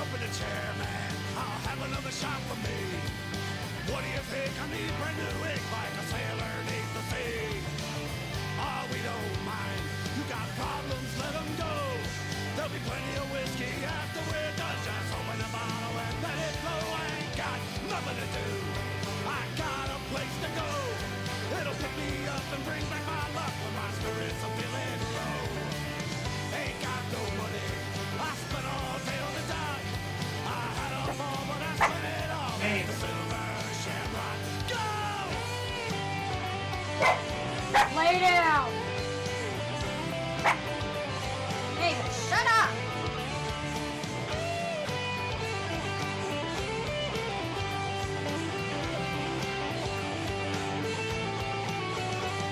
open the chair, man. I'll have another shot for me. What do you think? I need brand new ink like a sailor needs the sea. Oh, we don't mind. You got problems, let them go. There'll be plenty of whiskey after we're done. Just open the bottle and let it flow. I ain't got nothing to do. I got a place to go. It'll pick me up and bring back my luck when my spirits are feeling low. Ain't got no money. I spent all day on the dock. I had a ball, but I spent it all in the silver shamrock. Go! Lay down! Mavis, shut up!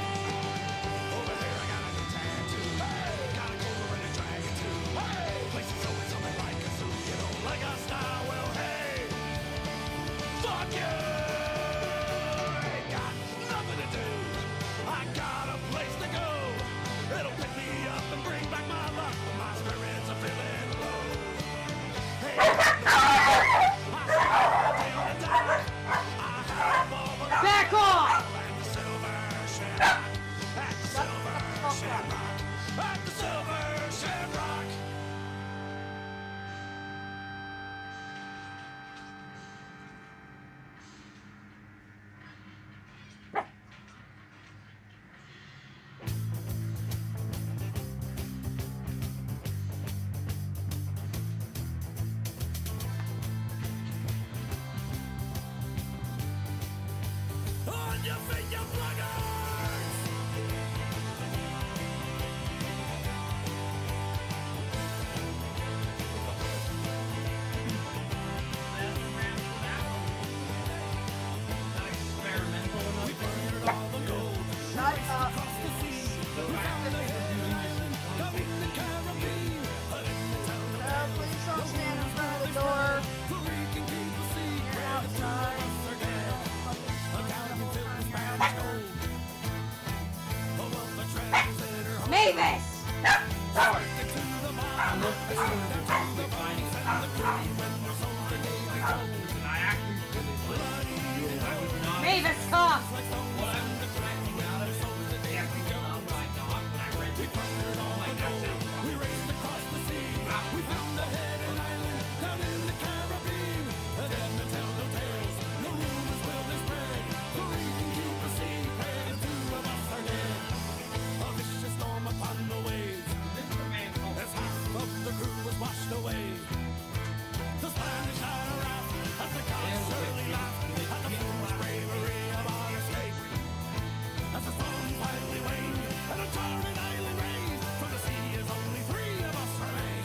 Over here I got a new tattoo. Got a cobra and a dragon too. Place is always something like a zoo. You don't like our style? Well, hey, fuck you! Ain't got nothing to do. I got a place to go. It'll pick me up and bring back my luck when my spirits are feeling low. Hey, I spent all day on the dock. I had a ball, but I Back off! at the silver shamrock. At the silver shamrock. At the silver shamrock. On your feet, you pluggards! We burned all the gold. Shut up! Across the sea. We found the hidden island up in the Caribbean. But in the town of Please don't stand in front of the door. where we can keep a secret. You're outside. Us are dead. A gallon filled with Spanish gold. Oh, well, the treasures in her home. Mavis! Take it to the bottom. Down to the bunnies and the cream. When we're sold to Davy Jones. Mavis, stop! Like stones and the cracking out of sold to Davy Jones. We plundered all the gold. We raced across the sea. We found a hidden island down in the Caribbean. And then to tell no tales, no rumors will they spread. For we can keep a secret and two of us are dead. A vicious storm upon the waves. As half of the crew was washed away. The Spanish had a wrath as the gods surely laughed at the fool's bravery of our escape. As the storm finally waned and a charming island raised, from the sea is only three of us remain.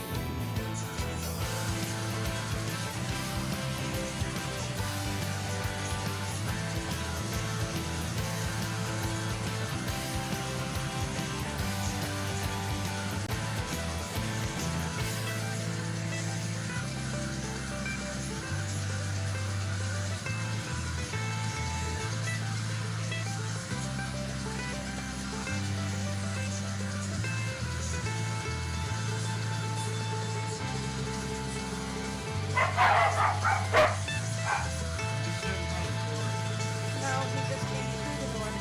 No, he just came through the door.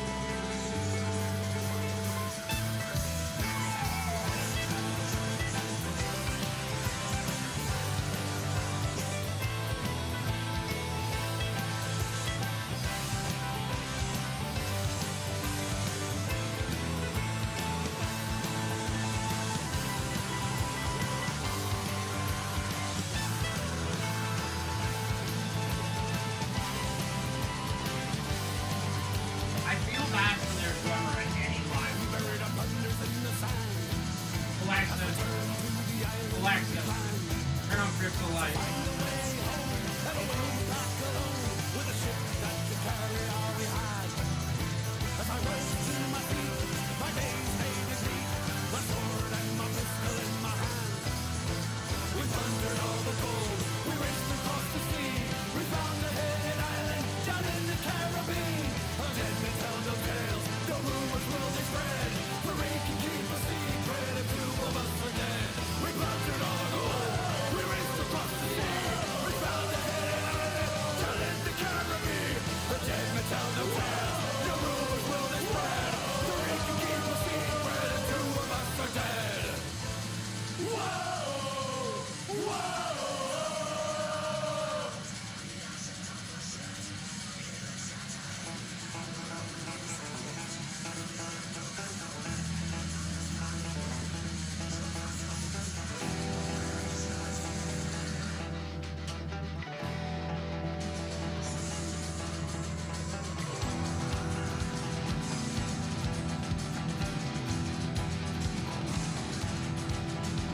I feel bad for their drummer at any time. Buried up thunders in the sand. Alexa, Alexa, turn on Crystal Light. With a ship that could carry all we had. As I rose to my feet, my days made me bleed. My sword and my pistol in my hand. We plundered all the gold. We raced across the sea. We found a hidden island down in the Caribbean. Dead men tell no tales. No rumors will they spread. For we can keep a secret if two of us are dead. We plundered all the gold. We raced across the sea.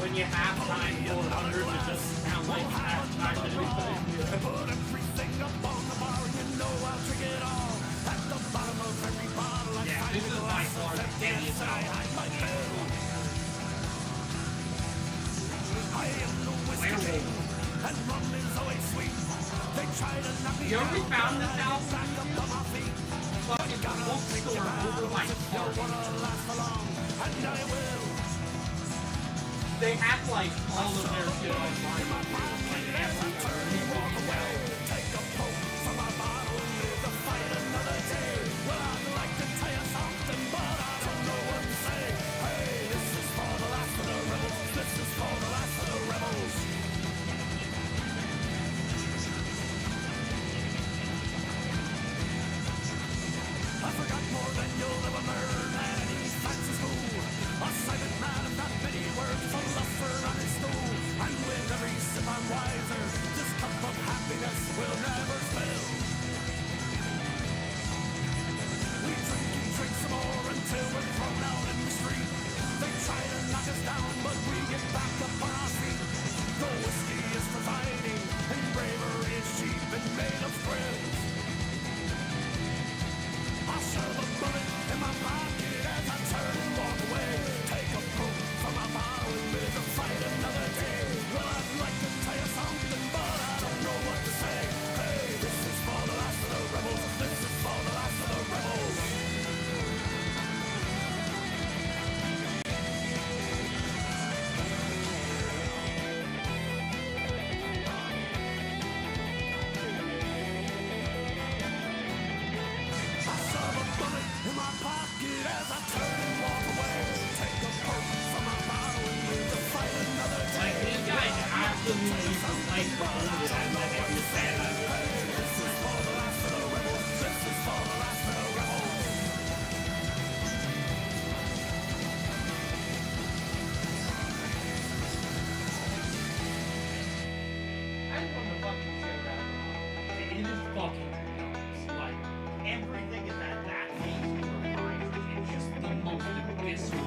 when you have time for hundreds of just sound like half time to do I put everything up on the bar and you know I'll drink it all. At the bottom of every bottle I Yeah, find this is by far the heaviest I album. hide my bill. I am the whiskey king, and rum is always sweet. They try to knock me You down, ever found this but I album? get back up on my feet. Fucking bookstore over my car. Last for long, and I will. They have like all of their shit on vinyl. Like everywhere. You walk away. Take a pull from my bottle and live to fight another day. Well, I'd like to tell you something, but I don't know what to say. Hey, this is for the last of the rebels. This is for the last of the rebels. I forgot more than you'll ever learn at any fancy school. A silent man of not many words, philosopher on his stool. And with every sip I'm wiser, this cup of happiness will never spill. We drink and drink some more until we're thrown out in the street. They try to knock us down, but we get back up on our feet. The whiskey is providing, and bravery is cheap and made of thrills. I shove a bullet in my pocket as I turn and walk away. Take a pull from my bottle and live to fight another day. Well, I'd like to tell you something, but I don't know what to say. Hey, this is for the last of the rebels. This is for the last of the rebels. I shove a bullet in my pocket as I turn and walk away. Take a pull from my bottle and live to fight another day. Like these guys absolutely like recorded as if it was bad. This is for the last of the rebels. This is for the last of the rebels. I just want to fucking say that. It is fucking nuts. Like, everything is at that pace for mine. It's just the most visceral.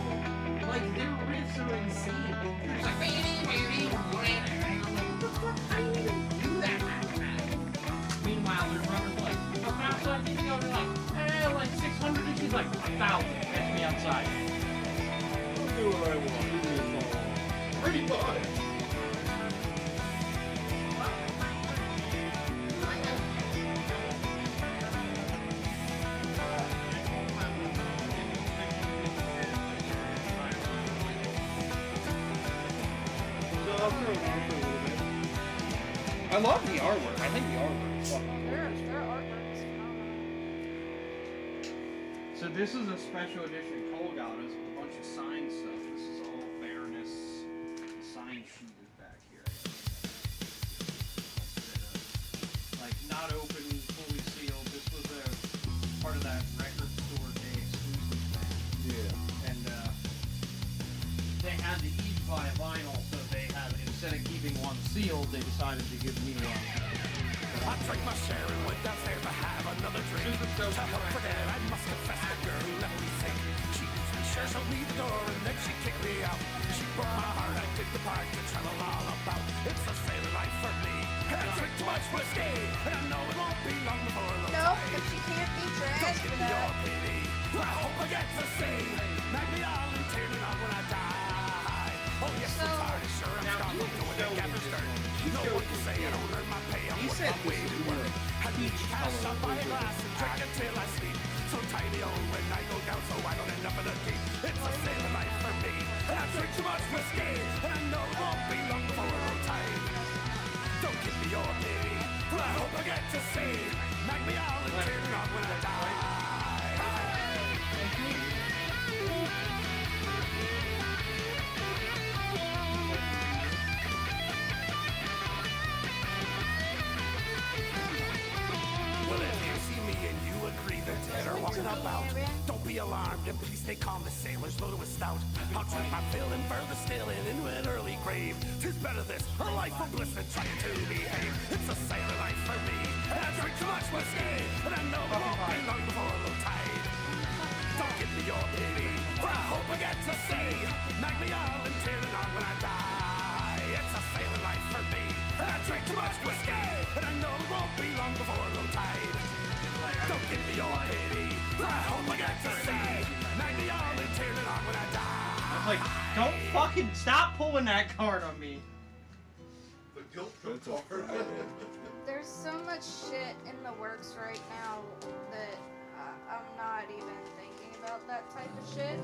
Like, their riffs are insane. It's like, baby, what the fuck? How do you even do that? Meanwhile, there's runners like, come outside, you go to like 600, and she's like, 1,000. Catch me outside. I'll do what I want. Pretty much. I love the artwork. I think the artwork is fucking Their gorgeous. artwork is phenomenal. So this is a special edition Colgatas with a bunch of signed stuff. This is all Baroness signed sheet is back here. Like not open, fully sealed. This was a part of that record store day exclusive thing. Yeah. And they had to each buy a vinyl, so they had, instead of keeping one sealed, they decided to give me one. I drank my share and went downstairs to have another drink. To help forget, I must confess the girl who left me sick. She used me share, showed me the door, and then she kicked me out. She broke my heart, I did the part to tell her all about. It's a sailor life for me, and I drink too much whiskey, and I know it won't be long before I'm No, but she can't be trash for your that. pity. I hope I get to see Maggie Allen tearing up when I die. Oh yes, So- it's hard, sure I'm gone going to gather stern. No one can say I don't earn my pay. I'm He worth said my weight in work. I need cash up by a glass and drink until I sleep. So tiny old when I go down, so I don't end up in a deep. It's a sailor life for me, and I drink too much whiskey, and I know it won't be long before I'm tired. Don't give me your pity, but I hope I get to see Maggie Allen tearing up when I die. Well, if you see me and you agree that dead are walking about, don't be alarmed and please stay calm. The sailor's loaded with stout. I'll drink my fill and further still and into an early grave. 'Tis better this, a life of bliss than trying to behave. It's a sailor life for me, and I drink too much whiskey, and I know it won't be long before I'm low tide. Don't give me your pity, for I hope I get to see Maggie Allen tearing on when I die. be long before low tide. Don't give me your pity, I hope I get to see Magneon and tear it on when I die. I'm like, don't fucking stop pulling that card on me. The guilt That's trip a card. There's so much shit in the works right now that I'm not even thinking about that type of shit.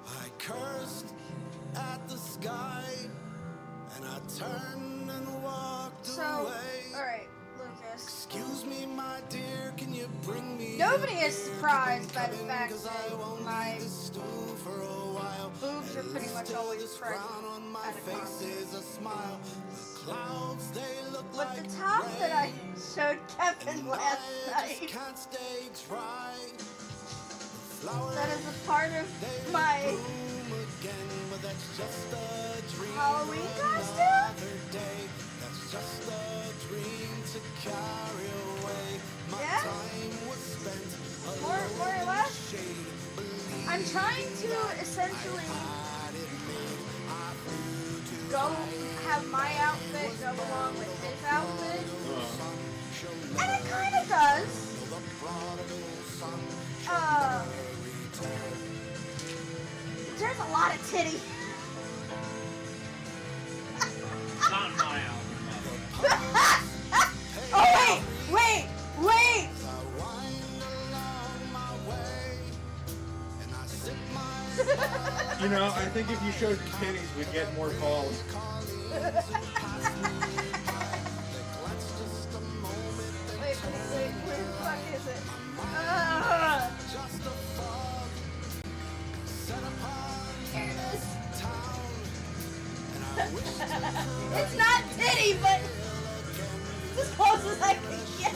I cursed at the sky and I turned and walked So, away. alright, Lucas. Excuse me, my dear, can you bring me Nobody a is beer? surprised Keep on by the coming, fact 'cause that I won't my leave this stool for a while. boobs are At pretty least much till always this present frown on my at a face concert. is a smile. The clouds, they look But like the top that I rain, showed Kevin and last I just night, can't stay dry. Flowers, that is a part of they my bloom again, but that's just a dream. Halloween for costume? another day. That's just a dream to carry away. My Yeah? time was spent more alone or in the less. shade. Believe I'm trying to essentially had it made. I flew to go have my outfit go along with his outfit. And it kind of does. the prodigal son. There's a lot of titty. Not in my album. Oh, wait. I wind along my way, and I sip my You know, I think if you showed titties, we'd get more calls. Wait, where the fuck is it? Here it is. It's not titty, but it's as close as I can get.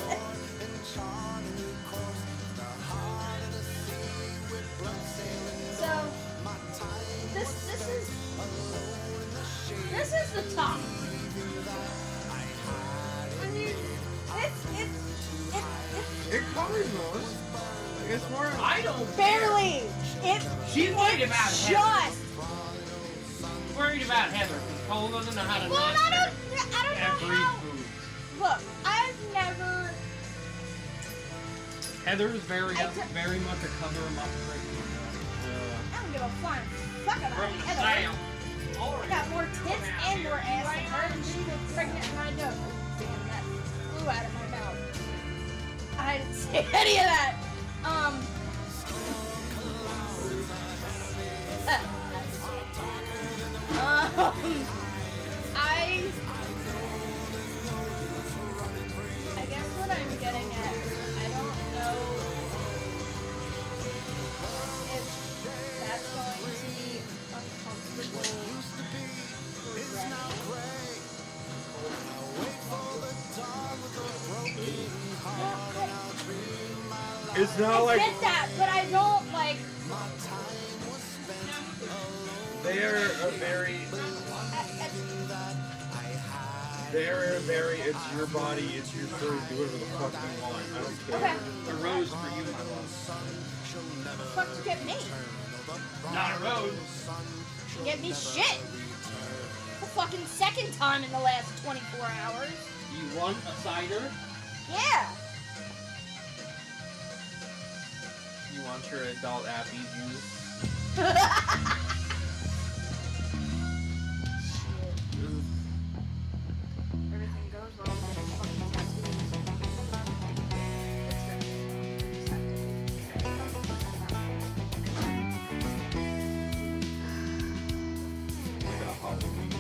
So, this is the top. I mean, it's It covers most. It's more. I don't barely. She's worried about Heather. Just. Worried about Heather. Cole doesn't know how to Well, not I hurt don't every know how. food. Look, I've never. Heather's very I took- very much a cover 'em up I don't give a flying fuck about from the Heather. sound. I got more tits and more ass than her, and she was pregnant and I know. Damn, that flew out of my mouth. I didn't say any of that. I guess what I'm getting at is I don't know if that's going to be uncomfortable for Remy. It's not I like get that, but I don't like. they're a very. They're very. It's your body. It's your choice. Do whatever the fuck you want. I don't care. Okay, A rose for you, my love. fuck you get me. Not a rose. You get me shit. The fucking second time in the last 24 hours. You want a cider? Yeah. You want your adult appy juice? Everything goes well with the fucking tattoos. Like a Halloween.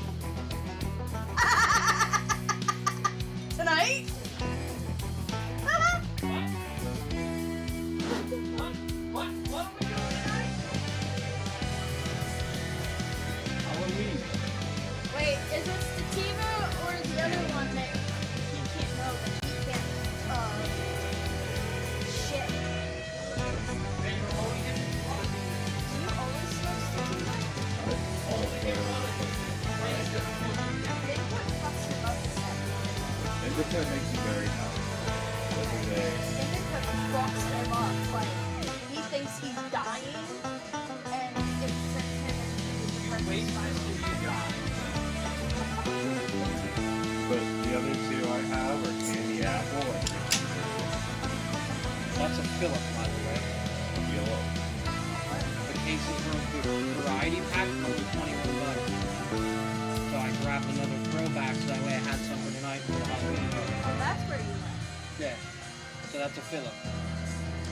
Tonight? What are we doing tonight? fill up, by the way. Yellow. The cases were the variety pack was $21. So I grabbed another throwback so that way I had some for tonight for the Halloween party. Oh, that's where you went. Yeah. So that's a fill up.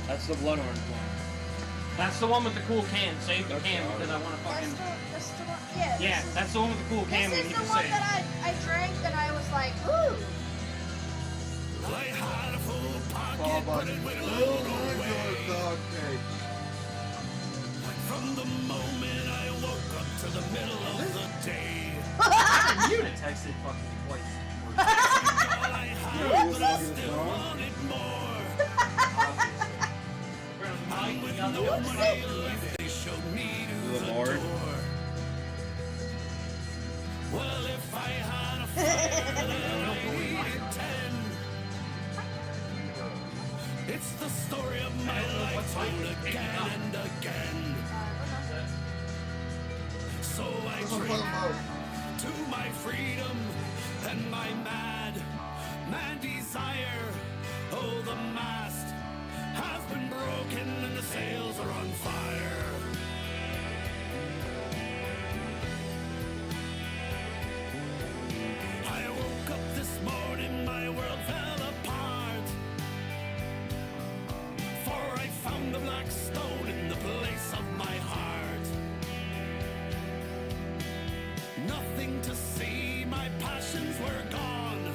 That's the blood orange one. That's the one with the cool can. Save the That's can the because I want to fucking. That's the one. Yeah. Yeah, that's the one with the cool can we This is need the to one save. that I drank and I was like, ooh. I had a full pocket, Oh, but it went a oh little my away. god, dog cake. From the moment I woke up to the middle of the day. You would have texted fucking twice. All I had, but I still song? wanted more. Mike, With the other no one. money left, they showed me to The the Lord. door. Well, if I had a fire, then I needed 10. It's the story of my life told again and again. So I drink to my freedom and my mad desire. Oh, the mast has been broken and the sails are on fire. I woke up this morning, my world fell apart. For I found the black stone in the place of my heart. Nothing to see, my passions were gone.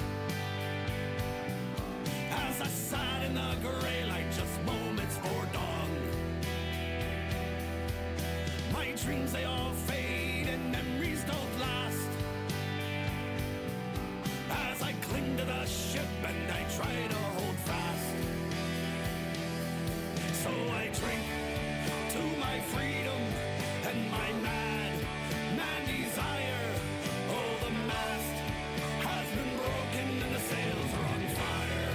As I sat in the grey light, just moments for dawn. My dreams, they all fade and memories don't last. As I cling to the ship and I try to hold fast. So I drink to my freedom and my mad desire. Oh, the mast has been broken and the sails are on fire.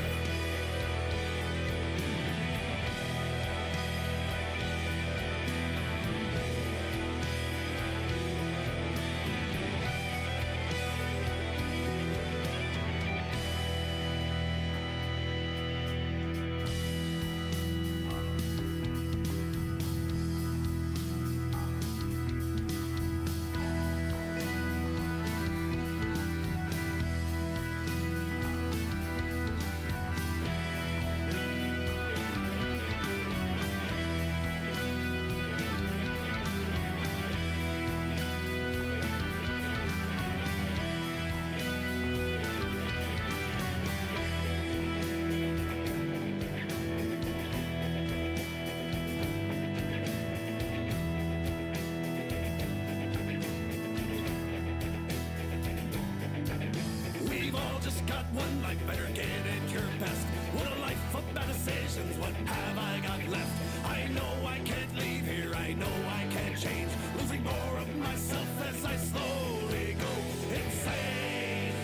We've all just got one life, better get it your best. What a life of bad decisions, what have I got left? I know I can't leave here, I know I can't change. Losing more of myself as I slowly go insane.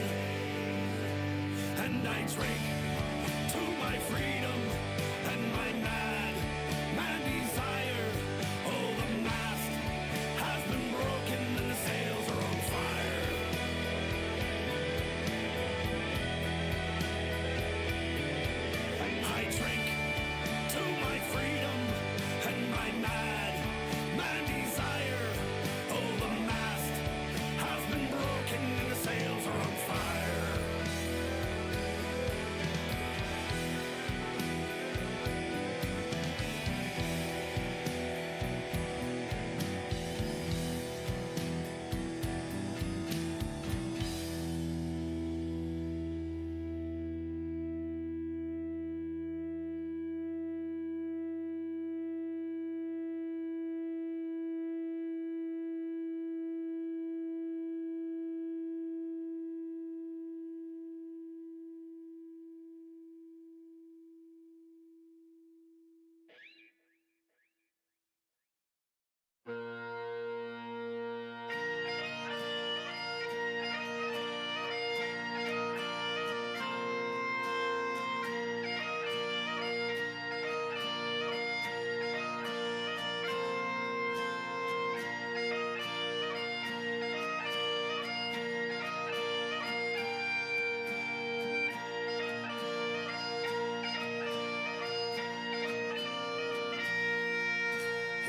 And I drink to my freedom and my mad desire. Oh, the mast has been broken and the sails are on fire. I drink to my freedom and my mad desire. Oh, the mast has been broken and the sails are on fire.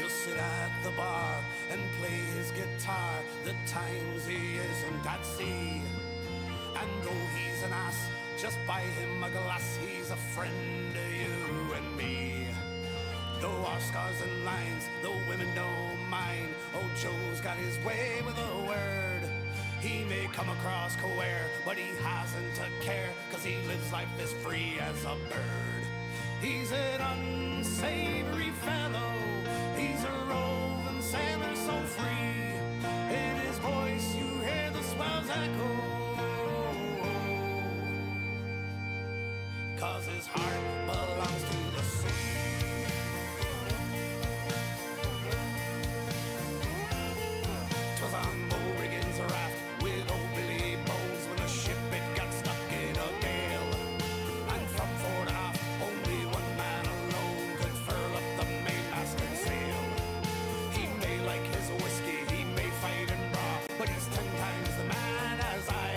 He'll sit at the bar and play his guitar. The times he isn't at sea. And though he's an ass, just buy him a glass. He's a friend to you and me. Though our scars and lines, the women don't mind. Oh, Joe's got his way with a word. He may come across queer, but he hasn't a care, 'cause he lives life as free as a bird. He's an unsavory fellow. He's a roving sailor so free. In his voice you hear the swells echo. 'Cause his heart belongs to the sea. 'Twas on Morrigan's raft with old Billy Bones when the ship it got stuck in a gale. And from fore to aft, only one man alone could furl up the mainmast and sail. He may like his whiskey, he may fight and brawl, but he's 10 times the man as I.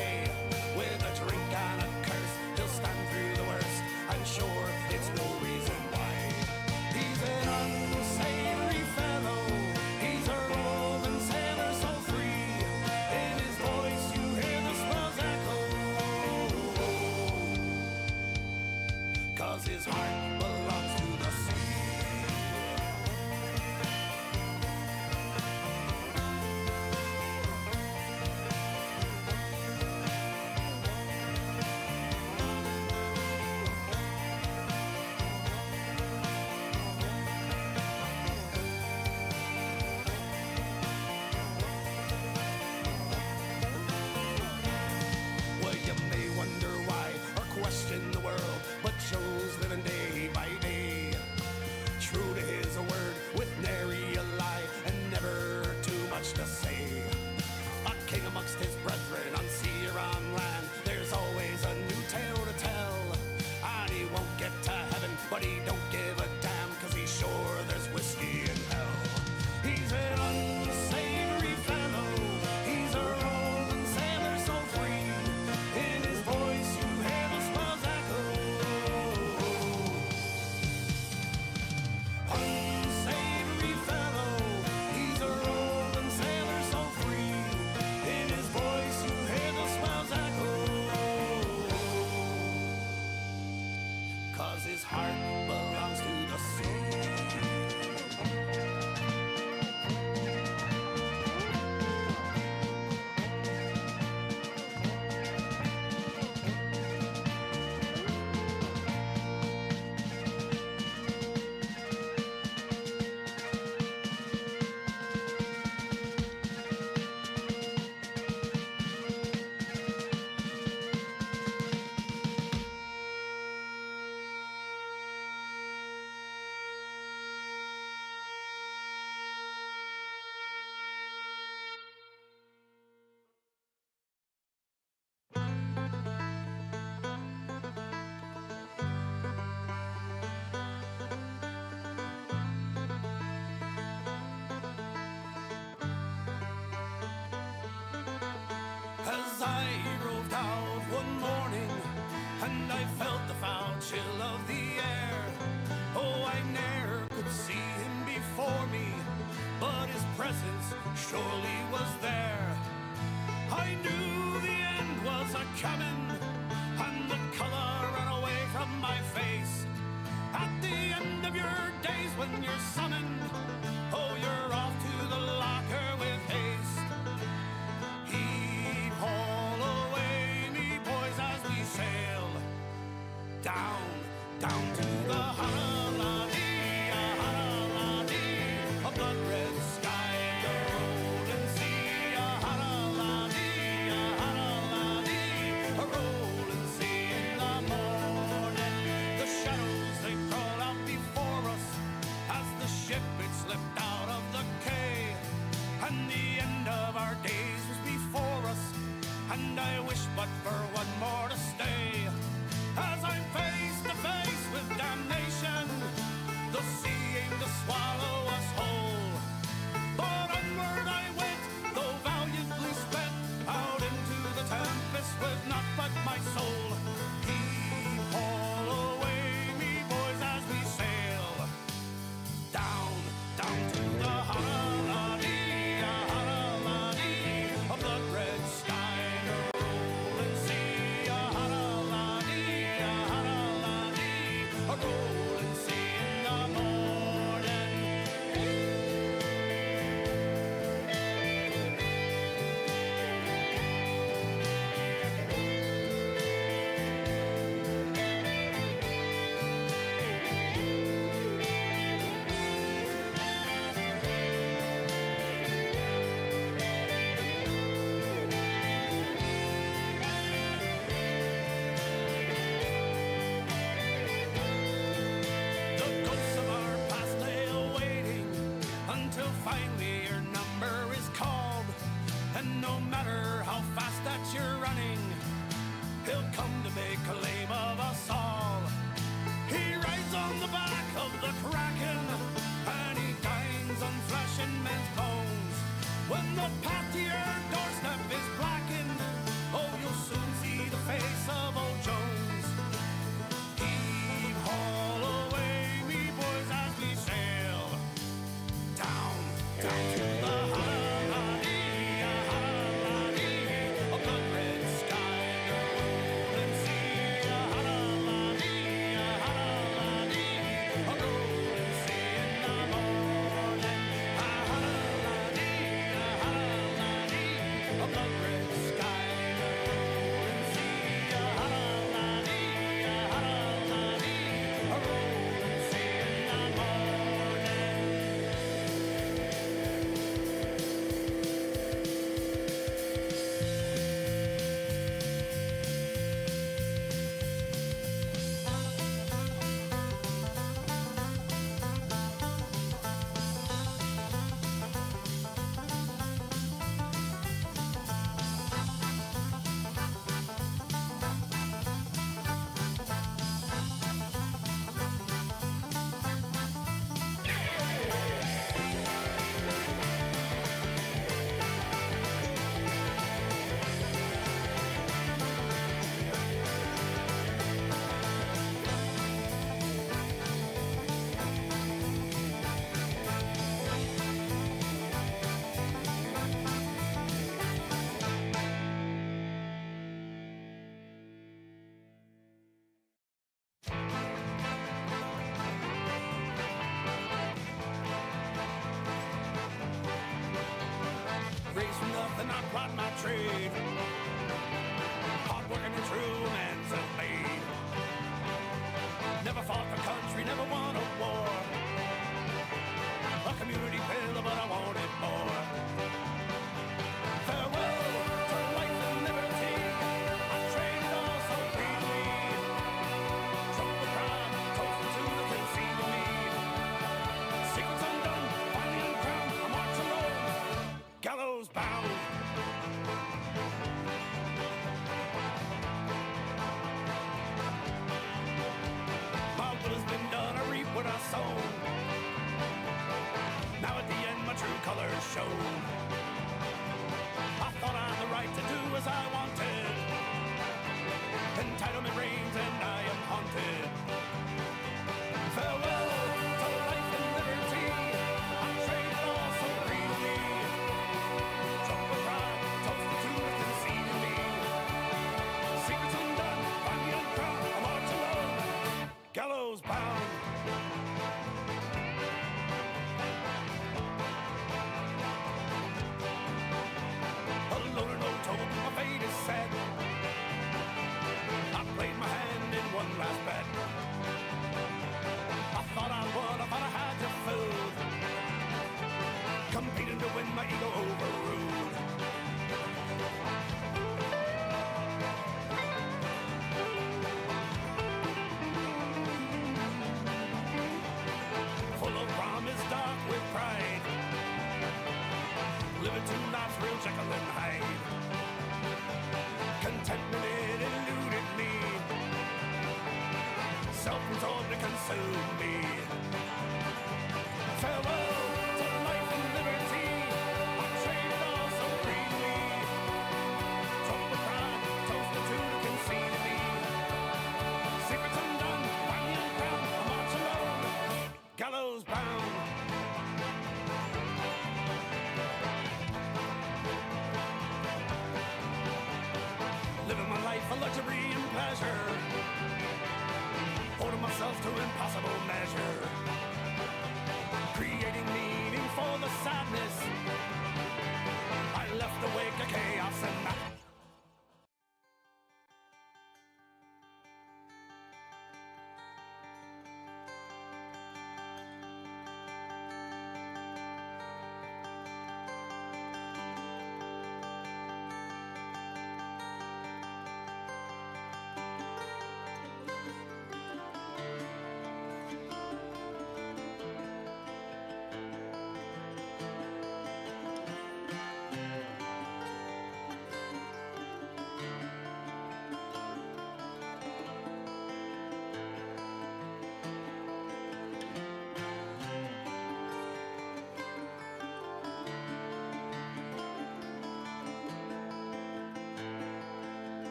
With a drink and a curse, he'll stand through the worst, and sure, it's no reason why. He's an unsavory fellow. He's a roving sailor so free. In his voice you hear the swells echo. 'Cause his heart belongs to the sea. 'Well, you may wonder why, or question the world, but Joe's living day by day, true to his word, with nary a lie, and never too much to say. A king amongst his brethren, on sea or on land, there's always a new tale to tell. And he won't get to heaven, but he don't give a damn, 'cause he's sure there's whiskey in hell. He's an unsavory fellow. He's a roving sailor so free. In his voice you hear the swells echo. Unsavory fellow. He's a roving sailor so free. In his voice you hear the swells echo. 'Cause his heart belongs to the sea. As I roved out one morning, and I felt the foul chill of the air. Oh, I ne'er could see him before me, but his presence surely was there. I knew the end was a-coming, and the color ran away from my face. At the end of your days when you're summoned, oh, you're off to the locker with haste. Heave haul away, me boys, as we sail down, down to the Honolulu, a blood red sky, the rolling sea, a Honolulu, self-absorbed to consume me. Farewell to life and liberty. I trade it all so freely. Drunk with pride, toasted to the conceit of me. Secrets undone, finally uncrowned, I march alone, gallows bound. Living my life for luxury and pleasure, holding myself to impossible measure, creating meaning for the sadness. I left the wake of chaos and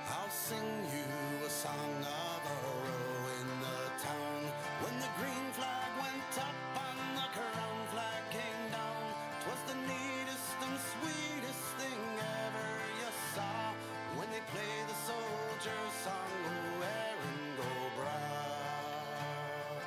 I'll sing you a song of a row in the town. When the green flag went up and the crown flag came down, 'twas the neatest and sweetest thing ever you saw. When they play the soldier song, oh Erin go bragh.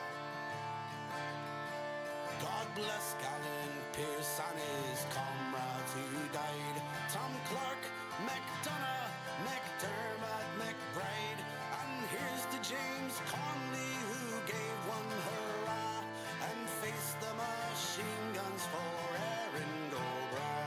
God bless Gallant Pearce and his comrades who died. Tom Clark, MacDonough, McDermott, McBride, and here's to James Conley who gave one hurrah and faced the machine guns for Erin go bragh.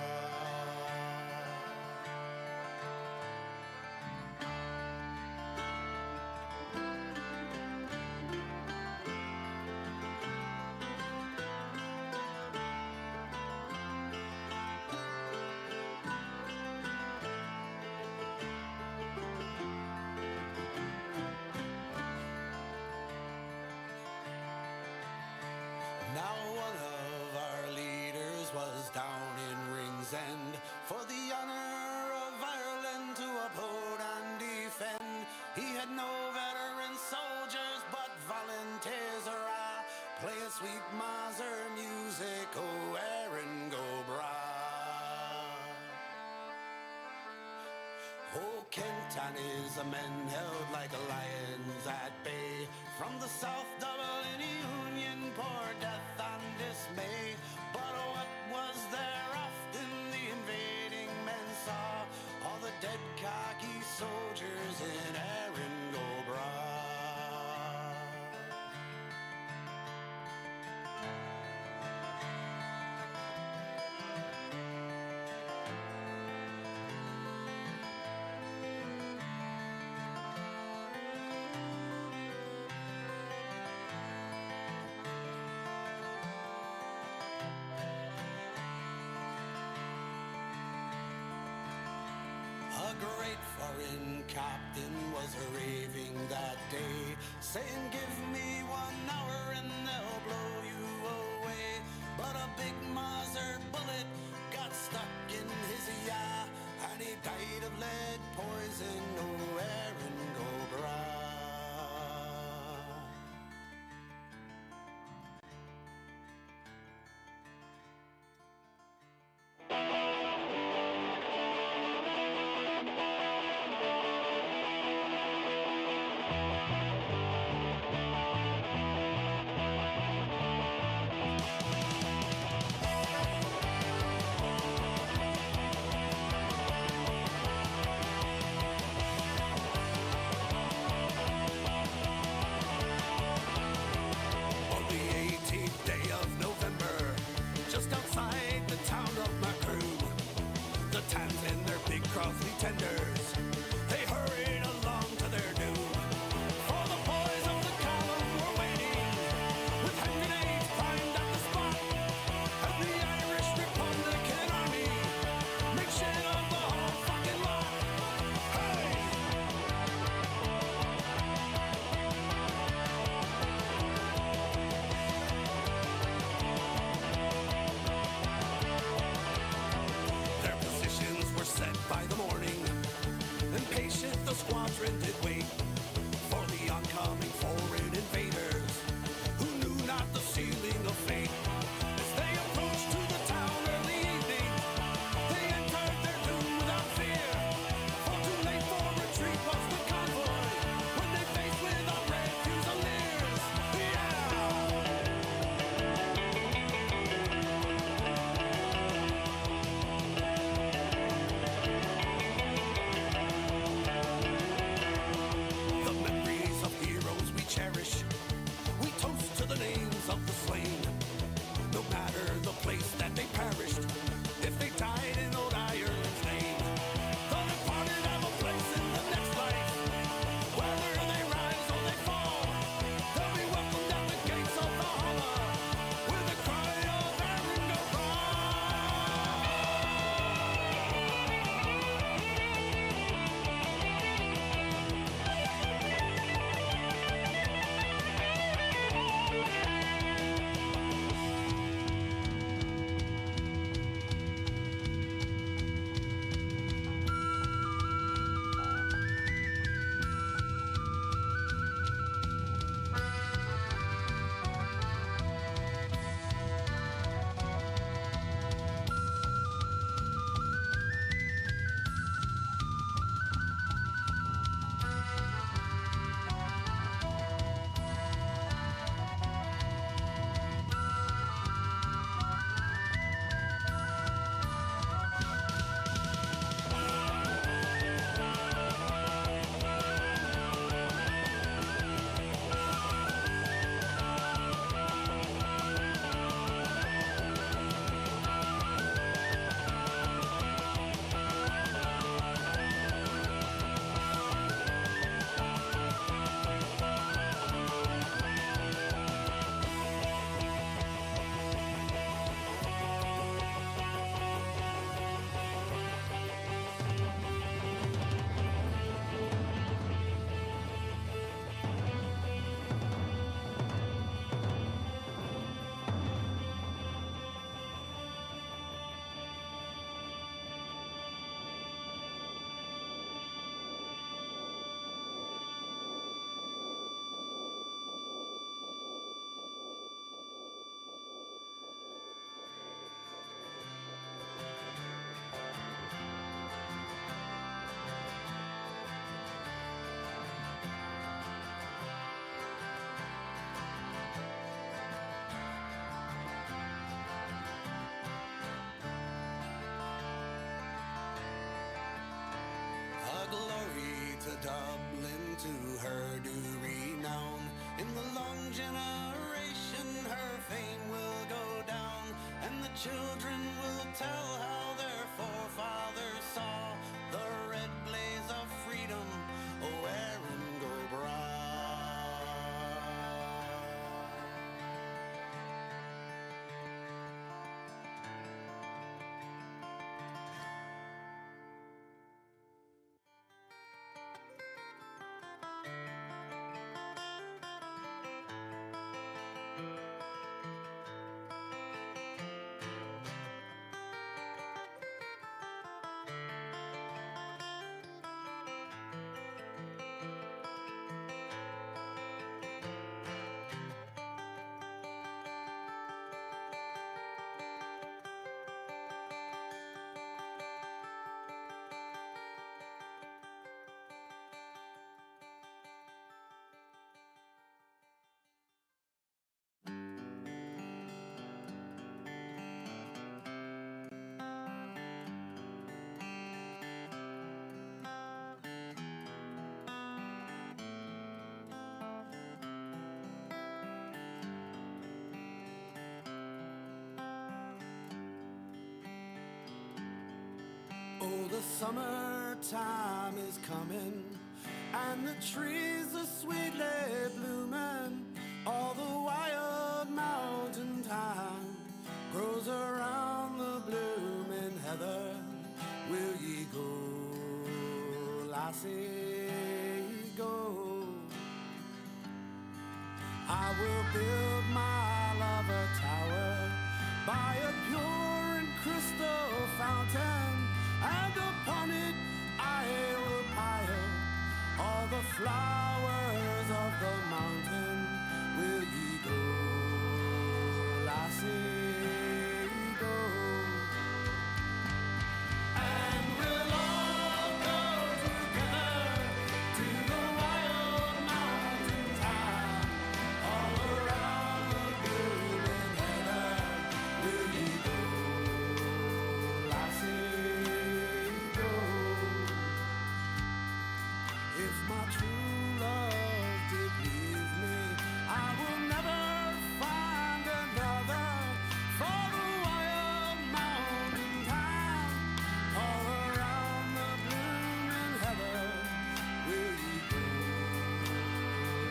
Now one of our leaders was down in Ringsend for the honor of Ireland to uphold and defend. He had no veteran soldiers but volunteers hurrah, playing sweet Mazur music, oh Erin go bragh. Oh, Kent and his men held like lions at bay. From the south, Dublin Union, poor death and dismay. But what was there often the invading men saw? All the dead khaki soldiers in Erin go bragh. A great foreign captain was raving that day, saying, "Give me 1 hour and they'll blow you away." But a big Mazur bullet got stuck in his eye, and he died of lead poison, oh Erin go bragh. Crossley tenders. They hurried along to their doom. For the boys of the column were waiting, with hand grenades primed at the spot. As the Irish Republican Army make shit of the whole fucking lot. Hey! Their positions were set by the morning, and Oh, the summertime is coming, and the trees are sweetly blooming. All the wild mountain thyme grows around the blooming heather. Will ye go, lassie, go? I will build my love a tower by a pure and crystal fountain, and upon it I will pile all the flowers of the mountain. Will ye go, lassie, go? And we'll all go together to the wild mountain town, all around the blooming heather. Will ye go, lassie, go? If my true love did leave me, I will never find another. For the wild mountain town, all around the blooming heather. Will ye go,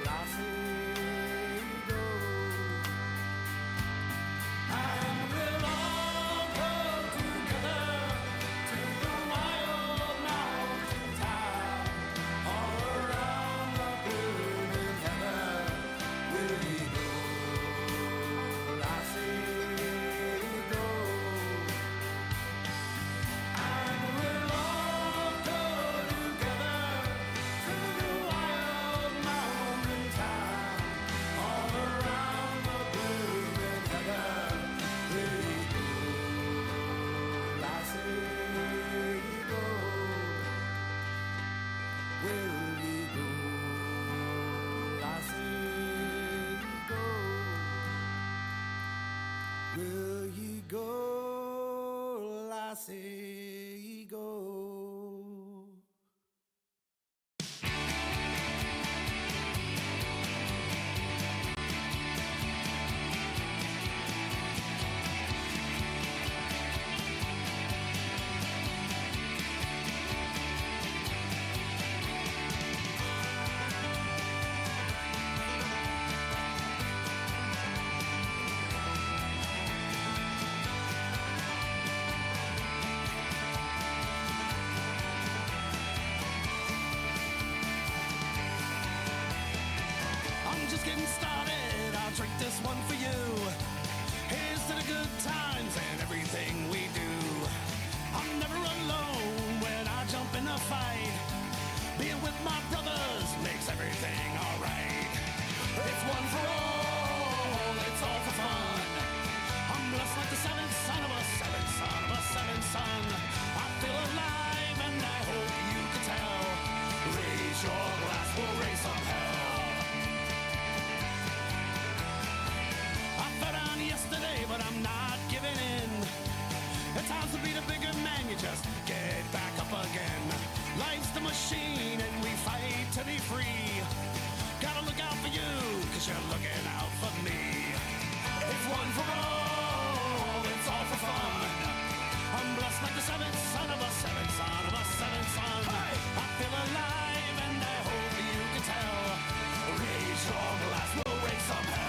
lassie, go? And we'll all go together to the wild mountain town, all around the blooming heather. Will ye go, lassie, go? And we'll all go together to the wild mountain town, all around the blooming heather. Will ye go, lassie, go? Will ye go, lassie, go? Will ye go, lassie, go? I'm just getting started, I'll drink this one for you. Here's to the good times and everything we do. I'm never alone when I jump in a fight. Being with my brothers makes everything alright. It's one for all, it's all for fun. I'm blessed like the seventh son of a seventh son of a seventh son. I feel alive and I hope you can tell. Raise your glass, we'll raise some hell. I fell down yesterday, but I'm not giving in. At times to be the bigger man, you just get back up again. Life's the machine and we fight to be free. Gotta look out for you, cause you're looking out for me. It's one for all, it's all for fun. I'm blessed like the seventh son of a seventh son of a seventh son. I feel alive and I hope you can tell. Raise your glass, we'll raise some hell.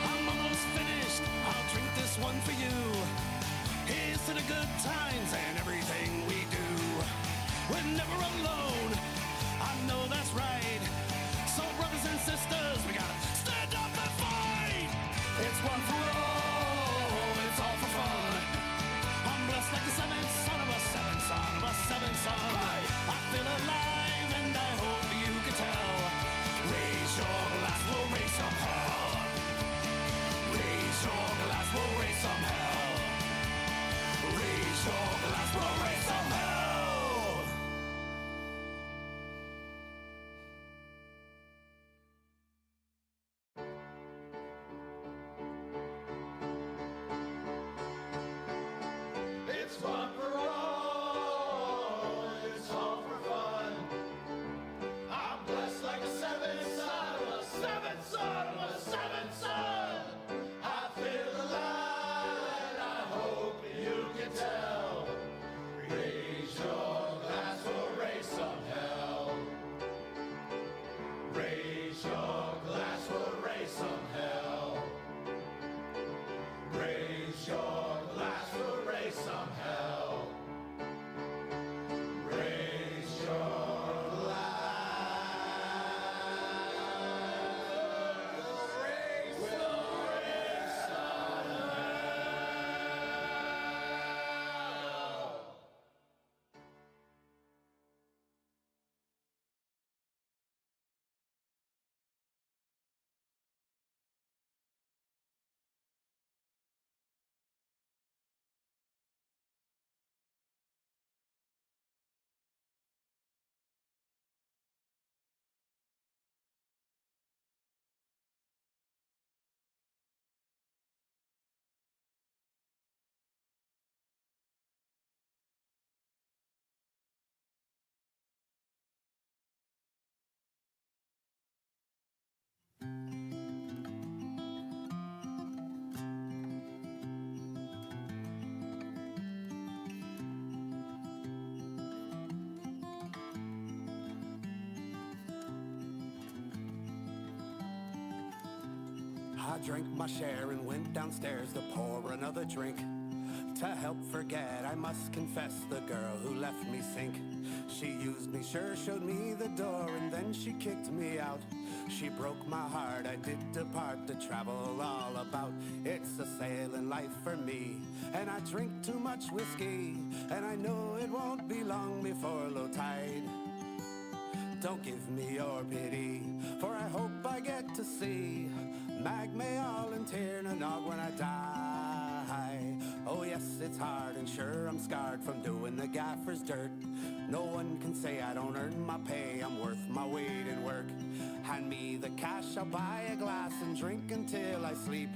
I'm almost finished, I'll drink this one for you. Here's to the good times and everything we do. We're never alone, I know that's right. So brothers and sisters, we gotta stand up and fight. It's one for all, it's all for fun. I'm blessed like the seventh son of a seventh son of a seventh son. I feel alive and I hope you can tell. Raise your glass, we'll raise some hell. Raise your glass, we'll raise some hell. Raise your glass, we'll raise some hell. I drank my share and went downstairs to pour another drink. To help forget, I must confess, the girl who left me sink. She used me, sure showed me the door, and then she kicked me out. She broke my heart, I did depart to travel all about. It's a sailing life for me, and I drink too much whiskey, and I know it won't be long before low tide. Don't give me your pity, for I hope I get to see Magmayall and Tirnanog when I die. Oh yes, it's hard, and sure I'm scarred from doing the gaffer's dirt. No one can say I don't earn my pay, I'm worth my weight in work. Hand me the cash, I'll buy a glass and drink until I sleep.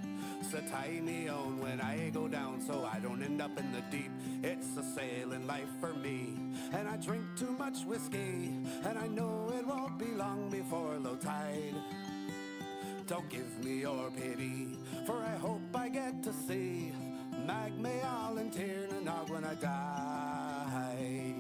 So tie me on when I go down, so I don't end up in the deep. It's a sailing life for me, and I drink too much whiskey, and I know it won't be long before low tide. Don't give me your pity, for I hope I get to see Magmayall and Tirnanog when I die.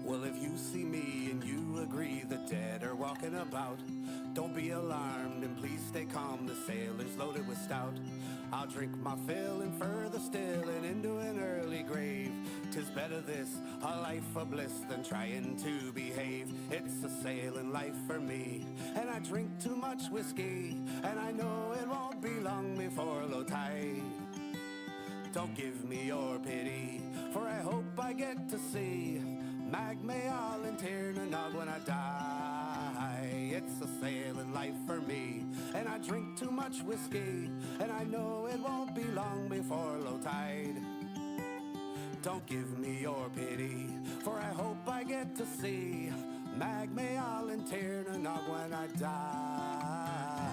Well, if you see me and you agree the dead are walking about, don't be alarmed and please stay calm, the sailor's loaded with stout. I'll drink my fill and further still and into an early grave. 'Tis better this, a life of bliss, than trying to behave. It's a sailing life for me, and I drink too much whiskey, and I know it won't be long before low tide. Don't give me your pity, for I hope I get to see Magmayall and Tirnanog when I die. It's a sailing life for me, and I drink too much whiskey, and I know it won't be long before low tide. Don't give me your pity, for I hope I get to see Magmayall and Tirnanog when I die.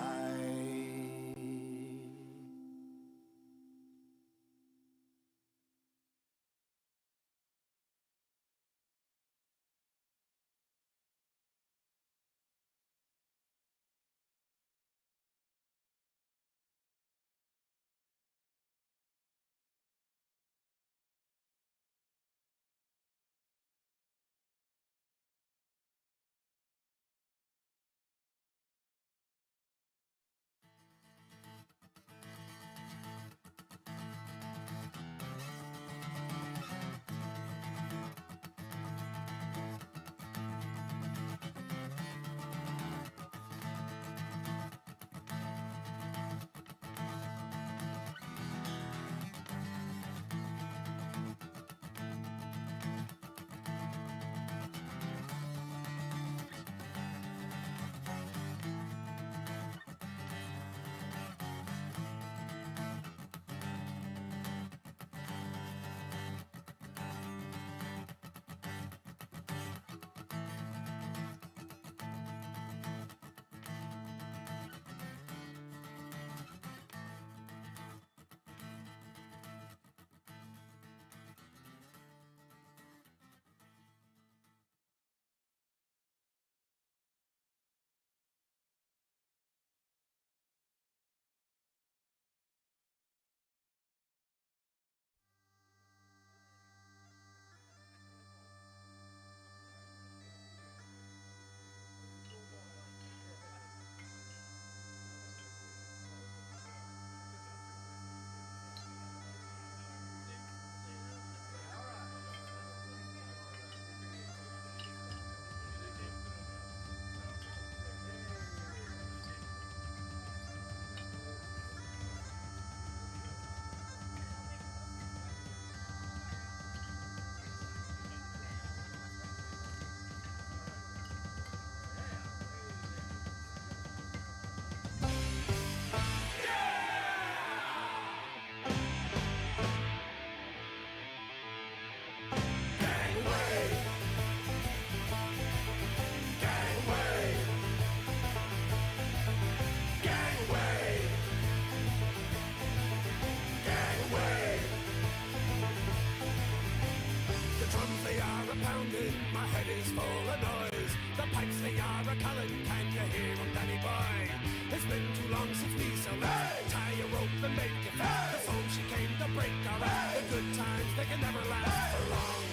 My head is full of noise. The pipes they are a calling. Can you hear 'em, Danny boy? It's been too long since we saw last. Tie a rope and make it fast. The phone she came to break our rest. The good times, they can never last for long.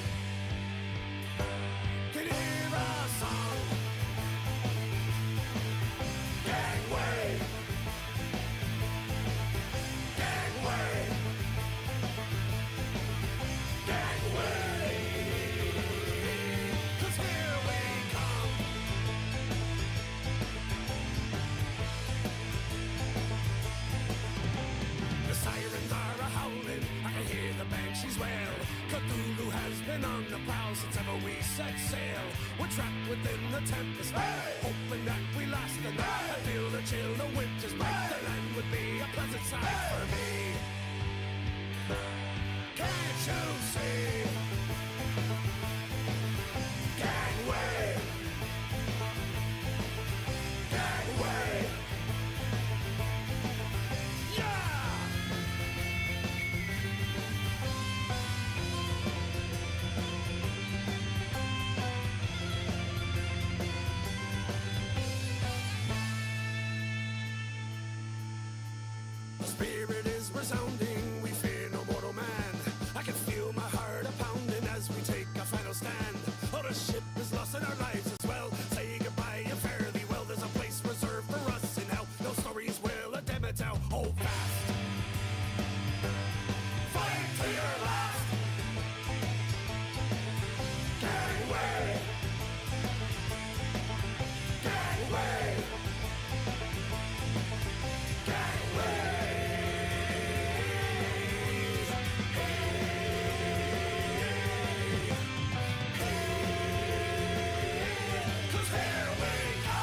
Can you hear a song? Gangway. Gangway. Gangway. 'Cause here we come. The sirens are a-howling, I can hear the banshees wail. Cthulhu has been on the prowl since ever we set sail. We're trapped within the tempest, hoping that we last the night. I feel the chill, the winter's bite. The land would be a pleasant sight for me. Can't you see? Gangway. Gangway. Yeah! The spirit is resounding, we fear no mortal man. I can feel my heart a-pounding as we take a final stand. Oh, the ship is lost in our lives as well. Say goodbye and fare thee well. There's a place reserved for us in hell. No stories will a dim it out. Hold fast. Fight to your last. Gangway. Gangway. Cause here we go.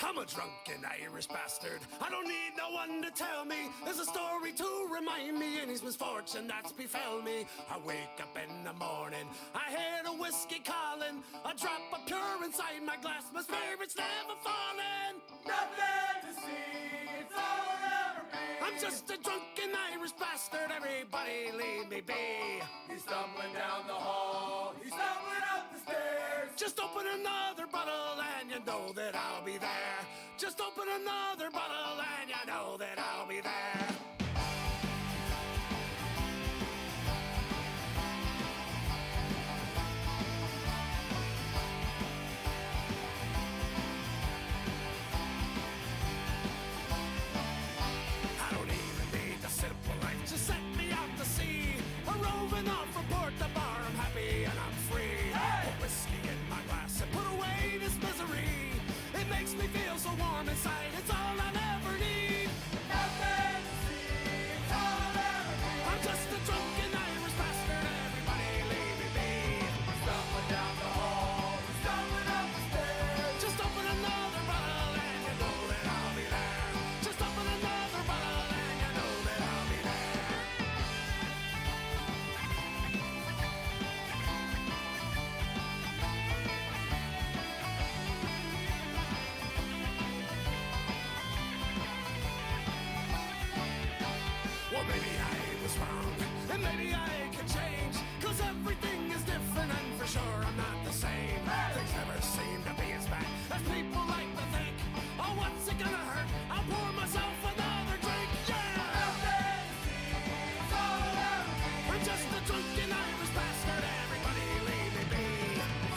I'm a drunken Irish bastard. I don't need no one to tell me. There's a story to remind me any misfortune that's befell me. I wake up in the morning, I hear the whiskey calling. A drop of pure inside my glass, my spirit's never falling. Nothing to see, it's all I'll ever be. I'm just a drunken Irish bastard, everybody leave me be. He's stumbling down the hall, he's stumbling up the stairs. Just open another bottle and you know that I'll be there. Just open another bottle and you know that I'll be there. I don't even need the simple life, just set me out to sea. I'm roving off from port to bar, I'm happy and I'm free. Put whiskey in my glass and put away this misery. It makes me feel so warm inside, it's all I'll ever need. Nothing to see, it's all I'll ever be. I'm just a drunken Irish bastard, everybody leave me be. Stumbling down the hall, he's stumbling up the stairs. Just open another bottle and you know that I'll be there. Just open another bottle and you know that I'll be there. Well, maybe I was wrong, and maybe I could change. Cause everything is different, and for sure I'm not the same. Things never seem to be as bad as people like to think. Oh, what's it gonna hurt? I'll pour myself another drink, yeah! Nothing to see, it's all I'll ever be. I'm just a drunken Irish bastard, everybody leave me be.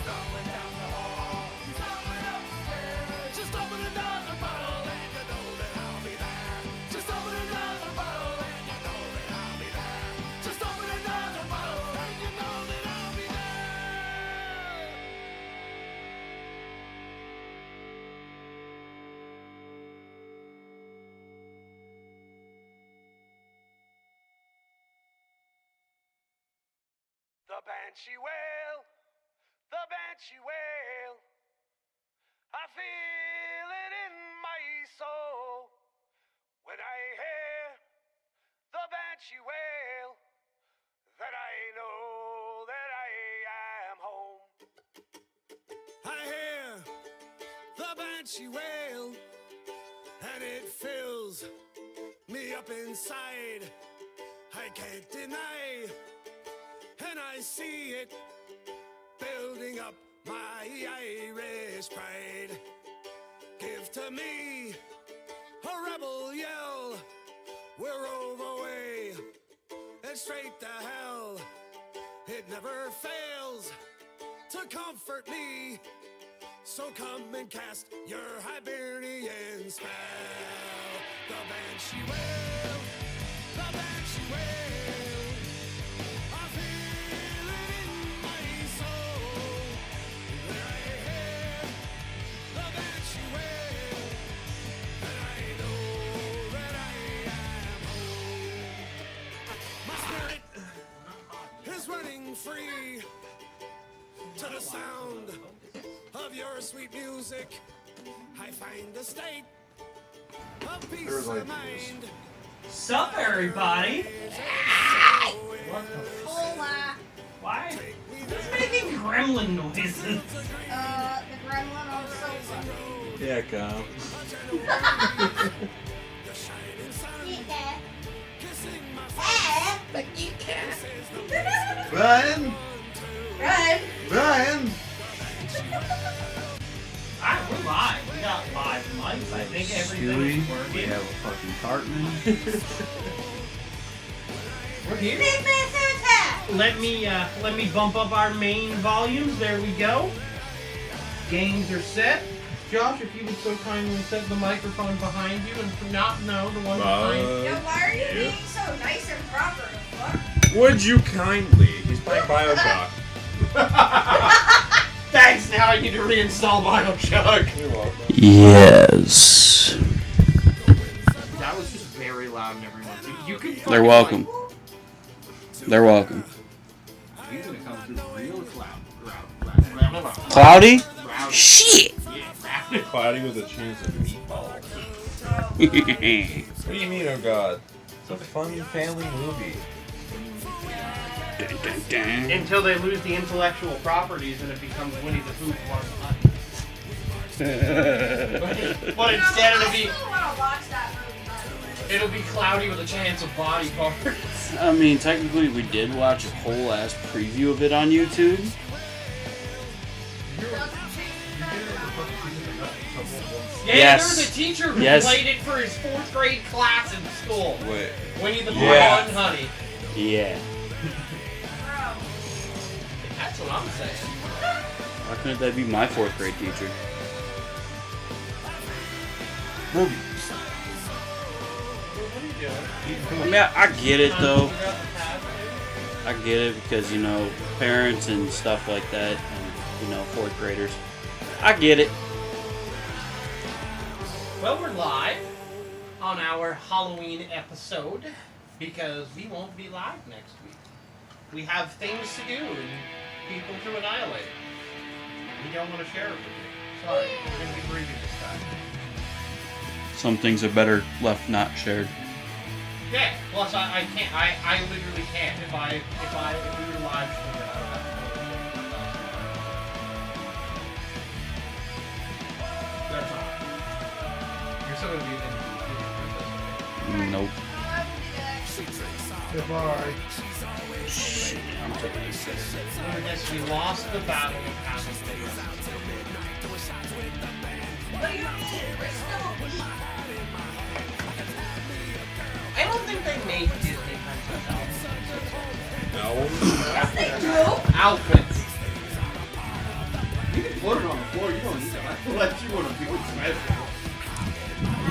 Stumbling down the hall, he's stumbling up the stairs. Just open another bottle and you know that I'll be there. Just open another bottle and you know that I'll be there. Just open another bottle and you know that I'll be there. The banshee wail, the banshee wail. I feel it in my soul when I hear the banshee wail. That I know banshee wail, and it fills me up inside. I can't deny, and I see it building up my Irish pride. Give to me a rebel yell. We're away and straight to hell. It never fails to comfort me. So come and cast your Hibernian spell. The banshee wail, the banshee wail. I feel it in my soul. There I hear the banshee wail, and I know that I am home. My spirit is running free to the sound of your sweet music. I find a state of peace of mind. Sup, everybody? What the f- Hola. Why? Who's making gremlin noises? The gremlin on the sofa. Yeah, come. Yeah. But you can't. Ryan! Run. Ryan! Alright, we're live. We got live mics. I think everything's We working. have a fucking Cartman. We're here. Big man attack. Let me bump up our main volumes. There we go. Games are set. Josh, if you would so kindly set the microphone behind you and not know the one behind you. Yo, why are you yeah. being so nice and proper? Fuck. Would you kindly? He's playing Bioshock. Thanks, now I need to reinstall Bioshock. You're welcome. Yes. That was just very loud and everyone. You could They're fucking, welcome. They're welcome. He's gonna come through real loud. Cloudy? Loud. Shit. Cloudy with a chance of meatballs. What do you mean, oh god? It's a fun family movie. Dun, dun, dun. Until they lose the intellectual properties and it becomes Winnie the Pooh Farm Hut. But instead I it'll be still want to watch that movie, by the way. it'll be Cloudy with a chance of body parts. I mean, technically, we did watch a whole ass preview of it on YouTube. Yeah, Yes. there was a teacher who Yes. played it for his 4th grade class in school. Wait. Winnie the Pooh Yeah. and Honey. Yeah. Bro. That's what I'm saying. Why couldn't that be my 4th grade teacher? Movies. What are you doing? I mean, I get it though. I get it because, you know, parents and stuff like that, and, you know, 4th graders. I get it. Well, we're live on our Halloween episode because we won't be live next week. We have things to do and people to annihilate. We don't want to share it with you. Sorry, we're going to be briefing this time. Some things are better left not shared. Yeah, plus I can't, I literally can't. If we were live streaming, I would have to. That's all. You're still going to be in the Nope. I will do that. Goodbye. Shit, I'm taking this. I guess we lost the battle of Hamilton. What do you mean? We're still a week. I don't think they made Disney princess No. Yes, they do. outfits. You can put it on the floor. You don't need to. I let you want to do it.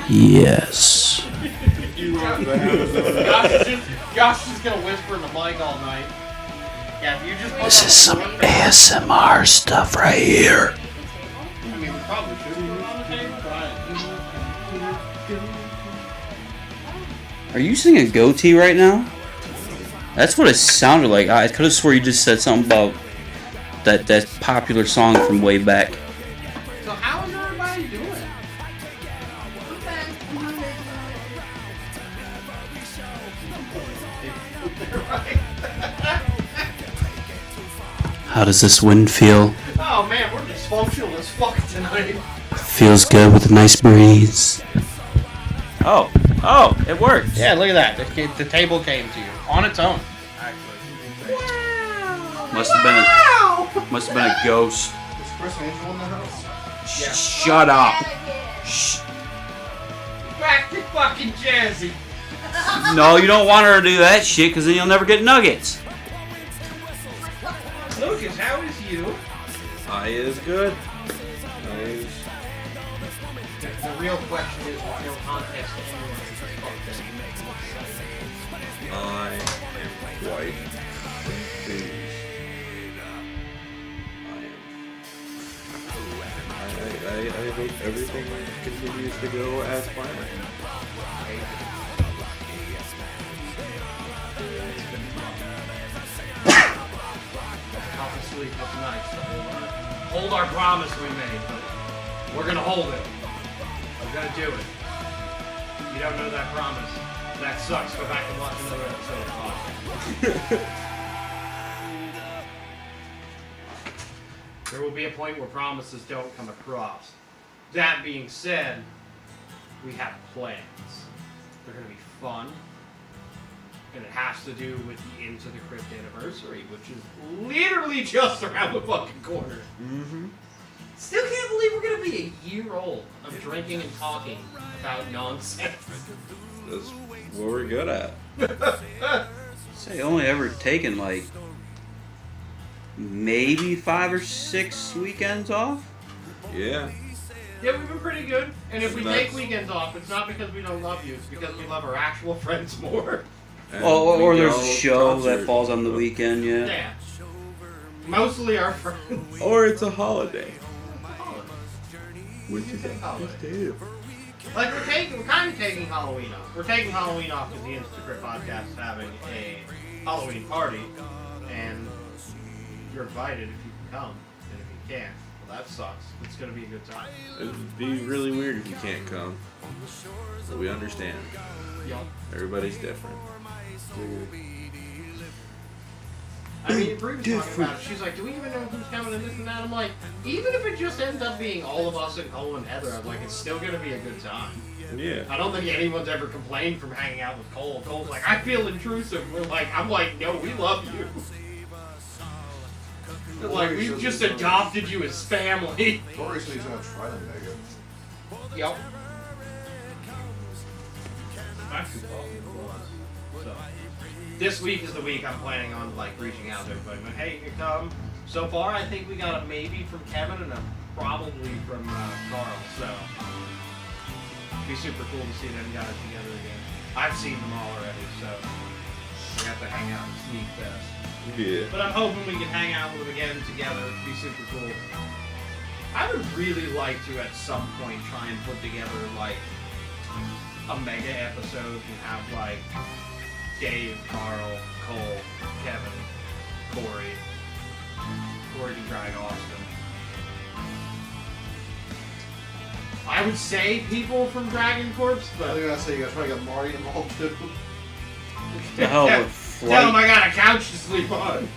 Yes. You want that? Josh is just gonna whisper in the mic all night. Yeah, if you just put This it on is some the floor, ASMR stuff right here. I mean, we probably should put it on the table, Are you singing Goatee right now? That's what it sounded like. I could have swore you just said something about that popular song from way back. So how is everybody doing? How does this wind feel? Oh man, we're dysfunctional as fuck tonight. Feels good with a nice breeze. Oh, it worked. Yeah, look at that. The table came to you on its own. Must have been a ghost. Is Chris Angel in the house? Yeah. Shut up. Shh. Back to fucking Jazzy. No, you don't want her to do that shit because then you'll never get nuggets. Lucas, how is you? I is good. The real question is, with no contest to anyone. I am quite confused. I hope everything continues to go as planned. Obviously, that's nice. Hold our promise we made, but we're gonna hold it. We're gonna do it. You don't know that promise. That sucks. Go back and watch another episode of Fox. There will be a point where promises don't come across. That being said, we have plans. They're gonna be fun. And it has to do with the Into the Crypt anniversary, which is literally just around the fucking corner. Mm-hmm. Still can't believe we're gonna be a year old of drinking and talking about nonsense. That's what we're good at. Say only ever taken like maybe 5 or 6 weekends off. Yeah. Yeah, we've been pretty good. And if we That's- take weekends off, it's not because we don't love you, it's because we love our actual friends more. And Or we there's a go show that concert. falls on the weekend, yeah. Yeah. Mostly our friends. Or it's a holiday. Which is Holiday. too. Like we're kind of taking Halloween off. We're taking Halloween off because the Instacrypt podcast is having a Halloween party, and you're invited if you can come, and if you can't, well that sucks. It's gonna be a good time. It'd be really weird if you can't come. But we understand. Yup. Everybody's different. I mean, Brie was talking about it. She's like, do we even know who's coming and this and that? I'm like, even if it just ends up being all of us and Cole and Heather, I'm like, it's still gonna be a good time. Yeah. I don't think anyone's ever complained from hanging out with Cole. Cole's like, I feel intrusive. I'm like, no, we love you. Like, we've just adopted you as family. Tori said he's gonna try to make it. Yep. So, this week is the week I'm planning on like reaching out to everybody. But hey, you come. So far, I think we got a maybe from Kevin and a probably from Carl. So, it'd be super cool to see them guys together again. I've seen them all already, so we have to hang out and sneak fest. Yeah. But I'm hoping we can hang out with them again together. It'd be super cool. I would really like to at some point try and put together like a mega episode and have like Dave, Carl, Cole, Kevin, Corey can drag Austin. I would say people from Dragon Corps, I was but gonna say you guys try to get Marty involved too. The hell of a tell him flight. I got a couch to sleep on.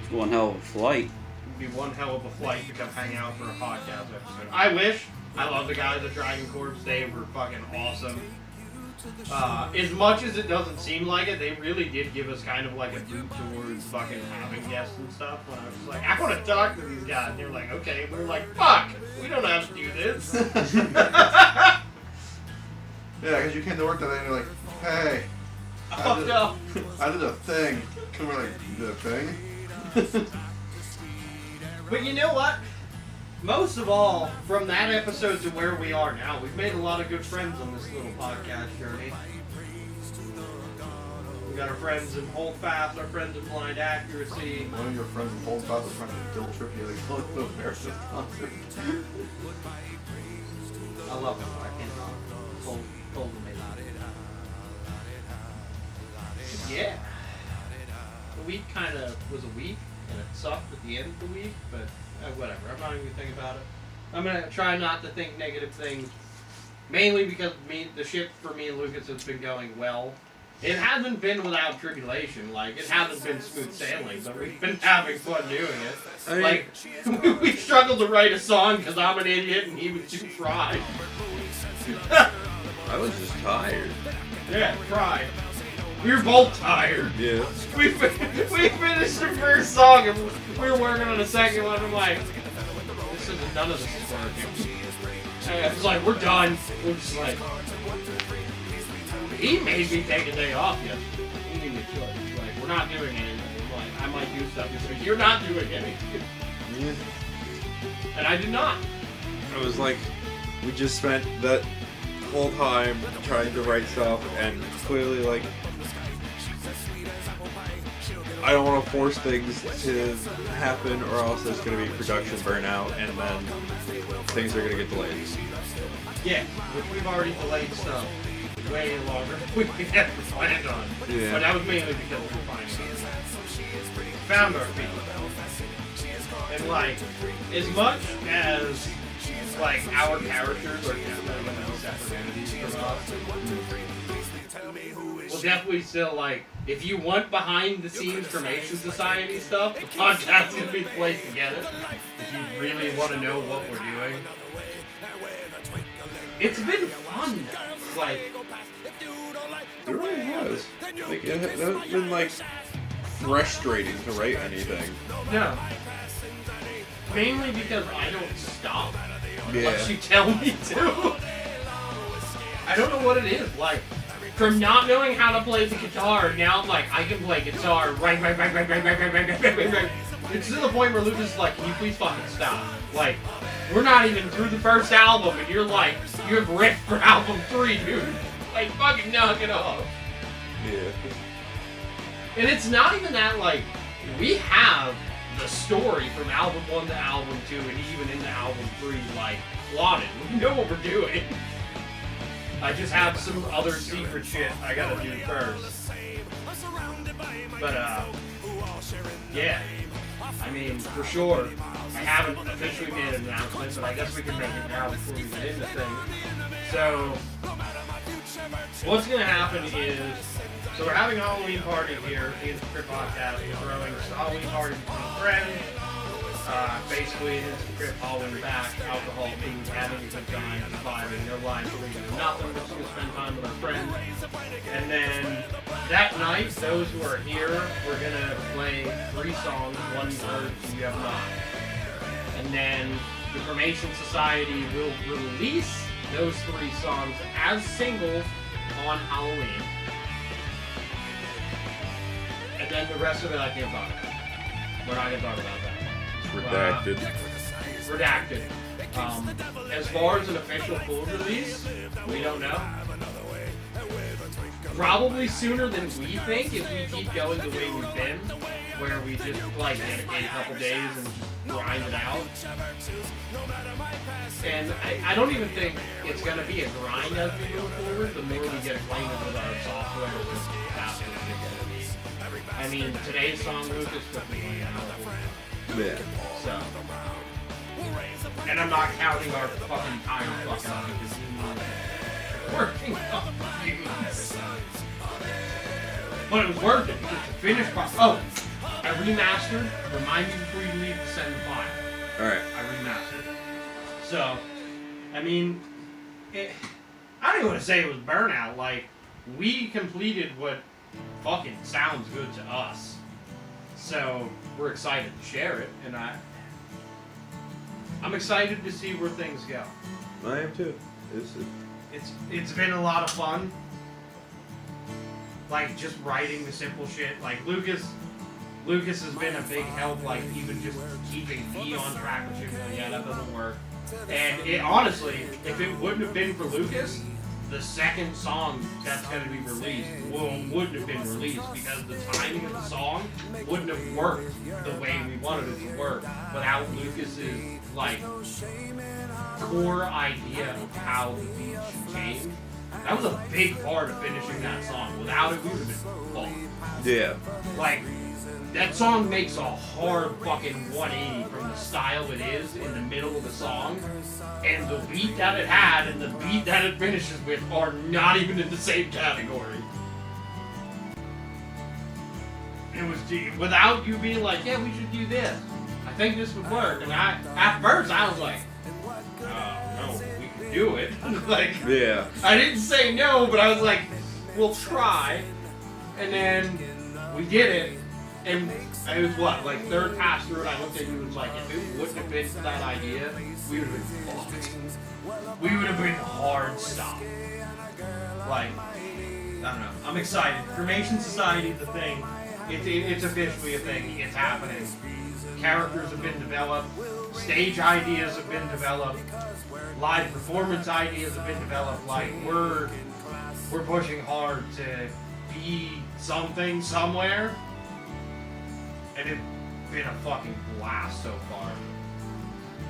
It's one hell of a flight. It'd be one hell of a flight to come hang out for a podcast episode. I wish. I love the guys at Dragon Corps. They were fucking awesome. As much as it doesn't seem like it, they really did give us kind of like a boot towards fucking having guests and stuff. When I was just like, I want to talk to these guys. And they were like, okay. And we were like, fuck, we don't have to do this. Yeah, because you came to work that day and you're like, hey, I fucked up. I did a thing. And we're like, you did a thing? But you know what? Most of all, from that episode to where we are now, we've made a lot of good friends on this little podcast journey. We got our friends in Holdfast, our friends in Blind Accuracy. One of your friends in Holdfast was trying to guilt trip you to go to the Embarrassment concert. I love him. I can't talk. Told him yeah. The week kind of was a week, and it sucked at the end of the week, but whatever. I'm not even going to think about it. I'm going to try not to think negative things, mainly because the ship for me and Lucas has been going well. It hasn't been without tribulation. Like, it hasn't been smooth sailing, but we've been having fun doing it. I mean- Like, we struggled to write a song because I'm an idiot and he was too fried. I was just tired. Yeah, fried. We were both tired. Yeah. We finished the first song and we were working on the second one. I'm like, none of this is working. And it's like, we're done. We're just like, he made me take a day off yesterday. He made me chill. He's like, we're not doing anything. I'm like, I might do stuff. He's like, you're not doing anything. Yeah. And I did not. I was like, we just spent that whole time trying to write stuff, and clearly, like, I don't want to force things to happen, or else there's going to be production burnout, and then things are going to get delayed. Yeah, which we've already delayed stuff way longer than we ever planned on. Yeah. But that was mainly because we found our feet. And like, as much as like our characters are definitely going to be separate entities from us, we'll definitely still like, if you want behind the scenes Cremation Society stuff, the podcast is going to be the place to get it. If you really want to know what we're doing. It's been fun. Like, It really has. Like, it hasn't been, like, frustrating to write anything. no. Mainly because I don't stop Yeah. unless you tell me to. I don't know what it is. Like, from not knowing how to play the guitar, now I'm like, I can play guitar. Right. It's to the point where Lucas is like, can you please fucking stop? Like, we're not even through the first album, and you're like, you have riff for album 3, dude. Like, fucking knock it off. Yeah. And it's not even that, like, we have the story from album 1 to album 2 and even into album 3, like, plotted. We know what we're doing. I just have some other secret shit I gotta do first. But, yeah. I mean, for sure, I haven't officially made an announcement, but I guess we can make it now before we get into things. So, what's gonna happen is, so we're having a Halloween party here in the Crypt Podcast. We're throwing a Halloween party with some friends. Basically, it's the Crypt Halloween back, alcohol, food, having a good time, vibing, no lines, we're gonna do nothing, we're just gonna spend time with our friends. And then, that night, those who are here, we're gonna play 3 songs, 1 heard, 2 you have not. And then, the Cremation Society will release those 3 songs as singles on Halloween. And then the rest of it I can't talk about. We're not gonna talk about that. Redacted. Redacted. As far as an official full release, we don't know. Probably sooner than we think if we keep going the way we've been, where we just like dedicate a couple days and just grind it out. And I don't even think it's gonna be a grind as we go forward. The more we get acquainted with our software, the faster we get. I mean, today's song Lucas took me like an hour. Yeah. So, and I'm not counting our fucking time fucking up because he's working on views. But it was worth it because the finished part. Oh, I remastered. Remind me before you leave to send the file. Alright. I remastered. So, I mean, I don't even want to say it was burnout. Like, we completed what fucking sounds good to us. So, we're excited to share it, and I'm excited to see where things go. I am too. It's been a lot of fun. Like, just writing the simple shit. Like, Lucas has been a big help, like, even just keeping me on track with shit. Yeah, that doesn't work. And it honestly, if it wouldn't have been for Lucas, the second song that's going to be released wouldn't have been released because the timing of the song wouldn't have worked the way we wanted it to work without Lucas's, like, core idea of how the beat should change. That was a big part of finishing that song. Without it, we would have been fucked. Yeah. Like, that song makes a hard fucking 180 from the style it is in the middle of the song, and the beat that it had and the beat that it finishes with are not even in the same category. It was deep. Without you being like, yeah, we should do this. I think this would work. And at first I was like, no, we can do it. Like, Yeah. I didn't say no, but I was like, we'll try. And then we did it. And it was what, like third pass through it, I looked at you and was like, if it wouldn't have been for that idea, we would have been fucked. We would have been hard stopped. Like, I don't know. I'm excited. Cremation Society's a thing. It's officially a thing. It's happening. Characters have been developed. Stage ideas have been developed. Live performance ideas have been developed. Like, we're pushing hard to be something somewhere. And it's been a fucking blast so far.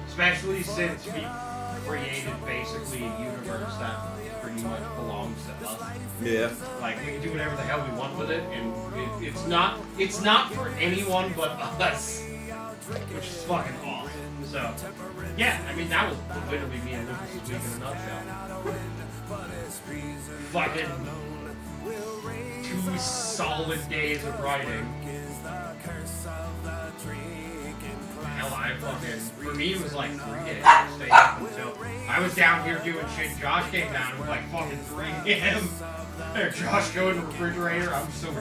Especially since we created basically a universe that pretty much belongs to us. Yeah. Like, we can do whatever the hell we want with it, and it's not for anyone but us. Which is fucking awesome. So, yeah, I mean, that was literally me and Lucas's week in a nutshell. Fucking 2 solid days of writing. Hell, for me it was like 3 days. I stayed up until I was down here doing shit. Josh came down, it was like fucking 3 a.m. There, Josh go in the refrigerator. I'm still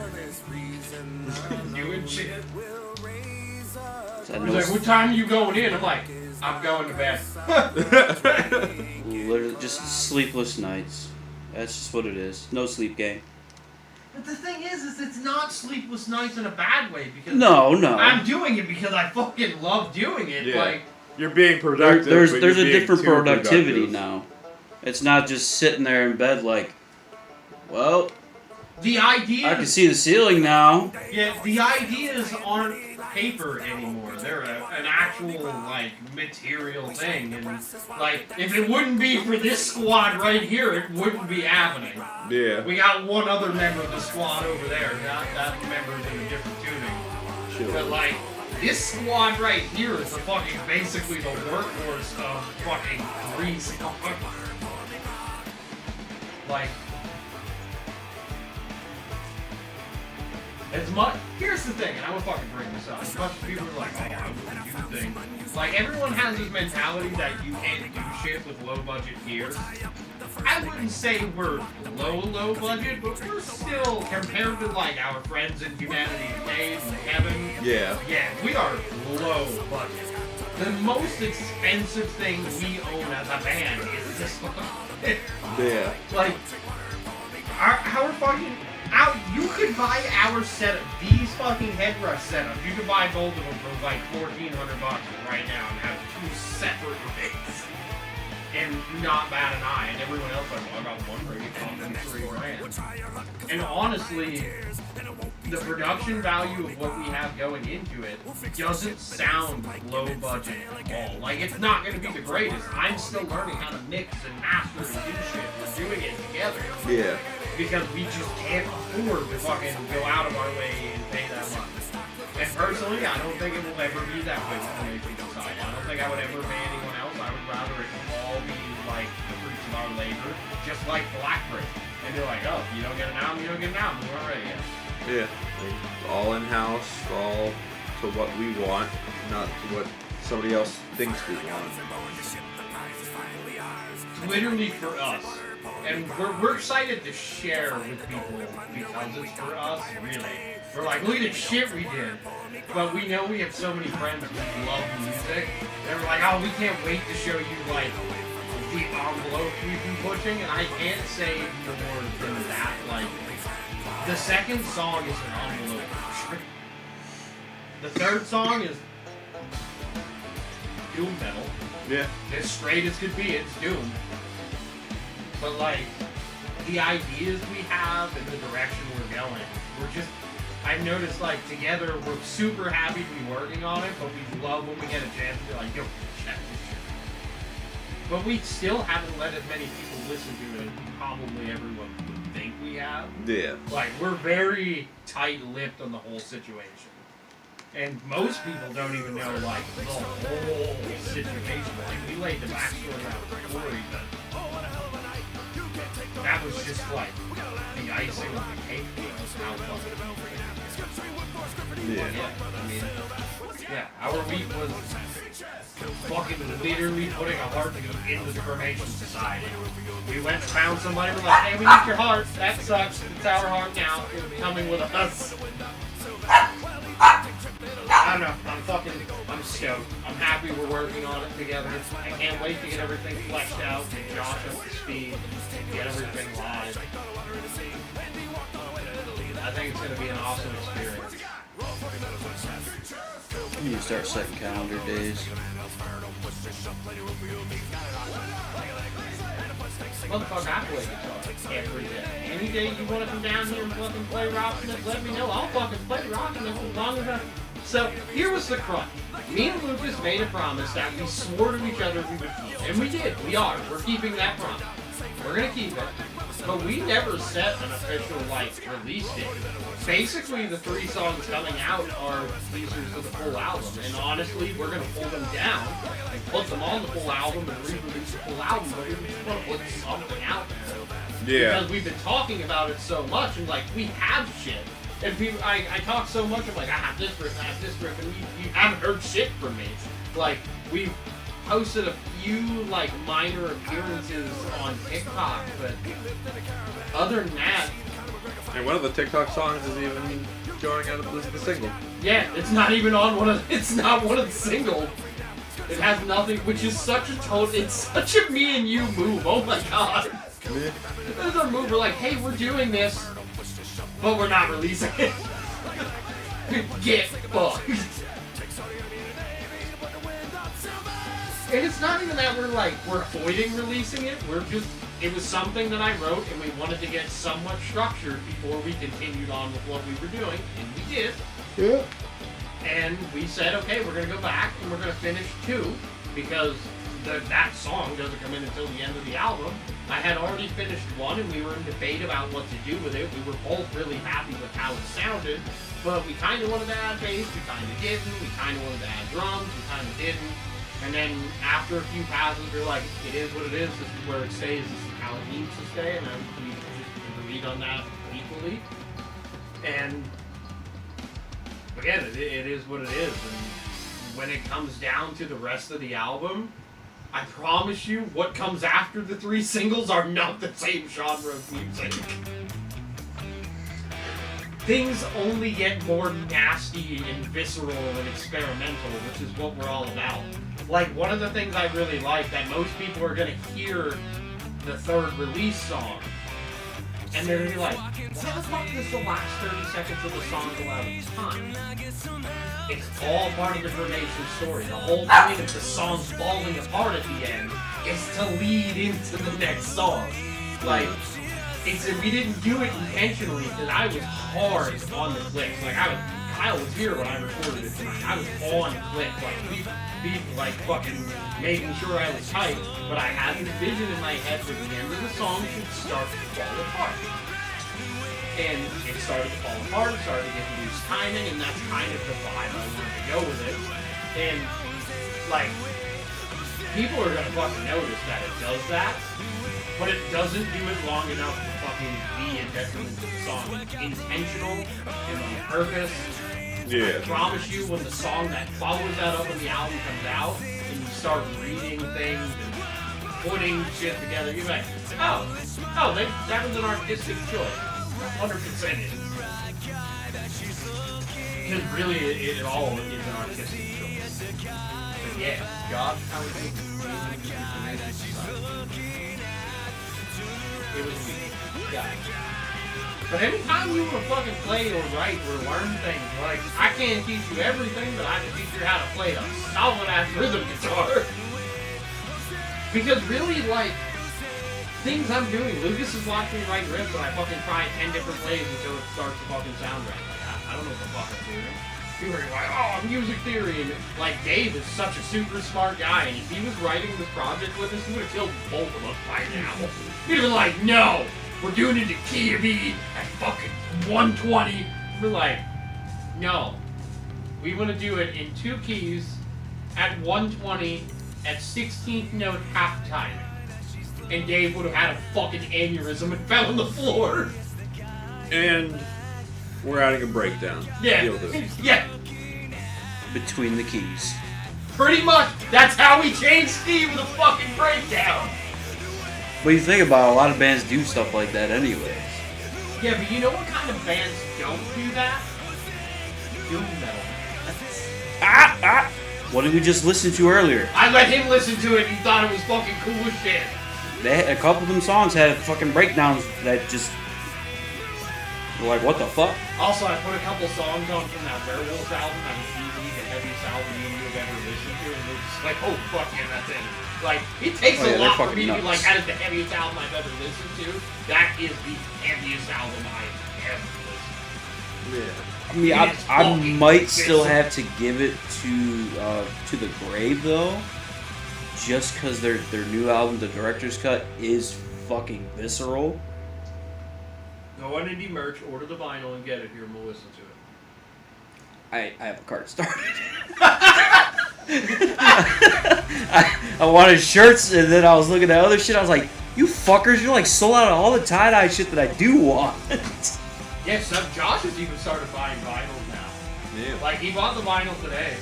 doing shit. He's like, what time are you going in? I'm like, I'm going to bed. Literally, just sleepless nights. That's just what it is. No sleep game. But the thing is it's not sleepless nights in a bad way because No. I'm doing it because I fucking love doing it. Yeah. Like, You're being productive. There's but a you're being different too productivity productive. now. It's not just sitting there in bed like, well, the ideas. I can see the ceiling now. Yeah, the ideas aren't paper anymore. They're an actual, like, material thing. And, like, if it wouldn't be for this squad right here, it wouldn't be happening. Yeah. We got one other member of the squad over there. That member's in a different tuning. Sure. But, like, this squad right here is the fucking, basically the workhorse of fucking 3 squads. Like, as much, here's the thing, and I would fucking bring this up. As much as people are like, oh, I wouldn't do the thing. Like, everyone has this mentality that you can't do shit with low budget gear. I wouldn't say we're low budget, but we're still, compared to, like, our friends in Humanity, Dave and Kevin. Yeah. Yeah, we are low budget. The most expensive thing we own as a band is this one. Yeah. Like, our fucking... you could buy our setup, these fucking headrush setups. You could buy both of them for like $1,400 right now and have 2 separate rigs and not bat an eye. And everyone else like, well, I got one rig, it's on $3,000. And honestly, the production value of what we have going into it doesn't sound low budget at all. Like, it's not going to be the greatest. I'm still learning how to mix and master and do shit. We're doing it together. Yeah. Because we just can't afford to fucking go out of our way and pay that much. And personally, I don't think it will ever be that way with Cremation Society. I don't think I would ever pay anyone else. I would rather it all be like the fruits of our labor, just like Blackbird. And they're like, oh, you don't get an album, you don't get an album. We're already in. Yeah. It's all in-house, all to what we want, not to what somebody else thinks we want. It's literally for us. And we're excited to share with people because it's for us, really. We're like, look at the shit we did. But we know we have so many friends who love music. And we're like, oh, we can't wait to show you, like, the envelope we've been pushing. And I can't say more than that. Like, the second song is an envelope pusher. The third song is doom metal. Yeah. As straight as could be, it's doom. But, like, the ideas we have and the direction we're going, I've noticed, like, together we're super happy to be working on it, but we love when we get a chance to be like, yo, check this shit. But we still haven't let as many people listen to it as probably everyone would think we have. Yeah. Like, we're very tight-lipped on the whole situation. And most people don't even know, like, the whole situation. Like, we laid the backstory out before even. That was just like the icing on the cake. How fucking Yeah. Yeah, I mean, yeah, our week was fucking literally putting a heartbeat into the cremation society. We went, found somebody, we're like, hey, we need your heart. That sucks. It's our heart now. It's coming with us. I don't know. I'm stoked. I'm happy we're working on it together. I can't wait to get everything fleshed out, get Josh up to speed, get everything live. I think it's going to be an awesome experience. You need to start setting calendar days. Motherfucker, I play guitar every day. Any day you want to come down here and fucking play Rocksmith, let me know. I'll fucking play Rocksmith as long as I... So, here was the crunch. Me and Lucas made a promise that we swore to each other we would keep. And we did. We are. We're keeping that promise. We're gonna keep it. But we never set an official, release date. Basically, the 3 songs coming out are teasers of the full album. And honestly, we're gonna pull them down and put them on the full album and re-release the full album. But we just want to put something out there. Yeah. Because we've been talking about it so much, and we have shit. And people, I talk so much, I'm like, I have this riff, and you haven't heard shit from me. We've posted a few, minor appearances on TikTok, but other than that... And one of the TikTok songs is even going out of the single. Yeah, it's not even on it's not one of the singles. It has nothing, which is it's such a me and you move, oh my god. Yeah. There's our move, we're like, hey, we're doing this, but we're not releasing it. Get fucked. And it's not even that we're avoiding releasing it, it was something that I wrote and we wanted to get somewhat structured before we continued on with what we were doing, and we did. Yeah. And we said, okay, we're gonna go back and we're gonna finish 2, because that song doesn't come in until the end of the album. I had already finished 1 and we were in debate about what to do with it. We were both really happy with how it sounded, but we kind of wanted to add bass, we kind of didn't. We kind of wanted to add drums, we kind of didn't. And then after a few passes, we were like, it is what it is, this is where it stays, this is how it needs to stay, and we just agreed on that equally. And again, it is what it is. And when it comes down to the rest of the album, I promise you, what comes after the 3 singles are not the same genre of music. Things only get more nasty and visceral and experimental, which is what we're all about. One of the things I really like, that most people are gonna hear the 3rd release song, and they're gonna be like, why the fuck does the last 30 seconds of the song go out of time? It's all part of the cremation story. The whole point of the song falling apart at the end is to lead into the next song. We didn't do it intentionally, because I was hard on the clicks. Kyle was here when I recorded it tonight. I was on click, fucking making sure I was tight, but I had this vision in my head that the end of the song should start to fall apart. And it started to fall apart, started to get loose timing, and that's kind of the vibe I wanted to go with it. And, people are gonna fucking notice that it does that, but it doesn't do it long enough to fucking be a detriment to the song. It's intentional and on purpose. Yeah. I promise you, when the song that follows that up when the album comes out, and you start reading things and putting shit together, you're like, that was an artistic choice. 100% is. Because really, it all is an artistic choice. But yeah, Josh, how was it? It was weak. Yeah. But anytime you want to fucking play or write or learn things, I can't teach you everything, but I can teach you how to play a solid-ass rhythm guitar. Because really, things I'm doing, Lucas is watching me write riffs, and I fucking try 10 different plays until it starts to fucking sound right. I don't know what the fuck I'm doing. People are like, music theory, and Dave is such a super smart guy, and if he was writing this project with us, he would have killed both of us by now. He'd have been like, no! We're doing it in key of E at fucking 120. We're like, no. We want to do it in 2 keys at 120 at 16th note half time. And Dave would have had a fucking aneurysm and fell on the floor. And We're adding a breakdown. Yeah. Deal with it. Yeah. Between the keys. Pretty much. That's how we changed Steve with a fucking breakdown. But you think about it, a lot of bands do stuff like that anyways. Yeah, but you know what kind of bands don't do that? Doom metal. What did we just listen to earlier? I let him listen to it and he thought it was fucking cool as shit. A couple of them songs had fucking breakdowns that just were like, what the fuck? Also, I put a couple songs on from that Werewolf album. That was easily the heaviest album you've ever listened to. And we're just like, oh, fuck yeah, that's it. Like, it takes Oh, yeah, a they're lot for fucking me to be nuts. like, that is the heaviest album I've ever listened to. That is the heaviest album I've ever listened to. Yeah. I mean, It is I fucking might still visceral. have to give it to the grave though, just because their new album, the director's cut, is fucking visceral. Go on indie merch, order the vinyl, and get it here, and we'll listen to it. I have a cart started. I wanted shirts, and then I was looking at other shit. I was like, "You fuckers, you're like sold out of all the tie dye shit that I do want." Yeah, so Josh has even started buying vinyls now. Yeah. Like, he bought the vinyl today,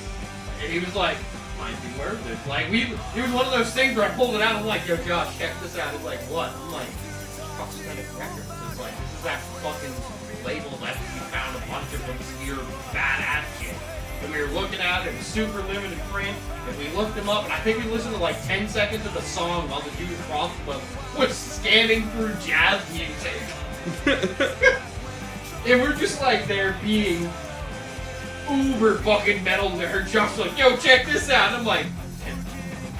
and he was like, might be worth it. Like, it was one of those things where I pulled it out, and I'm like, yo, Josh, check this out. He's like, what? I'm like, fuck's that record? It's like, this is that fucking label that we found a bunch of obscure badass shit. And we were looking at it, it was super limited print, and we looked them up, and I think we listened to like 10 seconds of the song while the dude across was scanning through jazz music. And we're just like there being uber fucking metal nerds. Josh's like, yo, check this out. And I'm like,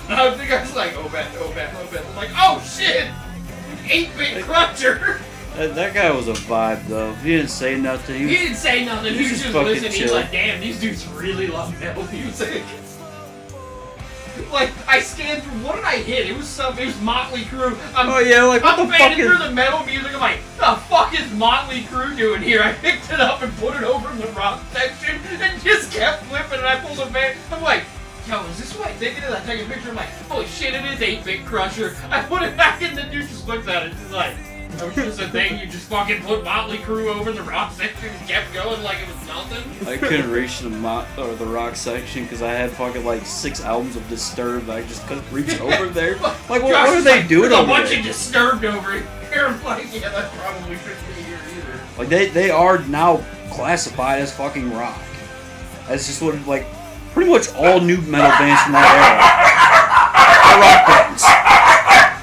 I think I was like, oh, bet. I'm like, oh shit! 8-bit cruncher! That guy was a vibe though. He didn't say nothing. He didn't say nothing. He was just fucking listening. He's chill. like, damn, these dudes really love metal music. Like, I scanned through, what did I hit? It was Motley Crue. Oh yeah, like what I'm the fuck fanning is? through the metal music. I'm like, the fuck is Motley Crue doing here? I picked it up and put it over in the rock section and just kept flipping. And I pulled a van. I'm like, yo, is this what I think it is? I take a picture. I'm like, holy shit, it is 8-bit crusher. I put it back in. The dude just looks at it. He's like, that was just a thing. You just fucking put Motley Crue over in the rock section and kept going like it was nothing. I couldn't reach the the rock section because I had fucking like 6 albums of Disturbed. I just couldn't reach over there. Like, what Josh are is they like, doing there's over a bunch there? of Disturbed over here. I'm like, yeah, that probably shouldn't be here either. Like they are now classified as fucking rock. That's just what like pretty much all new metal bands from that era are rock bands.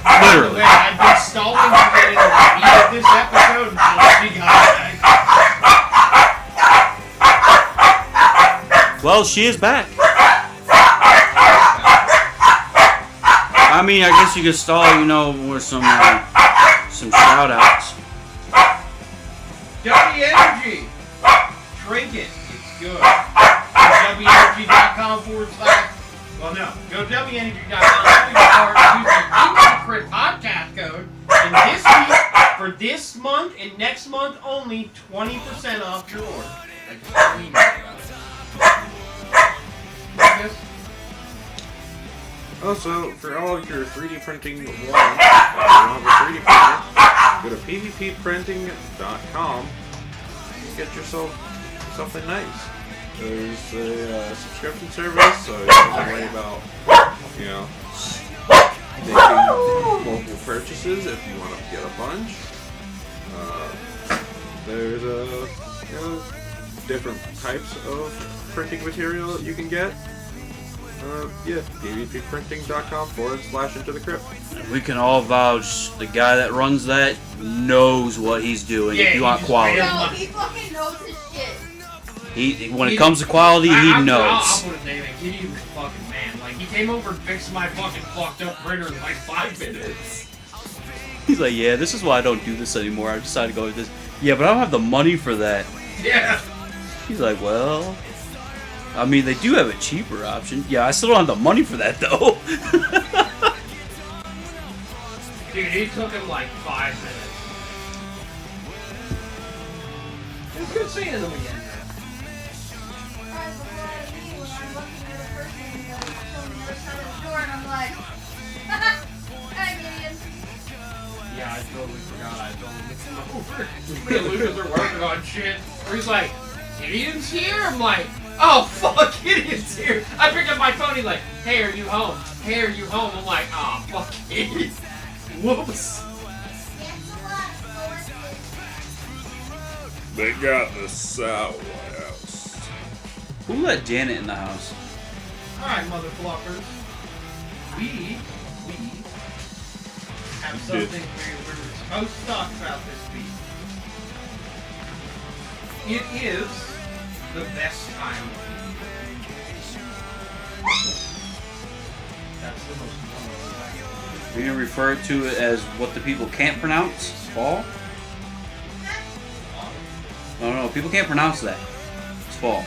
By the Literally. way, I've been stalling to get in the beat of this episode until she got back. Well, she is back. I mean, I guess you could stall, with some shout outs. W Energy. Drink it. It's good. WEnergy.com / well, no. Go to WEnergy.com. Use the Secret podcast code. And this week, for this month and next month only, 20% off your order. I just emailed about it. Yes? Also, for all of your 3D printing wants, if you don't have a 3D printer, go to pvpprinting.com and get yourself something nice. There's a subscription service, so you don't have to worry about, making multiple purchases if you want to get a bunch. There's different types of printing material that you can get. pvpprinting.com / Into the Crypt. We can all vouch the guy that runs that knows what he's doing. Yeah, if you want he just quality, No, he fucking knows his shit. when it comes to quality, he I'll knows. put his name in. He was fucking man. Like, he came over and fixed my fucking fucked up printer in like 5 minutes. He's like, yeah, this is why I don't do this anymore. I decided to go with this. Yeah, but I don't have the money for that. Yeah. He's like, well, I mean, they do have a cheaper option. Yeah, I still don't have the money for that though. Dude, he took him like 5 minutes. It was good seeing him again. Alright, but what I mean was I'm looking at the person that was showing the other side of the door and I'm like, hi, Gideon. Yeah, I totally forgot I told him to come over. Me and Lucas are working on shit. Where he's like, Gideon's here? I'm like, oh fuck, Gideon's here. I pick up my phone, he's like, hey, are you home? Hey, are you home? I'm like, oh fuck it. Whoops. They got the Sour House. Who let Janet in the house? Alright, mother fluffers. We have something we're supposed to talk about this week. It is the best time of the year. That's the most wonderful thing. We're gonna refer to it as what the people can't pronounce. Fall? No, people can't pronounce that. It's fall.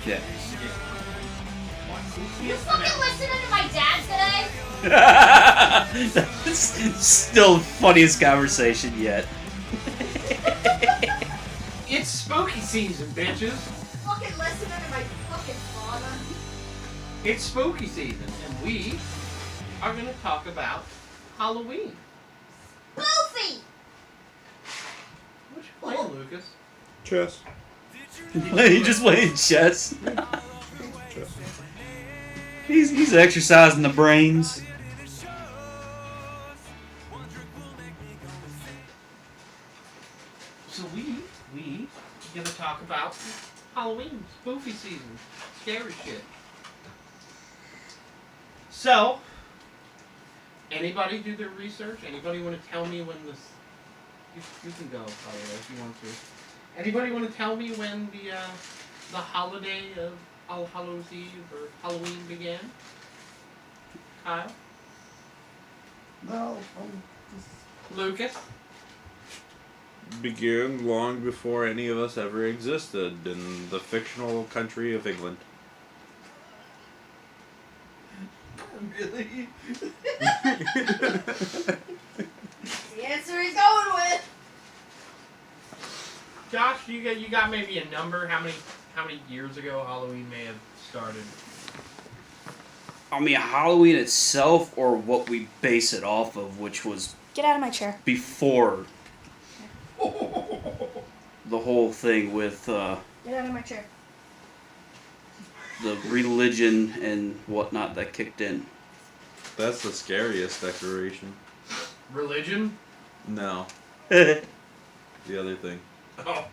Yeah. You fucking listening to my dad today? That's still the funniest conversation yet. It's spooky season, bitches. Fucking listening to my fucking father. It's spooky season, and we are going to talk about Halloween. Goofy! What you playing, Lucas? Chess. He just playing chess. He's exercising the brains. So we gonna talk about Halloween, spooky season, scary shit. So, anybody do their research? Anybody want to tell me when this? You can go, by the way, if you want to. Anybody want to tell me when the holiday of All Hallows Eve or Halloween began? Kyle? No. Lucas? Began long before any of us ever existed in the fictional country of England. Really? The answer he's going with. Josh, you got maybe a number? How many years ago Halloween may have started? I mean, Halloween itself, or what we base it off of, which was Get out of my chair. before the whole thing with Get out of my chair. the religion and whatnot that kicked in. That's the scariest decoration. Religion? No, You're the other thing. Oh.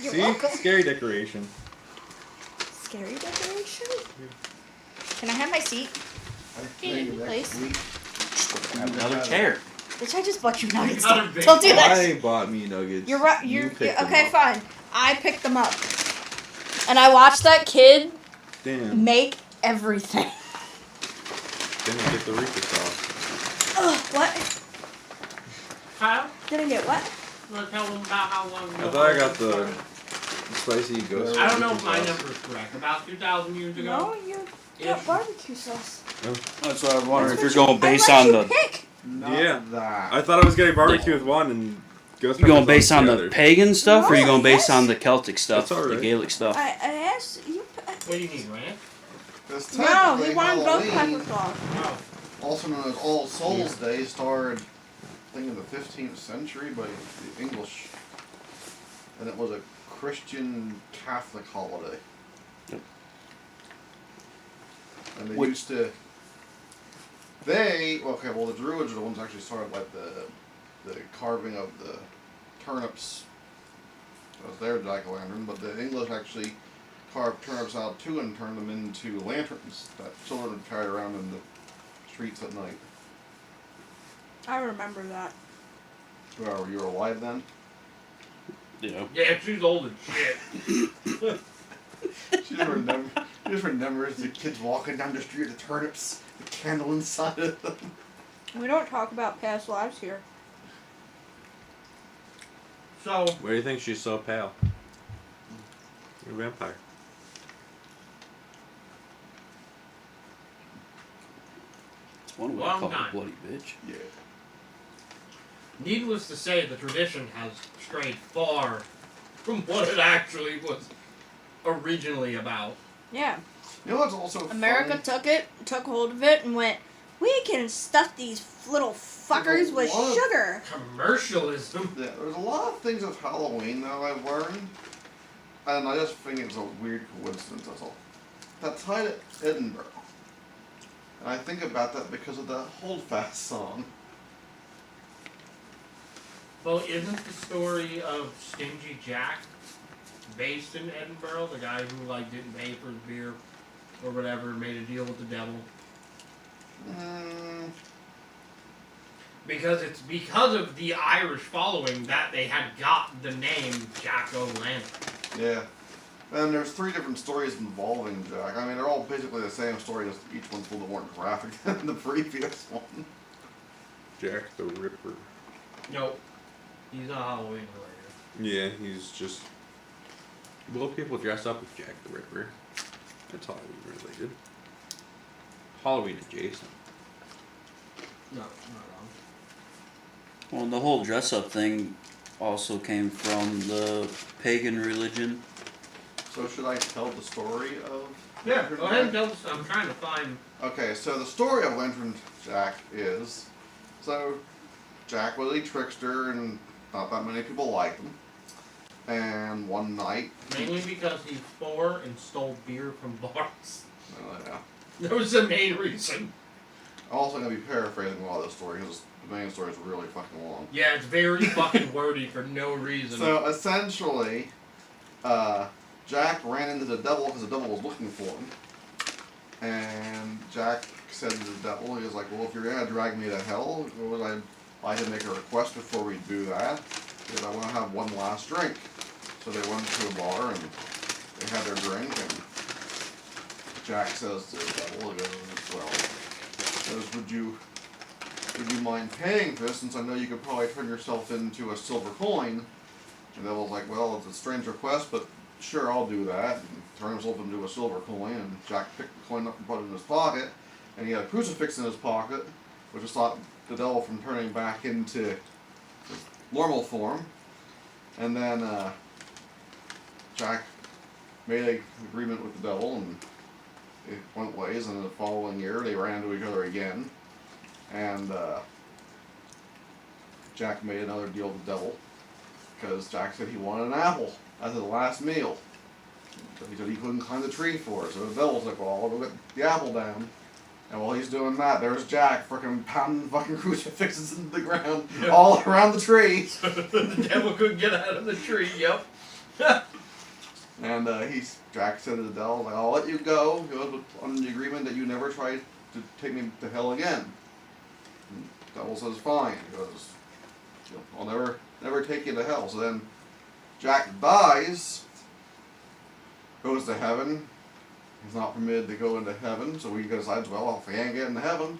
You're See? welcome. Scary decoration. Scary decoration? Can I have my seat? Please. Another chair. Bitch, I just bought you nuggets. Got a Don't, big don't do that. I bought me nuggets. You're right. You You're picked them okay. up. Fine. I picked them up, and I watched that kid Damn. make everything. Didn't get the Reaper sauce. Ugh, what? Kyle, Didn't get what? you want to tell them about how long ago? I thought I got Halloween the started? spicy ghost. I don't know if Reaper my sauce. number is correct. About 2,000 years ago. No, you got Ish. barbecue sauce. That's what I was wondering if That's you're what going based I let on you the pick. Not Yeah. that. I thought I was getting barbecue with one and ghost you going pepper based sauce on the the other. pagan stuff, or you No, going based yes. on the Celtic stuff, That's all the right. Gaelic stuff? I asked you. What do you need, Rand? Because No, technically he wanted ghost Halloween, pepper sauce. Oh. also known as All Souls Day, started, I think, in the 15th century by the English, and it was a Christian Catholic holiday. Yep. And they Which- used to. The Druids are the ones that actually started like the carving of the turnips. That was their jack-o'-lantern, but the English actually carved turnips out too and turned them into lanterns that children would carry around in the streets at night. I remember that. Well, you were alive then? Yeah. Yeah, she's old as shit. She just remembers the kids walking down the street with the turnips, the candle inside of them. We don't talk about past lives here. So, Why do you think she's so pale? You're a vampire. It's one way to Long call it a time. bloody bitch. Yeah. needless to say, the tradition has strayed far from what it actually was originally about. Yeah. You know what's also America funny? took hold of it, and went, We can stuff these little fuckers with What? sugar. Commercialism. Yeah, there's a lot of things of Halloween that I've learned, and I just think it's a weird coincidence, that's all. That's tied at Edinburgh. And I think about that because of the Holdfast song. Well, isn't the story of Stingy Jack based in Edinburgh? The guy who like didn't pay for his beer or whatever, made a deal with the devil. Because it's because of the Irish following that they had got the name Jack O'Lantern. Yeah. And there's 3 different stories involving Jack. I mean, they're all basically the same story, just each one's a little more graphic than the previous one. Jack the Ripper. Nope. He's not Halloween related. Yeah, he's just. Well, people dress up as Jack the Ripper. That's Halloween related. Halloween adjacent. No, not wrong. Well, the whole dress-up thing also came from the pagan religion. So should I tell the story of... Yeah, go ahead and tell us. I'm trying to find... Okay, so the story of Lantern Jack is... So, Jack was a trickster and not that many people liked him. And one night... Mainly because he's poor and stole beer from bars. yeah. That was the main reason. I'm also going to be paraphrasing a lot of this story because the main story is really fucking long. Yeah, it's very fucking wordy for no reason. So, essentially, Jack ran into the devil because the devil was looking for him. And Jack said to the devil, he was like, well, if you're going to drag me to hell, would I like to make a request before we do that? Because I want to have one last drink. So they went to a bar and they had their drink, and Jack says to the devil, he goes, well, would you mind paying for this, since I know you could probably turn yourself into a silver coin? And the devil's like, well, it's a strange request, but sure, I'll do that. And turn himself into a silver coin, and Jack picked the coin up and put it in his pocket, and he had a crucifix in his pocket, which is stopped the devil from turning back into his normal form. And then Jack made an agreement with the devil, and it went ways, and the following year they ran into each other again. And Jack made another deal with the devil, because Jack said he wanted an apple as his last meal. So he said he couldn't climb the tree for it, so the devil's like, well, I'll go get the apple down. And while he's doing that, there's Jack freaking pounding fucking crucifixes into the ground all around the tree. The devil couldn't get out of the tree, yep. And Jack said to the devil, like, I'll let you go, on the agreement that you never try to take me to hell again. And the devil says, fine. He goes, I'll never take you to hell. So then Jack dies, goes to heaven. He's not permitted to go into heaven, so he decides, well, if I can't get into heaven,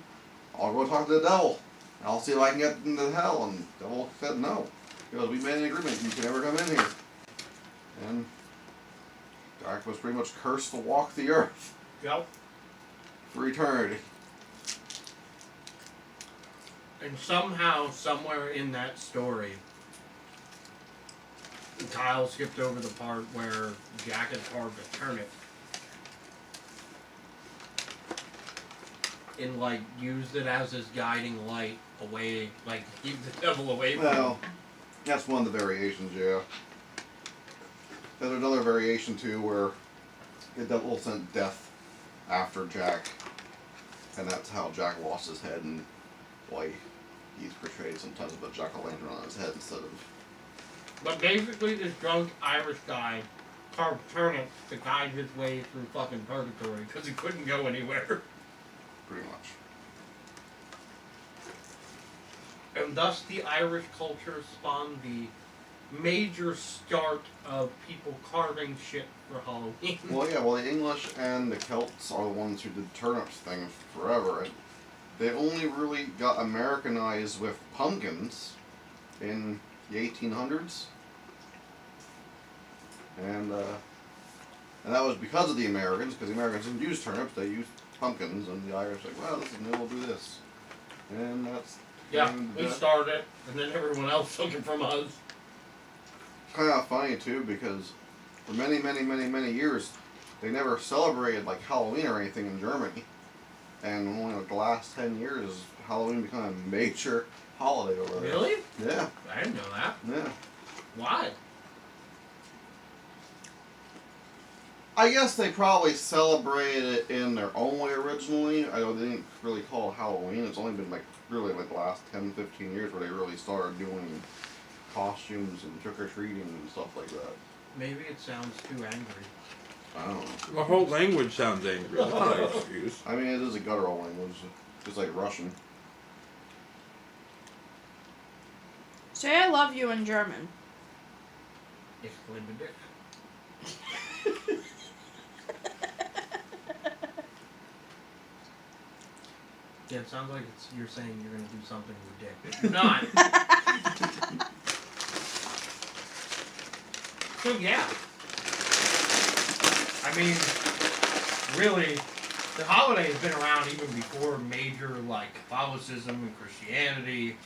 I'll go talk to the devil. And I'll see if I can get into hell. And the devil said no. He goes, we made an agreement, you can never come in here. And Jack was pretty much cursed to walk the earth. Yep. For eternity. And somehow, somewhere in that story, Kyle skipped over the part where Jack had carved a turnip. And, like, used it as his guiding light away, like, keep the devil away from him. Well, that's one of the variations, yeah. There's another variation, too, where the devil sent death after Jack. And that's how Jack lost his head, and why he's portrayed sometimes with a jack-o'-lantern on his head instead of... But basically, this drunk Irish guy carved turnips to guide his way through fucking purgatory, because he couldn't go anywhere. Pretty much. And thus the Irish culture spawned the major start of people carving shit for Halloween. Well, yeah, well, the English and the Celts are the ones who did turnips things forever. And they only really got Americanized with pumpkins in the 1800s. And that was because of the Americans, because the Americans didn't use turnips, they used pumpkins, and the Irish like, well, this is new, we'll do this. And that's... Yeah, and we started it, and then everyone else took it from us. It's kind of funny, too, because for many, many, many, many years, they never celebrated, like, Halloween or anything in Germany. And only like the last 10 years has Halloween become a major holiday over there. Really? Yeah, I didn't know that. yeah. Why? I guess they probably celebrated it in their own way originally. I know they didn't really call it Halloween. It's only been like really like the last 10, 15 years where they really started doing costumes and trick-or-treating and stuff like that. Maybe it sounds too angry. I don't know. The whole language sounds angry. That's not an excuse. I mean, it is a guttural language, just like Russian. Say I love you in German. Ich liebe dich. Yeah, it sounds like you're saying you're gonna do something with dick, but you're not. So yeah. I mean, really, the holiday has been around even before major like Catholicism and Christianity.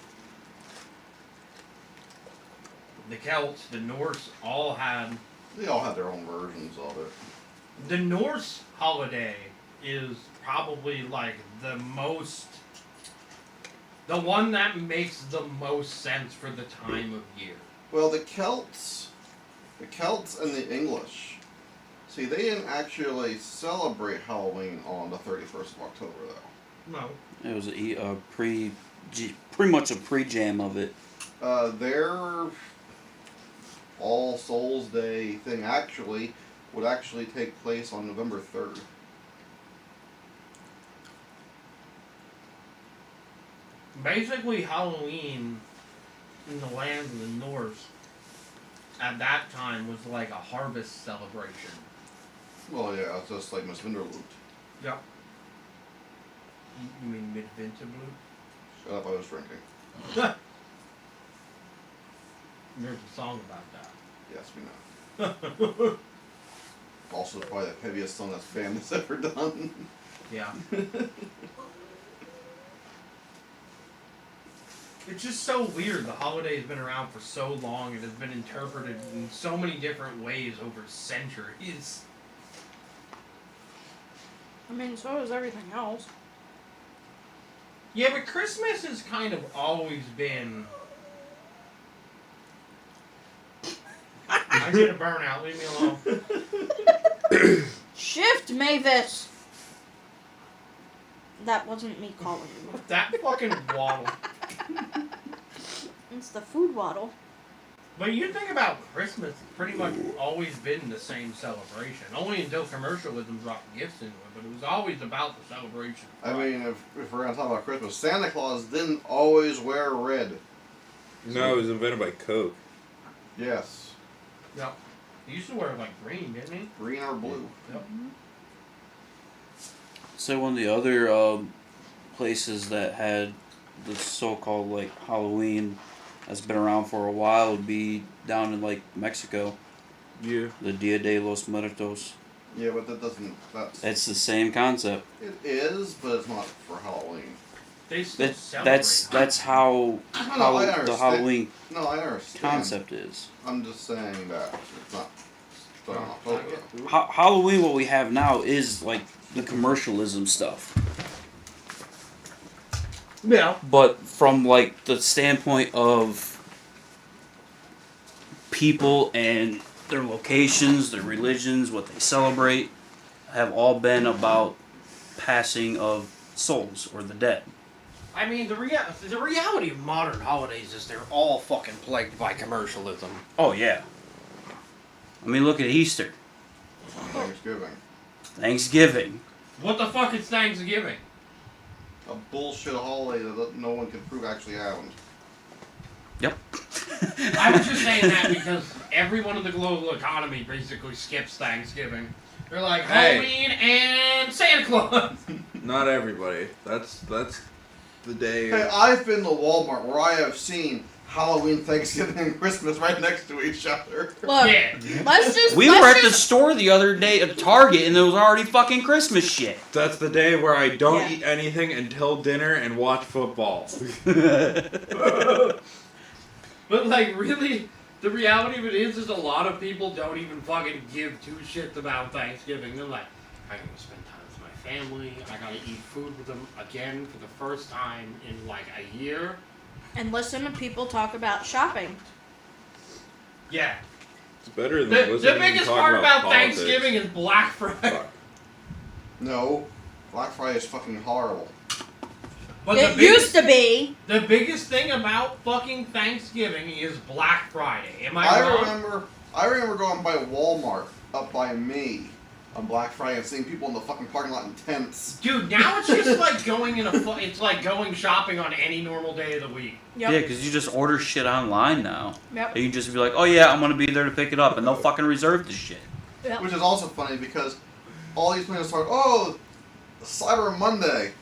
The Celts, the Norse, all had. They all had their own versions of it. The Norse holiday is probably like the one that makes the most sense for the time of year. Well, the Celts and the English, see, they didn't actually celebrate Halloween on the 31st of October, though. No. It was pretty much a pre-jam of it. Their All Souls Day thing would actually take place on November 3rd. Basically, Halloween in the land of the Norse at that time was like a harvest celebration. Well, yeah, it's just like Miss Vinderloot. Yeah. You mean Midwinterblut? Shut up, I was drinking. There's a song about that. Yes, we know. Also, probably the heaviest song that band has ever done. Yeah. It's just so weird. The holiday has been around for so long. It has been interpreted in so many different ways over centuries. I mean, so is everything else. Yeah, but Christmas has kind of always been... I did a burnout. Leave me alone. Shift, Mavis! That wasn't me calling you. That fucking waddle. It's the food waddle. But you think about Christmas, it's pretty much always been the same celebration. Only until commercialism dropped gifts into it, but it was always about the celebration. I mean, if we're going to talk about Christmas, Santa Claus didn't always wear red. No, it was invented by Coke. Yes. Yep. He used to wear like green, didn't he? Green or blue. Yep. So one of the other places that had the so-called like Halloween that's been around for a while would be down in like Mexico. Yeah. The Dia de los Muertos. Yeah, but that doesn't. It's the same concept. It is, but it's not for Halloween. They still That, celebrate. that's how I the understand. Halloween No, I understand. concept is. I'm just saying that it's not. It's not October. Halloween, what we have now, is like the commercialism stuff. Yeah. But from like the standpoint of people and their locations, their religions, what they celebrate, have all been about passing of souls or the dead. I mean, the reality of modern holidays is they're all fucking plagued by commercialism. Oh yeah. I mean, look at Easter, Thanksgiving. Thanksgiving. What the fuck is Thanksgiving? A bullshit holiday that no one can prove actually happened. Yep. I was just saying that because everyone in the global economy basically skips Thanksgiving. They're like Hey. Halloween and Santa Claus. Not everybody. That's the day. Hey, I've been to Walmart where I have seen Halloween, Thanksgiving, and Christmas right next to each other. Look, Yeah. We were at the store the other day at Target and there was already fucking Christmas shit. That's the day where I don't Yeah. eat anything until dinner and watch football. But like, really, the reality of it is a lot of people don't even fucking give two shits about Thanksgiving. They're like, I'm gonna spend time with my family. I gotta eat food with them again for the first time in like a year. And listen to people talk about shopping. Yeah. It's better than The listening biggest to talk part about politics. Thanksgiving is Black Friday. Fuck. No, Black Friday is fucking horrible. But It used to be. The biggest thing about fucking Thanksgiving is Black Friday. Am I wrong? I remember going by Walmart up by me on Black Friday and seeing people in the fucking parking lot in tents. Dude, now it's just like going it's like going shopping on any normal day of the week. Yep. Yeah, because you just order shit online now. Yep. And you just be like, oh yeah, I'm gonna be there to pick it up, and they'll fucking reserve the shit. Yep. Which is also funny because all these places talk, oh, Cyber Monday.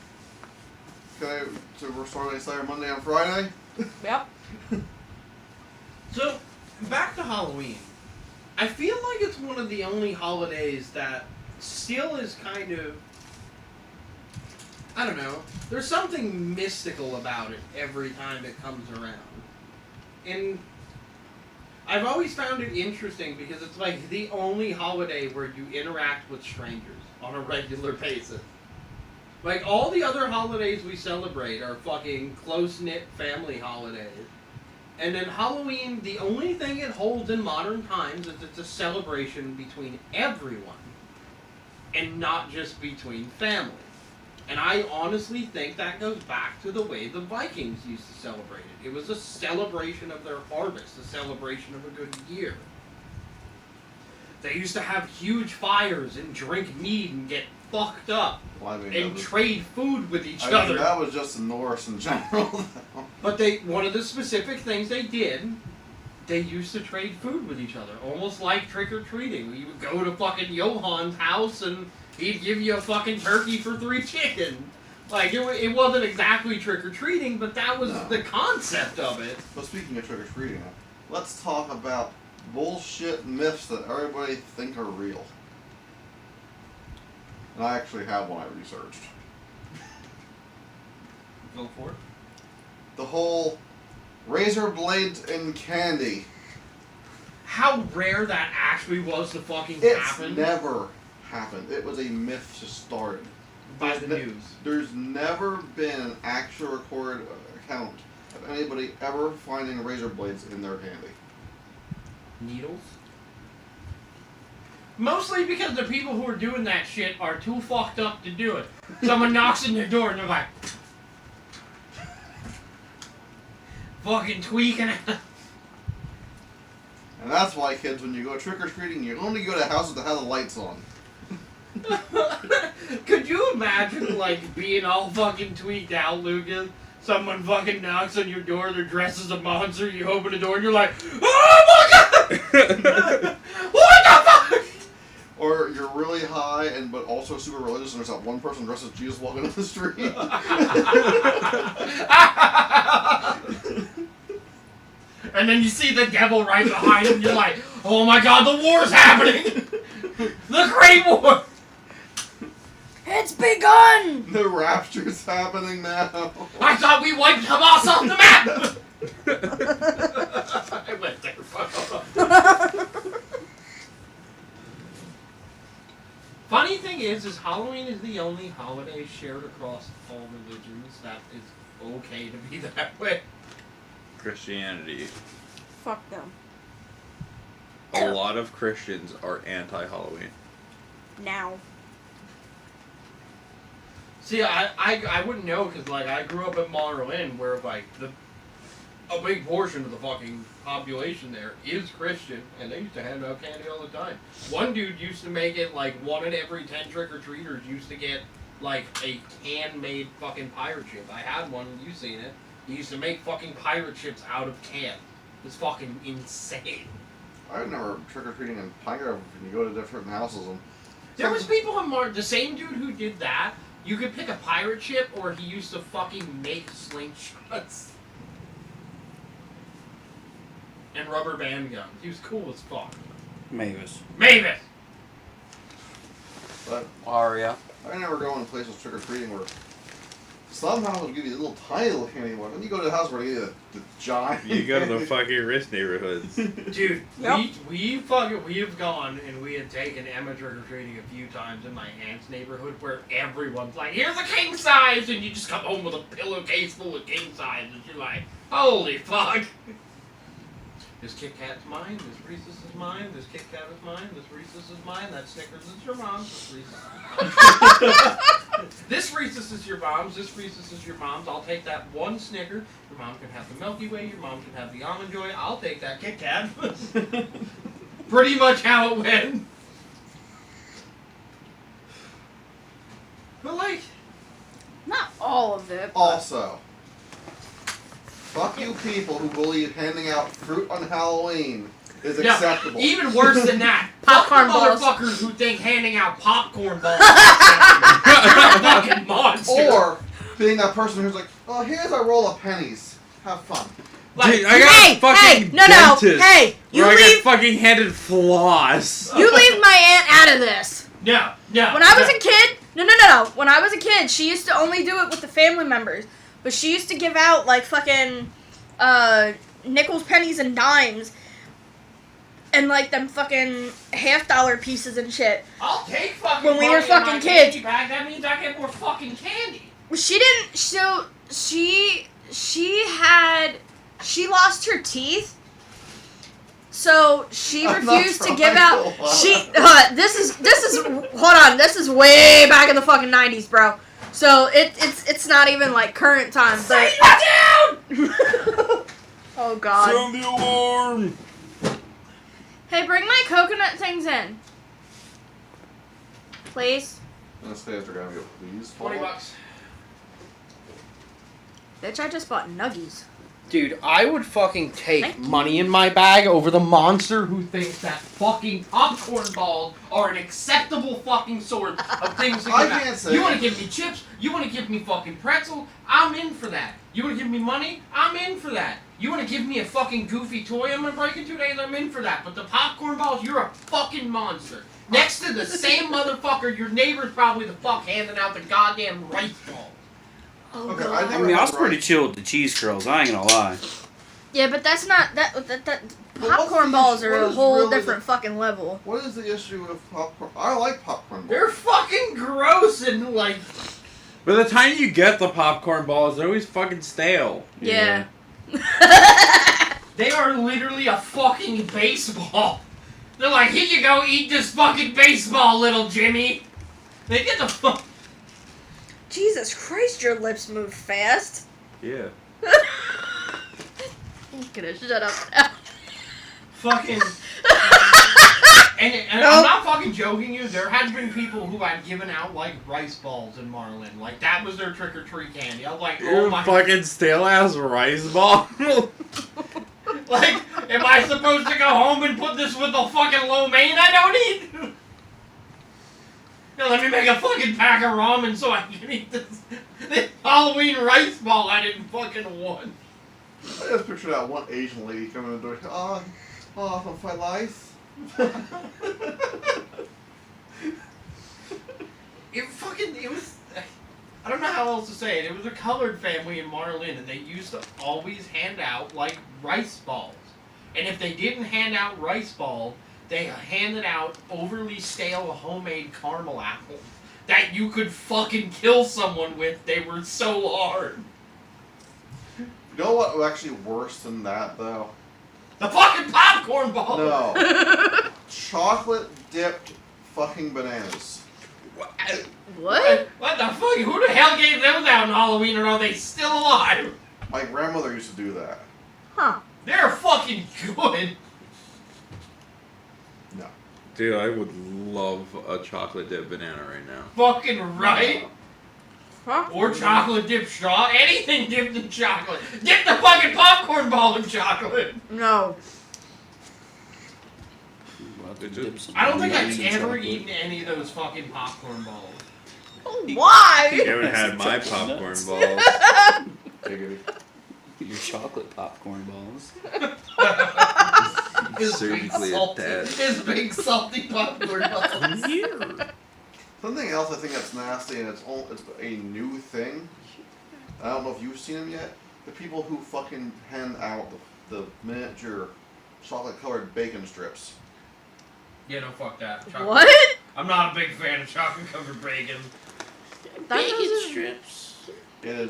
Okay, so we're starting Cyber Monday on Friday? Yep. So, back to Halloween. I feel like it's one of the only holidays that still is kind of, I don't know, there's something mystical about it every time it comes around. And I've always found it interesting because it's like the only holiday where you interact with strangers on a regular basis. Like, all the other holidays we celebrate are fucking close-knit family holidays. And then Halloween, the only thing it holds in modern times is it's a celebration between everyone. And not just between families. And I honestly think that goes back to the way the Vikings used to celebrate it. It was a celebration of their harvest, a celebration of a good year. They used to have huge fires and drink mead and get fucked up. Well, I mean, And trade food with each I mean, other. that was just the Norse in general. But one of the specific things they did, they used to trade food with each other. Almost like trick-or-treating. You would go to fucking Johann's house and he'd give you a fucking turkey for 3 chicken. Like, it wasn't exactly trick-or-treating, but that was the concept of it. But speaking of trick-or-treating, let's talk about bullshit myths that everybody think are real. And I actually have one I researched. Go for it. The whole razor blades in candy. How rare that actually was to fucking It's happen never happened. It was a myth to start. by the news. There's never been an actual recorded account of anybody ever finding razor blades in their candy. Needles? Mostly because the people who are doing that shit are too fucked up to do it. Someone knocks on their door and they're like, fucking tweaking it. And that's why, kids, when you go trick-or-treating, you only go to houses that have the lights on. Could you imagine, like, being all fucking tweaked out, Lucas? Someone fucking knocks on your door, they're dressed as a monster, you open the door and you're like, oh my god! What the fuck? Or you're really high and but also super religious, and there's that one person dressed as Jesus walking down the street. And then you see the devil right behind him, you're like, oh my god, the war's happening! The Great War! It's begun! The rapture's happening now. I thought we wiped Hamas off the map! I went there, fuck. Funny thing is Halloween is the only holiday shared across all religions that is okay to be that way. Christianity. Fuck them. A lot of Christians are anti-Halloween. Now. See, I wouldn't know because like I grew up at Monroe Inn where like a big portion of the fucking population there is Christian, and they used to hand out candy all the time. One dude used to make it like 1 in every 10 trick-or-treaters used to get like a can-made fucking pirate ship. I had one, you've seen it. He used to make fucking pirate ships out of cans. It's fucking insane. I remember trick-or-treating in Pine Grove when you go to different houses and... There was people in the same dude who did that, you could pick a pirate ship or he used to fucking make slingshots. And rubber band guns. He was cool as fuck. Mavis. Mavis! But Aria. I remember going to places trick-or-treating where Sometimes they'll give you a little tiny little candy one. Then you go to the house where they give you the giant. You go to the fucking rich neighborhoods. Dude, Yep. we have gone and we had taken Emma trick or treating a few times in my aunt's neighborhood where everyone's like, "Here's a king size," and you just come home with a pillowcase full of king size, and you're like, "Holy fuck!" This Kit Kat's mine. This Reese's is mine. This Kit Kat is mine. This Reese's is mine. That Snickers is your mom's. This Reese's is mine. This Reese's is your mom's. This Reese's is your mom's. I'll take that one Snicker. Your mom can have the Milky Way. Your mom can have the Almond Joy. I'll take that Kit Kat. Pretty much how it went. But like, Not all of it. but- Also, fuck you people who believe handing out fruit on Halloween is no, acceptable. even worse than that. Popcorn Fuck the balls. motherfuckers who think handing out popcorn balls is acceptable. You're a fucking monster. Or being that person who's like, oh, here's a roll of pennies. Have fun. Like, Dude, I got Hey, a fucking hey, no, dentist hey, you where I leave, got fucking handed floss. you leave my aunt out of this. no. When I was a kid, no. When I was a kid, she used to only do it with the family members. But she used to give out, like, fucking, nickels, pennies, and dimes. And, like, them fucking $50 pieces and shit. I'll take fucking When we money were in my fucking candy kids. bag. That means I get more fucking candy. She didn't, so, she lost her teeth. So she I'm not refused to trying give to out. lie. This is hold on. This is way back in the fucking 90s, bro. So it's not even like current time. But oh god. Sound the alarm! Hey, bring my coconut things in, please. Anastasia, gonna go, please. $20. Bitch, I just bought nuggies. Dude, I would fucking take Thank you. money in my bag over the monster who thinks that fucking popcorn balls are an acceptable fucking sort of things to give I out. can't say. You want to give me chips? You want to give me fucking pretzel? I'm in for that. You want to give me money? I'm in for that. You want to give me a fucking goofy toy I'm gonna break in 2 days? I'm in for that. But the popcorn balls, you're a fucking monster. Next to the same motherfucker, your neighbor's probably the fuck handing out the goddamn rice balls. Oh Okay, god. I mean, I was pretty chill with the cheese curls. I ain't gonna lie. Yeah, but that's not that. But Popcorn what's the balls issue- are what a is whole really different fucking level. What is the issue with popcorn? I like popcorn balls. They're fucking gross and like. By the time you get the popcorn balls, they're always fucking stale. Yeah. They are literally a fucking baseball. They're like, here you go, eat this fucking baseball, little Jimmy. They get the fuck. Jesus Christ, your lips move fast. Yeah. I'm gonna shut up now. Fucking. And Nope. I'm not fucking joking you. There had been people who had given out like rice balls in Marlin. Like that was their trick or treat candy. I was like, oh Your my. fucking stale ass rice ball. Like, am I supposed to go home and put this with the fucking lo mein I don't eat? Now let me make a fucking pack of ramen so I can eat this Halloween rice ball I didn't fucking want. I just picture that one Asian lady coming in the door. Some fried rice. It was, I don't know how else to say it. It was a colored family in Marlin, and they used to always hand out, like, rice balls. And if they didn't hand out rice balls, they handed out overly stale homemade caramel apples that you could fucking kill someone with. They were so hard. You know what was actually worse than that, though? The fucking popcorn ball! No. Chocolate dipped fucking bananas. What? What the fuck? Who the hell gave those out on Halloween, and are they still alive? My grandmother used to do that. Huh. They're fucking good. No. Dude, I would love a chocolate dip banana right now. Fucking right. Huh? Or chocolate dipped straw. Anything dipped in chocolate. Dip the fucking popcorn ball in chocolate. No. I don't think I've ever eaten any of those fucking popcorn balls. Why? You haven't had my popcorn balls. Giggity. Your chocolate popcorn balls. Surgically attached. His big salty popcorn balls. Something else I think that's nasty, and it's a new thing, I don't know if you've seen them yet. The people who fucking hand out the miniature chocolate-colored bacon strips. Yeah, no, fuck that. Chocolate. What? I'm not a big fan of chocolate-covered bacon. That doesn't- strips. Yeah,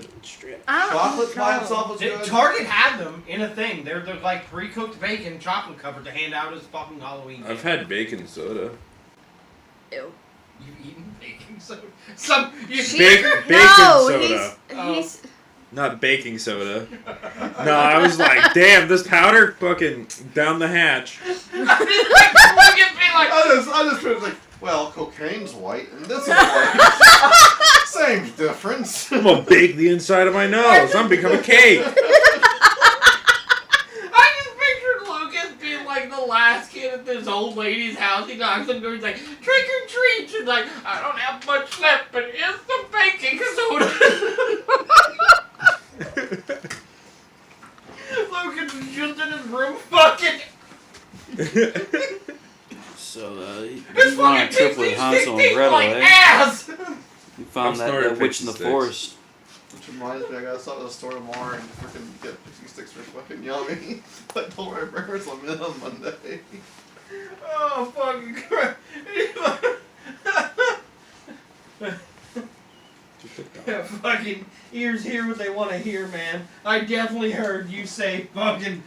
I don't chocolate by know. itself is good. Target had them in a thing. They're like pre-cooked bacon, chocolate covered to hand out as fucking Halloween. I've candy. had bacon soda. Ew. You've eaten baking soda. Some you Bacon No, soda. he's Not baking soda. No, I was like, damn, this powder fucking down the hatch. Look at me like. I just feel like, well, cocaine's white and this is white. Same difference. I'm gonna bake the inside of my nose. I'm becoming cake. I just pictured Lucas being like the last kid at this old lady's house. He knocks on the door. He's like, trick or treat. She's like, I don't have much left, but here's some baking soda. Lucas is just in his room fucking. So, This you went on a fucking trip pig with these Hansel and 16 Gretel, like eh? ass. You found I've that snorted witch in the pixie sticks. forest. Which reminds me, I gotta stop at the store tomorrow and freaking get pixie sticks for fucking yummy. I told my parents I'm in on Monday. Oh fucking crap. Yeah, fucking ears hear what they want to hear, man. I definitely heard you say fucking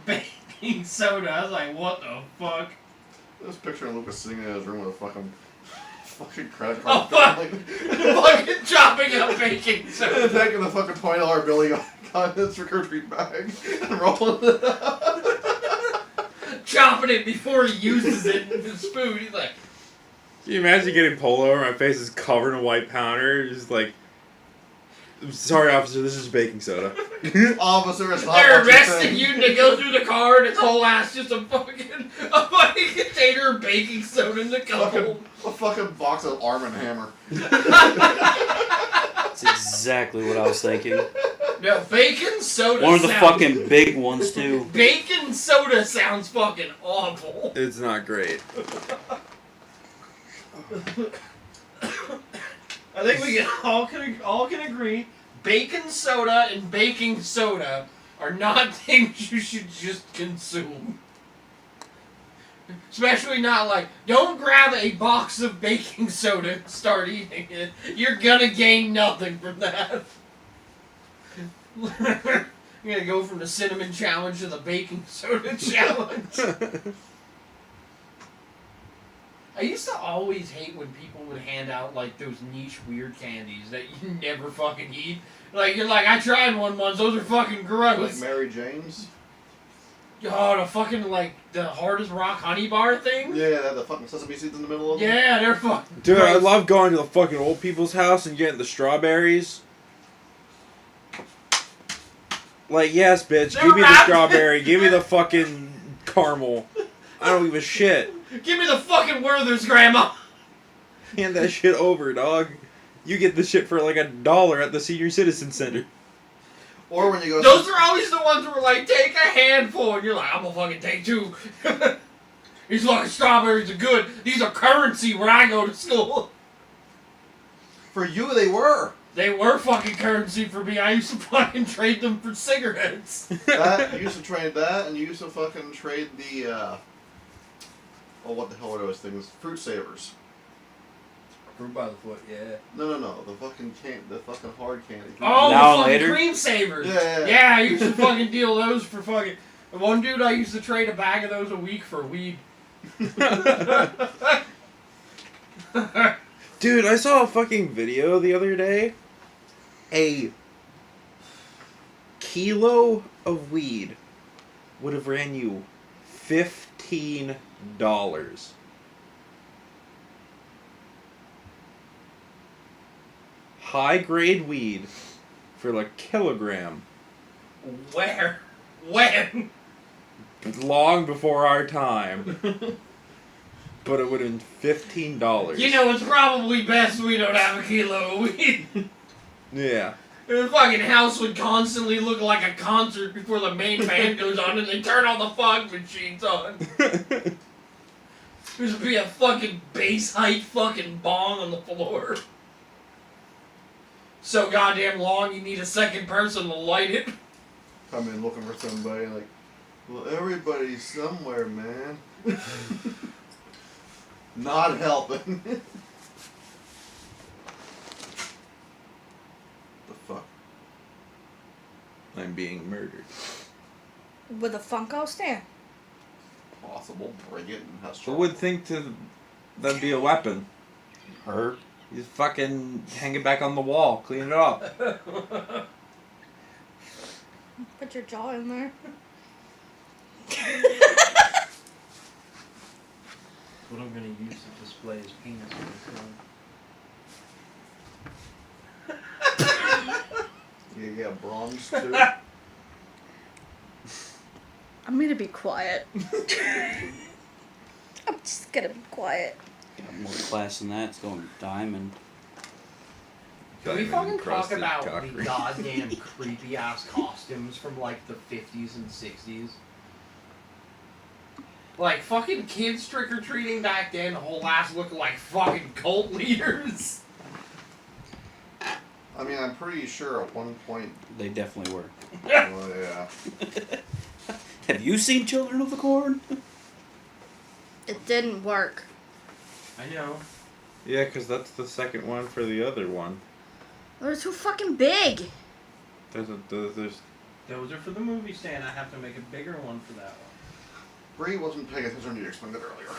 baking soda. I was like, what the fuck? This picture of Lucas sitting in his room with a fucking credit Oh card. fuck! Fucking chopping up baking And soda. taking the fucking $20 bill he got in his trick or treat bag and rolling it up. Chopping it before he uses it in his food. He's like, Can you imagine getting pulled over? My face is covered in white powder. Just like, sorry, officer, this is baking soda. Officer, it's not they're what you arresting think. you and they go through the car and its whole ass just a fucking container of baking soda in the cup. A fucking box of Arm & Hammer. That's exactly what I was thinking. No, bacon soda One of the sounds- fucking big ones, too. Bacon soda sounds fucking awful. It's not great. I think we all can agree, bacon soda and baking soda are not things you should just consume. Especially not like, don't grab a box of baking soda and start eating it. You're gonna gain nothing from that. You're gonna go from the cinnamon challenge to the baking soda challenge. I used to always hate when people would hand out like those niche weird candies that you never fucking eat. Like you're like, I tried one once, those are fucking Like gross. Mary Jane's. Oh, the fucking like the hardest rock honey bar thing? Yeah, they had the fucking sesame seeds in the middle of them. Yeah, they're fucking Dude, I gross. love going to the fucking old people's house and getting the strawberries. Like, yes, bitch, They're give me the wrapped- strawberry, give me the fucking caramel. I don't give a shit. Give me the fucking Werther's, Grandma. Hand that shit over, dog. You get the shit for like $1 at the Senior Citizen Center. Or when you go. Those are always the ones where we're like, take a handful, and you're like, I'm gonna fucking take 2. These fucking strawberries are good. These are currency when I go to school. For you, they were. They were fucking currency for me. I used to fucking trade them for cigarettes. That, you used to trade that, and you used to fucking trade the, oh, what the hell are those things? Fruit Savers. Fruit by the foot, yeah. No, the fucking the fucking hard candy. Oh, Now the fucking later? cream savers. Yeah. Yeah, I used to fucking deal those for fucking. One dude I used to trade a bag of those a week for weed. Dude, I saw a fucking video the other day. A kilo of weed would have ran you $15. High grade weed for like kilogram. Where? When? Long before our time. But it would have been $15. You know, it's probably best we don't have a kilo of weed. Yeah. The fucking house would constantly look like a concert before the main band goes on and they turn all the fog machines on. There's be a fucking bass height fucking bong on the floor. so goddamn long you need a second person to light it. Come in looking for somebody, like, well, everybody's somewhere, man. Not helping. The fuck? I'm being murdered. With a Funko stand. Possible. Bring it and have Who would think to that'd be a weapon? Her. You fucking hang it back on the wall, clean it up. Put your jaw in there. What I'm gonna use to display his penis on this one. You get bronze too. I'm gonna be quiet. I'm just gonna be quiet. Got more class than that. It's going diamond. Can we fucking talk Encrusted about cock the ring. goddamn creepy ass costumes from like the 50s and 60s? Like fucking kids trick or treating back then, whole ass looking like fucking cult leaders. I mean, I'm pretty sure at one point. They definitely were. Well, yeah. Have you seen Children of the Corn? It didn't work. I know. Yeah, because that's the second one for the other one. They're too fucking big. There's Those are for the movie stand. I have to make a bigger one for that one. Bree wasn't paying attention to you explained it earlier.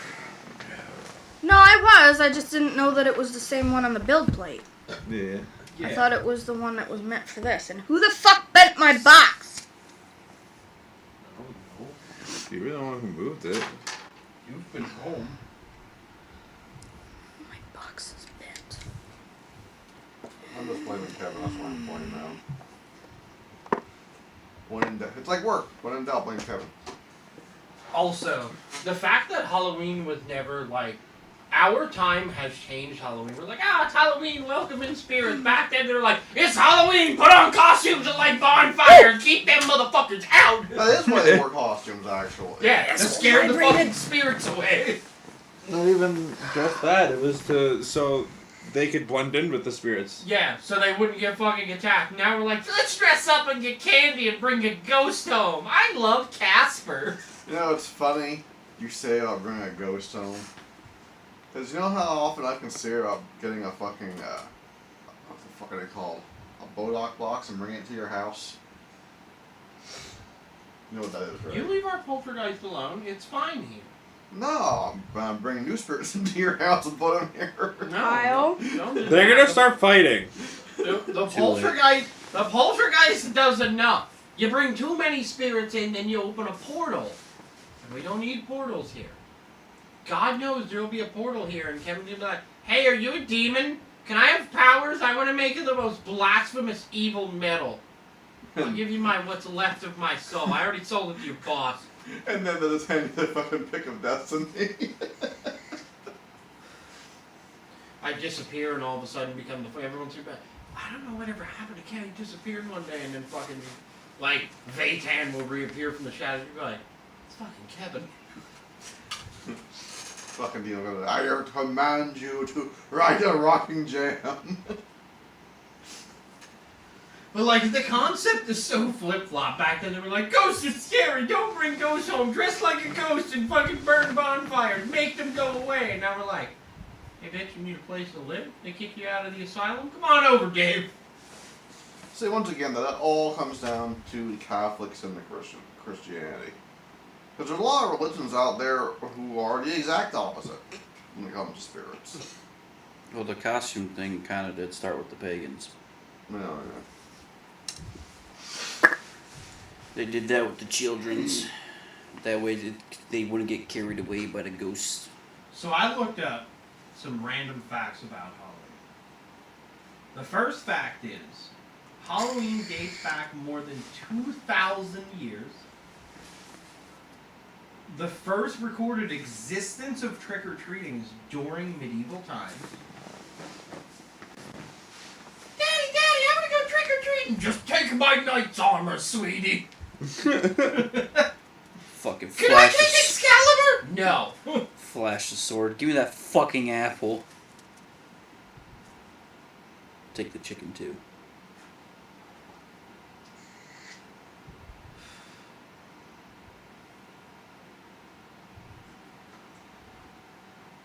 No, I was. I just didn't know that it was the same one on the build plate. yeah. Yeah. I thought it was the one that was meant for this. And who the fuck bent my box? Oh no. You were the one who moved it. You've been home. My box is bent. I'm just blaming Kevin. That's why I'm pointing out. When in doubt, it's like work. When in doubt, blame Kevin. Also, the fact that Halloween was never like, our time has changed Halloween. We're like, it's Halloween, welcome in spirit. Back then they were like, it's Halloween, put on costumes and light bonfires, keep them motherfuckers out. That is why they wore costumes, actually. Yeah, to scare the vibrated. fucking spirits away. Not even just that. It was so they could blend in with the spirits. Yeah, so they wouldn't get fucking attacked. Now we're like, let's dress up and get candy and bring a ghost home. I love Casper. You know, it's funny you say about bringing a ghost home. Because you know how often I consider about getting a fucking, what the fuck are they called? A Bodoc box and bringing it to your house? You know what that is, right? You leave our poltergeist alone. It's fine here. No, I'm bringing new spirits into your house and put them here. No, Kyle? don't do They're that. gonna start fighting. The poltergeist does enough. You bring too many spirits in, then you open a portal. And we don't need portals here. God knows there'll be a portal here, and Kevin's gonna be like, hey, are you a demon? Can I have powers? I want to make it the most blasphemous evil metal. I'll give you what's left of my soul. I already sold it to your boss. And then they'll just hand you the fucking pick of destiny. I disappear and all of a sudden become everyone's super bad. I don't know whatever happened to Ken. He disappeared one day and then fucking, like, Vatan will reappear from the shadows. You're like, it's fucking Kevin. Fucking deal. I command you to write a rocking jam. But, like, the concept is so flip-flop. Back then they were like, ghosts are scary. Don't bring ghosts home. Dress like a ghost and fucking burn bonfires. Make them go away. And now we're like, hey, bitch, you need a place to live? They kick you out of the asylum? Come on over, Dave. See, once again, that all comes down to the Catholics and the Christianity. Because there's a lot of religions out there who are the exact opposite when it comes to spirits. Well, the costume thing kind of did start with the pagans. No. They did that with the children's. That way they wouldn't get carried away by the ghosts. So I looked up some random facts about Halloween. The first fact is, Halloween dates back more than 2,000 years. The first recorded existence of trick-or-treating is during medieval times. Daddy, I want to go trick-or-treating. Just take my knight's armor, sweetie. Fucking Can I flash take Excalibur? No. flash the sword. Give me that fucking apple. Take the chicken too.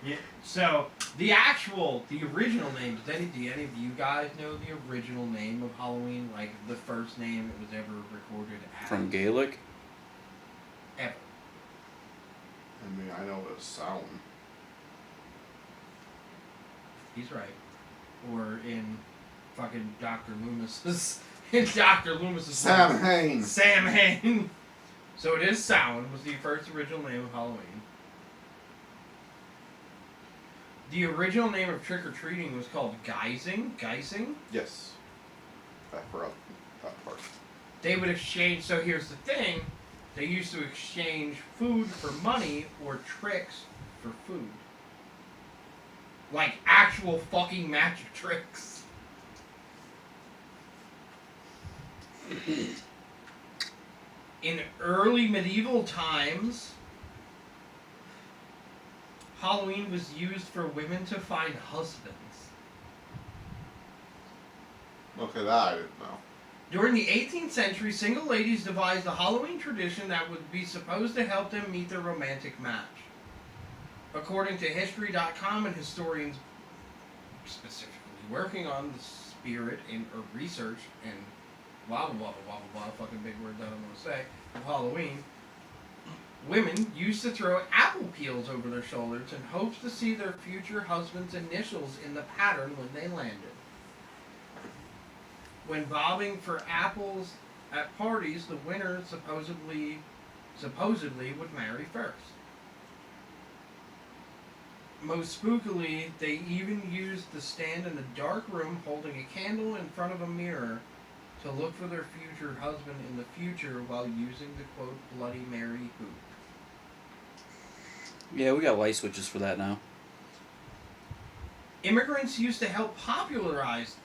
Yeah. So the original name. Do any of you guys know the original name of Halloween? Like the first name it was ever recorded as? From Gaelic? Ever. I mean, I know it's Samhain. He's right. Or in fucking Dr. Loomis's. In Dr. Loomis's. Sam Hain. Sam Hain. So it is Samhain was the first original name of Halloween. The original name of trick-or-treating was called Geising. Geising? Yes. I forgot that part. They would exchange, so here's the thing, they used to exchange food for money or tricks for food. Like actual fucking magic tricks. In early medieval times, Halloween was used for women to find husbands. Okay, that I didn't know. During the 18th century, single ladies devised a Halloween tradition that would be supposed to help them meet their romantic match. According to History.com and historians specifically working on the spirit or research and blah blah blah blah blah blah, fucking big word that I'm going to say, of Halloween, women used to throw apple peels over their shoulders in hopes to see their future husband's initials in the pattern when they landed. When bobbing for apples at parties, the winner supposedly would marry first. Most spookily, they even used to stand in a dark room holding a candle in front of a mirror to look for their future husband in the future while using the quote Bloody Mary hoop. Yeah, we got light switches for that now. Immigrants helped popularize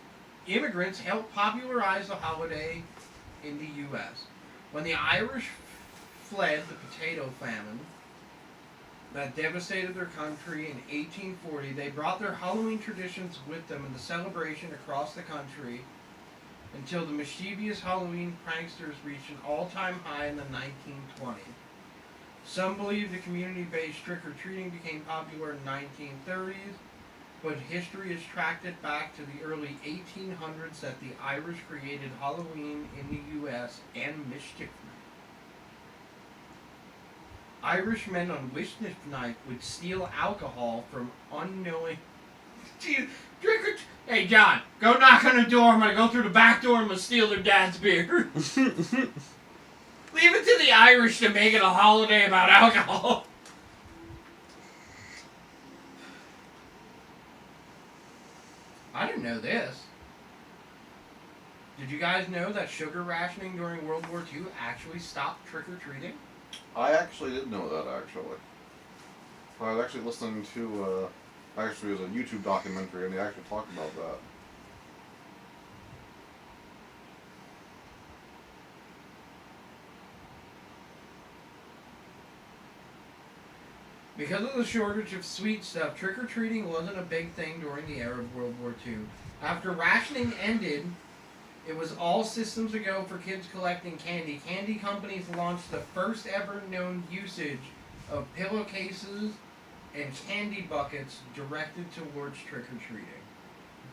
the holiday in the U.S. When the Irish fled the potato famine that devastated their country in 1840, they brought their Halloween traditions with them in the celebration across the country until the mischievous Halloween pranksters reached an all-time high in the 1920s. Some believe the community-based trick-or-treating became popular in the 1930s, but history has tracked it back to the early 1800s that the Irish created Halloween in the U.S. and Mischief Night. Irishmen on Mischief Night would steal alcohol from unknowing... Hey, John, go knock on the door. I'm going to go through the back door and I'm going to steal their dad's beer. Leave it to the Irish to make it a holiday about alcohol. I didn't know this. Did you guys know that sugar rationing during World War II actually stopped trick-or-treating? I actually did know that, actually. I was actually listening to, actually it was a YouTube documentary, and they actually talked about that. Because of the shortage of sweet stuff, trick-or-treating wasn't a big thing during the era of World War II. After rationing ended, it was all systems a go for kids collecting candy. Candy companies launched the first ever known usage of pillowcases and candy buckets directed towards trick-or-treating.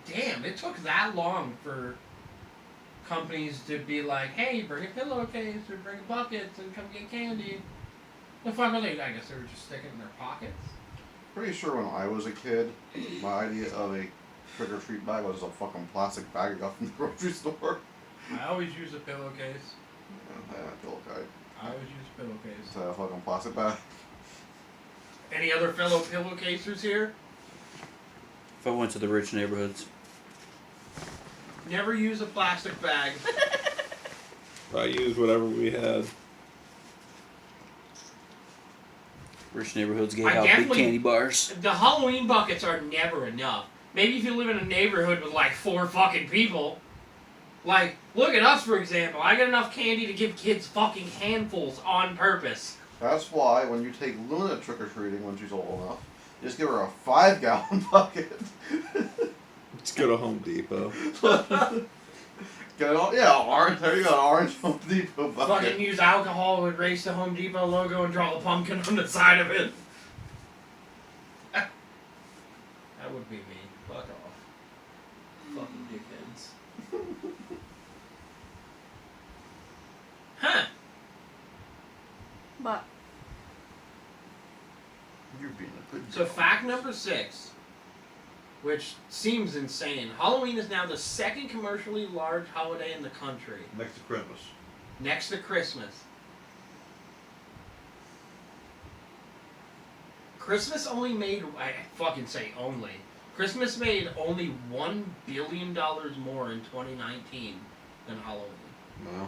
Damn, it took that long for companies to be like, hey, bring a pillowcase or bring buckets and come get candy. The fuck are they? I guess they were just sticking it in their pockets. Pretty sure when I was a kid, my idea of a trick-or-treat bag was a fucking plastic bag I got from the grocery store. I always use a pillowcase. Yeah, pillowcase. I always use a pillowcase. It's a fucking plastic bag. Any other fellow pillowcasers here? If I went to the rich neighborhoods. Never use a plastic bag. I used whatever we had. Rich neighborhoods gave I out big definitely- candy bars. The Halloween buckets are never enough. Maybe if you live in a neighborhood with like 4 fucking people. Like, look at us for example. I got enough candy to give kids fucking handfuls on purpose. That's why when you take Luna trick-or-treating when she's old enough, you just give her a 5-gallon bucket. Let's go to Home Depot. Get it all, yeah, orange. There you go, orange Home Depot bucket. Fucking use alcohol, erase the Home Depot logo and draw a pumpkin on the side of it. That would be me. Fuck off. Fucking dickheads. Huh. But You're being a good So girl. fact number 6, which seems insane. Halloween is now the second commercially large holiday in the country, Next to Christmas. next to Christmas. Christmas only made, I fucking say only, Christmas made only $1 billion more in 2019 than Halloween. Wow.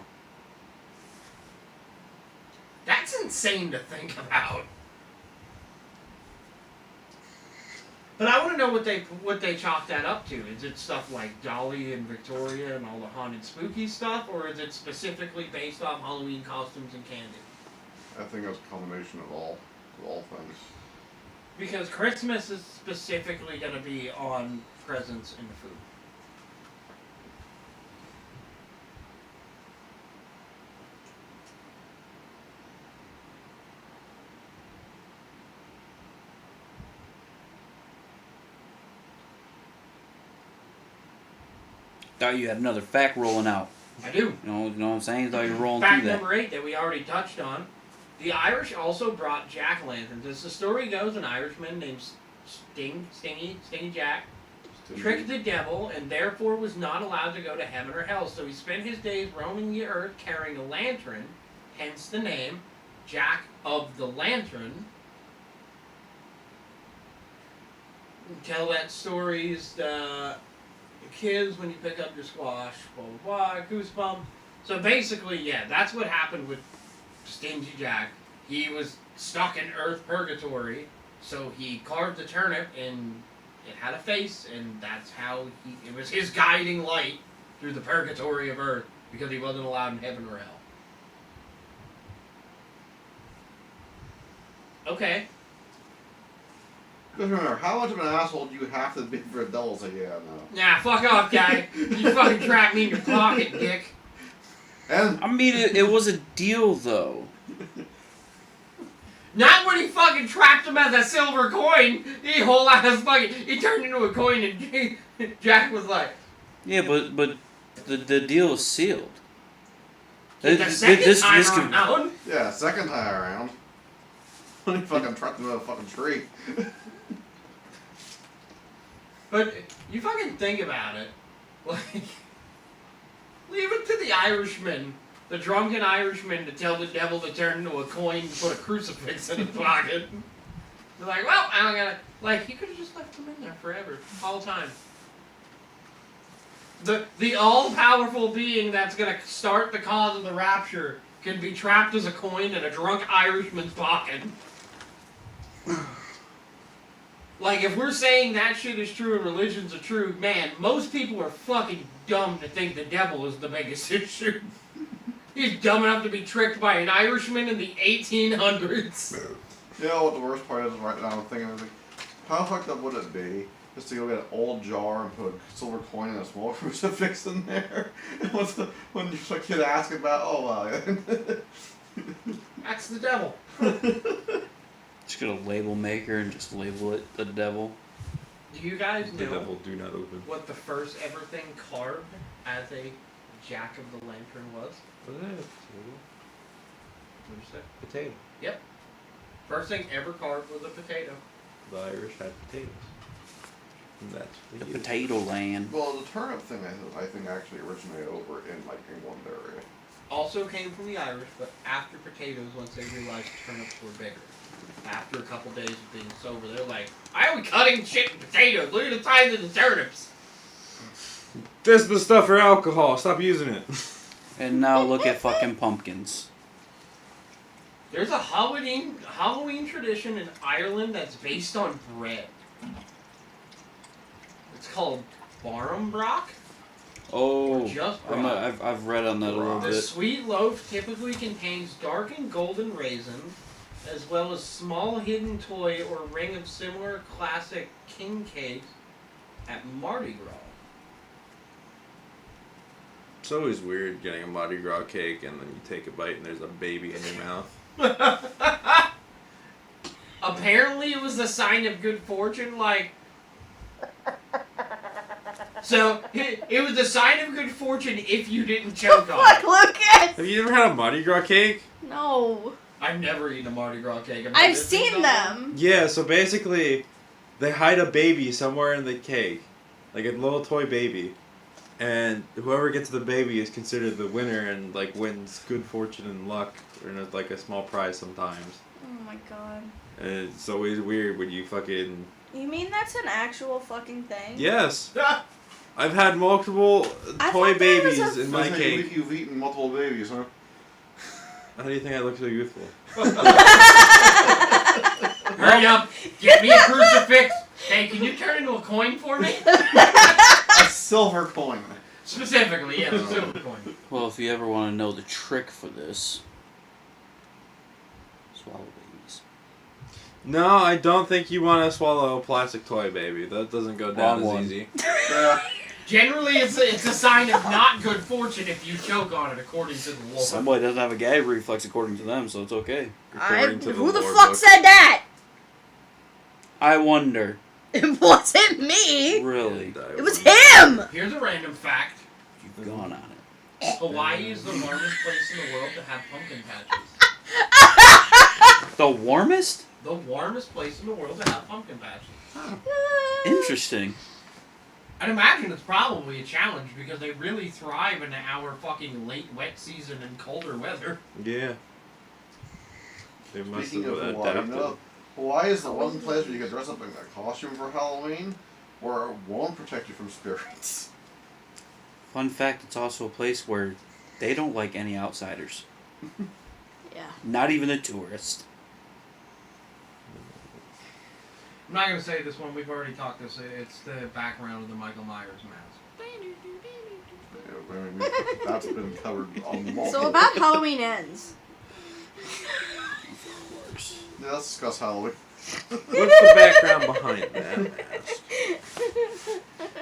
That's insane to think about. But I want to know what they chalk that up to. Is it stuff like Dolly and Victoria and all the haunted spooky stuff, or is it specifically based off Halloween costumes and candy? I think it's a combination of all things. Because Christmas is specifically going to be on presents and food. Thought you had another fact rolling out. I do. You know what I'm saying? Thought you were rolling Fact through that. number 8 that we already touched on. The Irish also brought jack-o'-lanterns. As the story goes, an Irishman named Stingy Jack, tricked the devil and therefore was not allowed to go to heaven or hell. So he spent his days roaming the earth carrying a lantern, hence the name Jack of the Lantern. Tell that stories to kids when you pick up your squash, blah blah blah, goosebump. So basically, yeah, that's what happened with Stingy Jack. He was stuck in Earth Purgatory, so he carved a turnip and it had a face, and that's how it was his guiding light through the purgatory of Earth, because he wasn't allowed in heaven or hell. Okay. Just remember, how much of an asshole do you have to be for a devil to say, yeah, no? Nah, fuck off, guy. You fucking trapped me in your pocket, dick. And I mean, it was a deal, though. Not when he fucking trapped him as a silver coin. He turned into a coin, and Jack was like, Yeah, but the deal is sealed. the second time around. yeah, second time around. When he fucking trapped him in a fucking tree. But you fucking think about it. Like, leave it to the Irishman, the drunken Irishman, to tell the devil to turn into a coin and put a crucifix in his pocket. They're like, well, I'm gonna. Like, he could have just left him in there forever, all the time. The all-powerful being that's gonna start the cause of the rapture can be trapped as a coin in a drunk Irishman's pocket. Like, if we're saying that shit is true and religions are true, man, most people are fucking dumb to think the devil is the biggest issue. He's dumb enough to be tricked by an Irishman in the 1800s. You know what the worst part is right now? I'm thinking, like, how fucked up would it be just to go get an old jar and put a silver coin and a small crucifix in there? And when your kid asks about, oh, wow. That's the devil. Just get a label maker and just label it the devil. Do you guys The know devil do not open. what the first ever thing carved as a Jack of the Lantern was? What is that? What did you say? Potato. Yep. First thing ever carved was a potato. The Irish had potatoes. And that's The what they potato land. Well, the turnip thing, I think, actually originated over in, like, England area. Also came from the Irish, but after potatoes, once they realized turnips were bigger. After a couple days of being sober, they're like, why are we cutting shit in potatoes? Look at the size of the turnips. This is the stuff for alcohol. Stop using it. And now look at fucking pumpkins. There's a Halloween tradition in Ireland that's based on bread. It's called Barmbrock. Oh, Or just I've read on that a little The bit. sweet loaf typically contains darkened golden raisins, as well as small hidden toy or ring of similar classic king cakes at Mardi Gras. It's always weird getting a Mardi Gras cake and then you take a bite and there's a baby in your mouth. Apparently it was a sign of good fortune, like, So it was a sign of good fortune if you didn't choke on Fuck, it. Lucas! Have you ever had a Mardi Gras cake? No. I've never eaten a Mardi Gras cake. Am I I've missing seen something? them. Yeah, so basically, they hide a baby somewhere in the cake, like a little toy baby, and whoever gets the baby is considered the winner and like wins good fortune and luck, or like a small prize sometimes. Oh my god. And it's always weird when you fucking You mean that's an actual fucking thing? yes. I've had multiple I toy thought that was babies a- in my Sounds like cake. You've eaten multiple babies, huh? How do you think I look so youthful? Hurry up! Get me a crucifix! Hey, can you turn into a coin for me? A silver coin. Specifically, yeah, a silver coin. Well, if you ever want to know the trick for this, swallow babies. No, I don't think you want to swallow a plastic toy baby. That doesn't go down Wrong as one. easy. Yeah. Generally, it's a sign of not good fortune if you choke on it, according to the lore. Somebody doesn't have a gag reflex according to them, so it's okay. According to Who the lore fuck book. said that? I wonder. It wasn't me. Really? And I It was wonder- him. Here's a random fact. You've gone on it. Hawaii is the warmest place in the world to have pumpkin patches. The warmest? The warmest place in the world to have pumpkin patches. Interesting. I'd imagine it's probably a challenge because they really thrive in our fucking late wet season and colder weather. Yeah. They must Speaking have of Hawaii, adapted. no, Hawaii is the one place where you can dress up in a costume for Halloween, where it won't protect you from spirits. Fun fact, it's also a place where they don't like any outsiders. Yeah. Not even a tourist. I'm not gonna say this one. We've already talked this. It's the background of the Michael Myers mask. Yeah, I mean, that's been covered on multiple. So about Halloween ends. Of course. Yeah, let's discuss Halloween. What's the background behind that mask?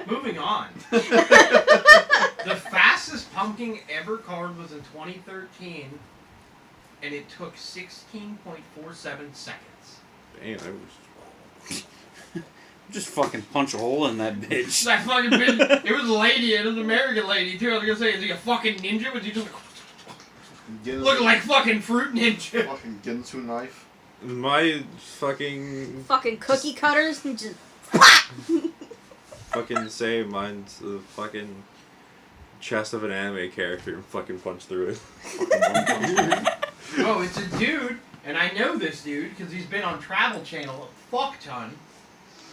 Moving on. The fastest pumpkin ever carved was in 2013, and it took 16.47 seconds. Damn, I was... Just fucking punch a hole in that bitch. That fucking bitch, it was a lady, and it was an American lady too. I was gonna say, is he a fucking ninja? Was he just looking like fucking fruit ninja? Fucking Ginsu knife. My fucking... Fucking cookie cutters and just. Fucking say mine's the fucking chest of an anime character and fucking punch through it. Oh, it's a dude, and I know this dude because he's been on Travel Channel a fuck ton.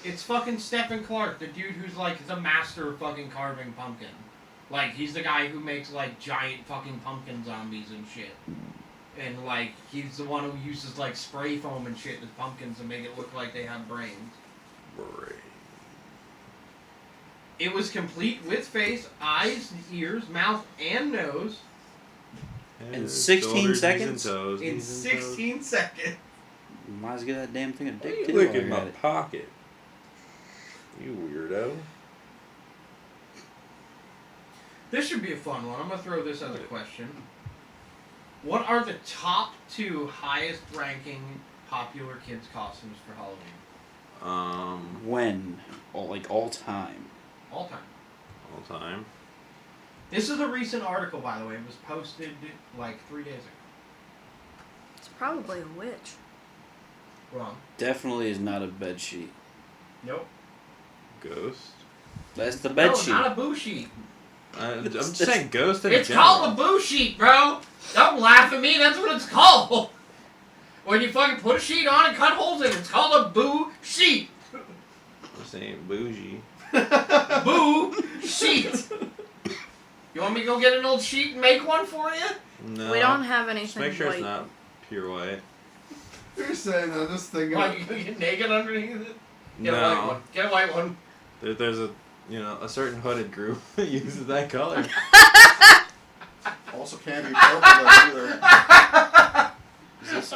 It's fucking Stephen Clark, the dude who's like the master of fucking carving pumpkin. Like, he's the guy who makes like giant fucking pumpkin zombies and shit. And like, he's the one who uses like spray foam and shit with pumpkins to make it look like they have brains. It was complete with face, eyes, ears, mouth, and nose In 16 Shoulders, knees, seconds? and toes, in knees and toes. 16 seconds. Might as well get that damn thing a Why are dick you too. looking while in you're my at it. pocket? You weirdo. This should be a fun one. I'm gonna throw this as a question. What are the top 2 highest ranking popular kids costumes for Halloween? When? All time. All time. All time. This is a recent article, by the way. It was posted like 3 days ago. It's probably a witch. Wrong. Definitely is not a bed sheet. Nope. Ghost. That's the bed No, sheet. not a boo sheet. I'm just saying ghost in It's general. called a boo sheet, bro. Don't laugh at me. That's what it's called. When you fucking put a sheet on and cut holes in it, it's called a boo sheet. I'm saying bougie. Boo sheet. You want me to go get an old sheet and make one for you? No. We don't have Just anything make sure white. it's not pure white. You're saying that this thing. What, you get naked underneath it? Get a white No. one. Get a white one. There's a a certain hooded group that uses that color. Also can't be purple though, either. I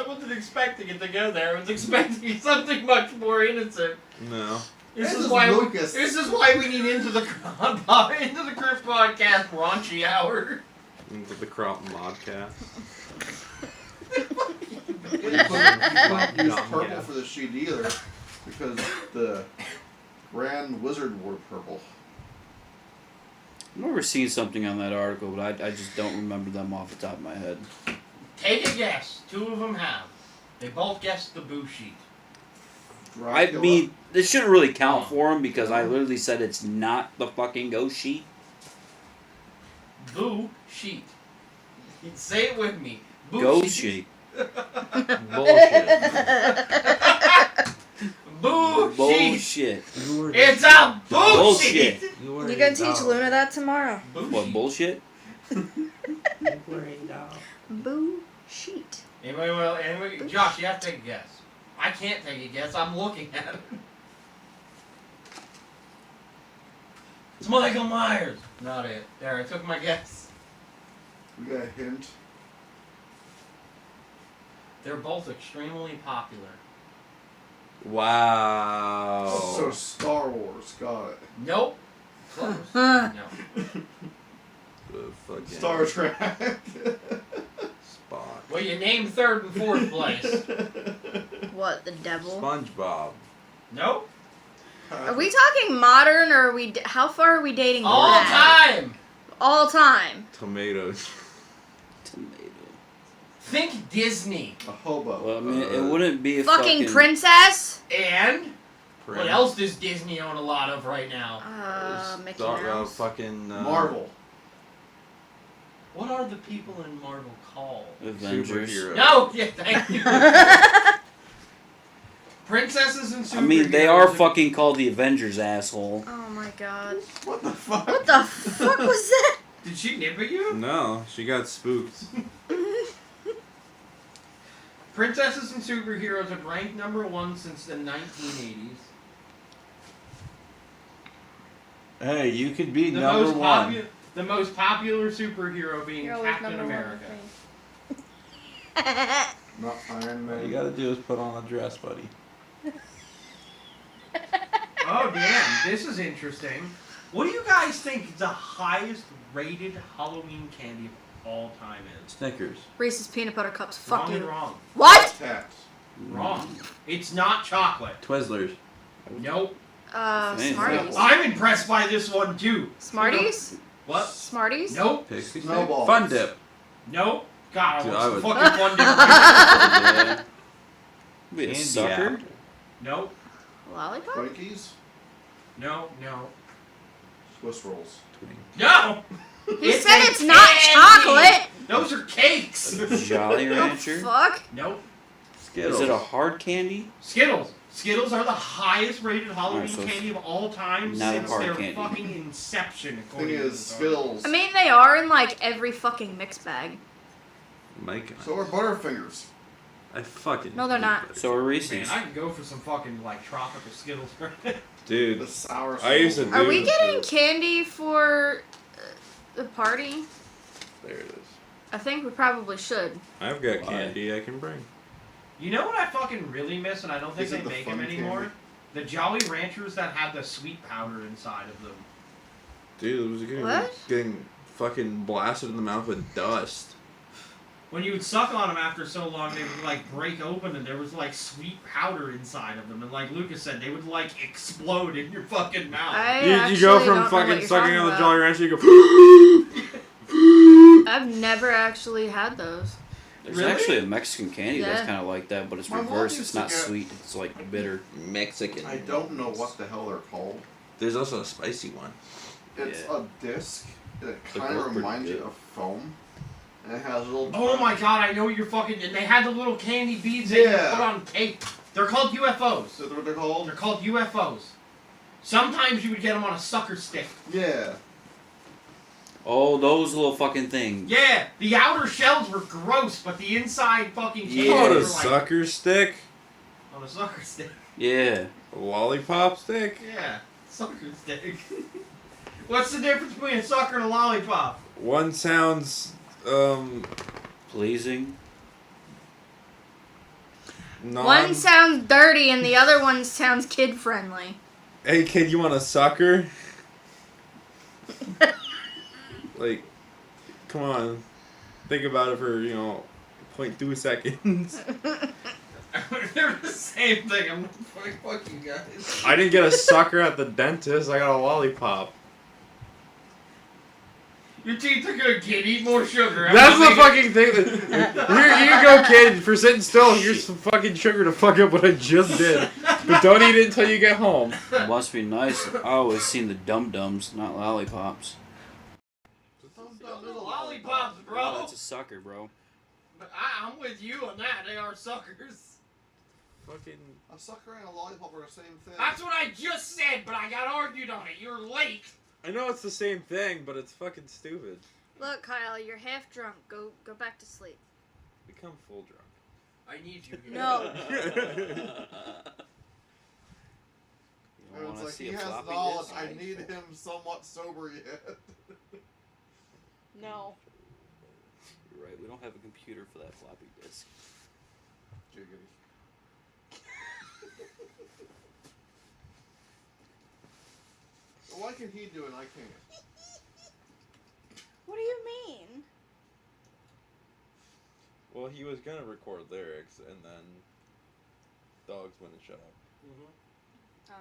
wasn't expecting it to go there. I was expecting something much more innocent. No. This This is is why Lucas. This is why we need into the Crypt podcast raunchy hour. Into the crop modcast. You couldn't use purple for the sheet either, because the Grand Wizard wore purple. I remember seeing something on that article, but I just don't remember them off the top of my head. Take a guess. 2 of them have. They both guessed the boo sheet. I Dracula. mean, this shouldn't really count for him because I literally said it's not the fucking ghost sheet. Boo sheet. Say it with me. Boo Ghost sheet. Bullshit. Boo sheet. Bullshit. It's a boo Bullshit. sheet. You gonna teach Luna that tomorrow? Boo What, sheet. bullshit? Boo sheet. Anybody, Josh, you have to take a guess. I can't take a guess. I'm looking at it. It's Michael Myers. Not it. There, I took my guess. We got a hint. They're both extremely popular. Wow. So Star Wars, got it. Nope. Close. No. The fucking Star Trek. Spock. Well, you named 3rd and 4th place. What, the devil? SpongeBob. Nope. Are we talking modern or are we? How far are we dating All back? time. All time. Tomatoes. Tomato. Think Disney. A hobo. Well, I mean, it wouldn't be a Fucking princess. And what Prince. else does Disney own a lot of right now? Mickey Star- Mouse. fucking Marvel. What are the people in Marvel called? Avengers. Superhero. No! Yeah, thank you. Princesses and superheroes. I mean, they are fucking called the Avengers, asshole. Oh my god. What the fuck? What the fuck was that? Did she nip at you? No, she got spooked. Princesses and superheroes have ranked #1 since the 1980s. Hey, you could be The number most, one. the most popular superhero being You're always Captain number America. one. Not Iron All Man. you gotta do is put on a dress, buddy. Oh damn, this is interesting. What do you guys think the highest rated Halloween candy of all time is? Snickers. Reese's peanut butter cups. Fuck Wrong and you. wrong. What? Tats. Wrong. It's not chocolate. Twizzlers. Nope. Man, Smarties. I'm impressed by this one too. Smarties? What? Smarties? Nope. Pixie Stick. Snowballs. Fun Dip. Nope. God, Dude, I I want some would- fucking fun different. Yeah. Be a Candy sucker. apple. Nope. Lollipop? Twinkies. No. No. Swiss rolls. No. He It's said a it's not candy. chocolate. Those are cakes. Jolly The Rancher. fuck? Nope. Skittles. Is it a hard candy? Skittles. Skittles are the highest rated Halloween Alright, so candy of all time not a since hard their candy. fucking inception. Thing According to is, the Skittles. I mean, they are in like every fucking mix bag. Mike? So are Butterfingers. I fucking. No, they're not. hate So are Man, Reese's. I could go for some fucking like tropical Skittles. Dude, The sour. I used to Skittles. Are do we this getting too. candy for the party? There it is. I think we probably should. I've got Why? candy I can bring. You know what I fucking really miss, and I don't think Is it they the make them fun anymore? candy? The Jolly Ranchers that had the sweet powder inside of them. Dude, it was What? getting fucking blasted in the mouth with dust. When you would suck on them after so long, they would like break open, and there was like sweet powder inside of them. And like Lucas said, they would like explode in your fucking mouth. You go actually from don't know what fucking you're sucking talking on the about. Jolly Rancher, you go. I've never actually had those. There's Really? actually a Mexican candy that's Yeah. kind of like that, but it's My mom reversed. used It's to not get- sweet. It's like bitter. Mexican. I don't know what the hell they're called. There's also a spicy one. It's Yeah. a disc. It They're kind both of pretty reminds you good. of foam. And it has little. Oh my god, I know you're fucking. And they had the little candy beads that you Yeah. put on cake. They're called UFOs. Is that what they're called? They're called UFOs. Sometimes you would get them on a sucker stick. Yeah. Oh, those little fucking things. Yeah, the outer shells were gross, but the inside fucking candy Yeah. Oh, were a like sucker stick? on a sucker stick. Yeah. A lollipop stick? Yeah, sucker stick. What's the difference between a sucker and a lollipop? One sounds, Pleasing. One sounds dirty and the other one sounds kid friendly. Hey kid, you want a sucker? Like, come on. Think about it for, 0.2 seconds. They're the same thing. I'm not fucking guys. I didn't get a sucker at the dentist, I got a lollipop. Your teeth are good, kid. Eat more sugar. That's the fucking thing. Here you go, kid. For sitting still, here's some fucking sugar to fuck up what I just did. But don't eat it until you get home. It must be nice. I always seen the dum-dums, not lollipops. Lollipops, Oh, bro. that's a sucker, bro. But I'm with you on that. They are suckers. Fucking. A sucker and a lollipop are the same thing. That's what I just said, but I got argued on it. You're late. I know it's the same thing, but it's fucking stupid. Look, Kyle, you're half drunk. Go back to sleep. Become full drunk. I need you. No. You And don't it's want like to see he a has floppy knowledge. disk? I need him somewhat sober yet. No. You're right. We don't have a computer for that floppy disk. Jiggity. Why can he do it and I can't? What do you mean? Well, he was gonna record lyrics, and then dogs wouldn't shut up. Oh.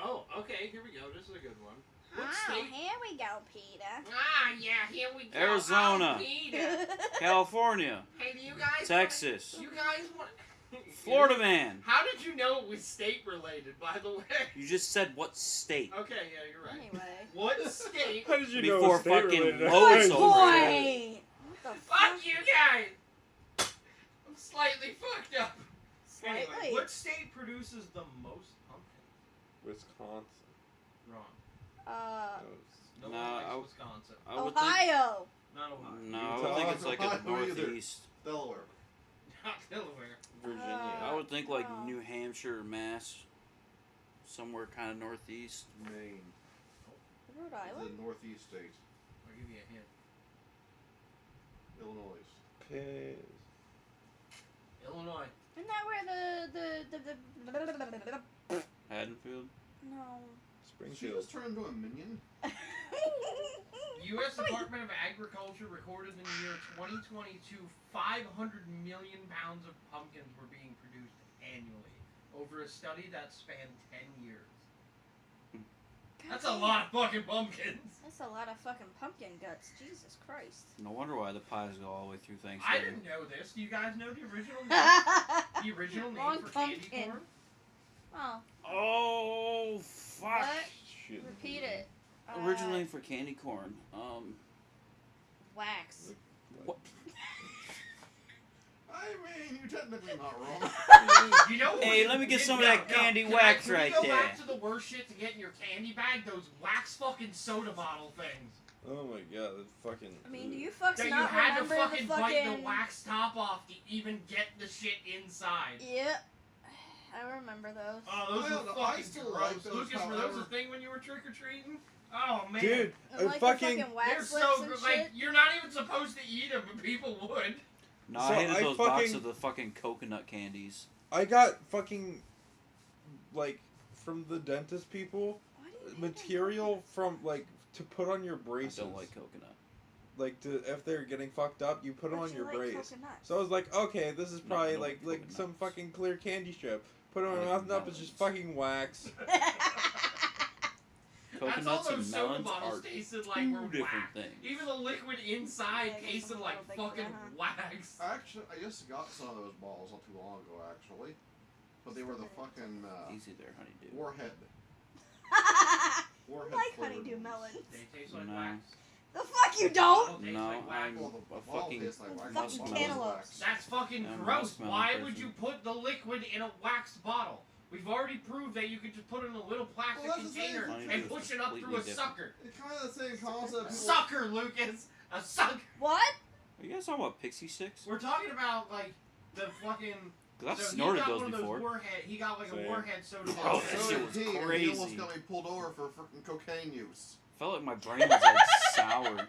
Oh, okay. Here we go. This is a good one. What Oh, state? here we go, Peter. Ah, yeah. Here we go. Arizona. Oh, Peter. California, Hey, do you guys? Texas, You guys want? Florida man. How did you know it was state related? By the way. You just said what state? Okay, yeah, you're right. Anyway. What state? How did you Before know? State fucking related? Lois Good over boy! What the Fuck fuck? you guys. I'm slightly fucked up. Slightly. Anyway, what state produces the most pumpkin? Wisconsin. Wrong. That was- No Nah, one I- likes Wisconsin. I would think. Ohio! Not Ohio. No, I would Utah. think it's like a Ohio either. northeast. Delaware. Not Delaware. Virginia. I would think like Oh. New Hampshire, Mass, somewhere kind of northeast. Maine. Rhode The Island? northeast state. I'll give you a hint. Illinois. Piz. Illinois. Isn't that where the Haddonfield. No. Did she Springfield. just turn into a minion? U.S. Department of Agriculture recorded in the year 2022 500 million pounds of pumpkins were being produced annually over a study that spanned 10 years. That's a lot of fucking pumpkins. That's a lot of fucking pumpkin guts. Jesus Christ. No wonder why the pies go all the way through I Thanksgiving. didn't know this. Do you guys know the original name? The original name Wrong for candy pumpkin. corn? Oh, Oh fuck! What? Shit. repeat it. Originally for candy corn. Wax. What? I mean, you're technically not wrong. You know what? Hey, let me get some of that candy wax right Can we go there. back to the worst shit to get in your candy bag? Those wax fucking soda bottle things. Oh my god, that's fucking. I mean, do you fucks That you not had to remember fucking the bite fucking... the wax top off to even get the shit inside. Yep. I remember those. Oh, those I are don't know, I fucking still gross. like those, Lucas, were those however. a thing when you were trick or treating? Oh man, Dude, And like the fucking. fucking they're wax so lips and good. shit. Like you're not even supposed to eat them, but people would. No, So I hated I those boxes fucking- of the fucking coconut candies. I got fucking. Like, from the dentist people, Why do you hate material from, like, to put on your braces. I don't like coconut. Like, to if they're getting fucked up, you put them But on you your like brace. coconuts. So I was like, okay, this is No, probably I don't like like some coconuts. fucking clear candy strip. Put it on I my like mouth, and up, it's just melons. fucking wax. Coconuts That's all and those soda melons bottles are tasted like two were different wax. things. Even the liquid inside Yeah, I guess tasted I'm a like little big for fucking that, wax. Actually, I just got some of those balls not too long ago, actually. But they were the fucking Easy there, honeydew. warhead. I Warhead like flavored honeydew ones. melons. They taste like No. wax. The fuck you don't! Bottle tastes No, like wax. I'm Well, the a ball fucking tastes like wax. fucking The ball is cantaloupe. wax. That's fucking I'm a gross. smelling Why person. would you put the liquid in a wax bottle? We've already proved that you could just put it in a little plastic Well, that's the thing. container Honeydew and is push it up through a completely different. sucker. It's kind of the same concept. A People, sucker, Lucas. A sucker. What? Are you guys talking about Pixie Sticks? We're talking about like the fucking. Because I've so snorted he got those one of before. Warhead. He got like a Same. warhead soda Bro, bottle. that so shit did was he, and he crazy. almost got me pulled over for freaking cocaine use. Felt like my brain was like sour.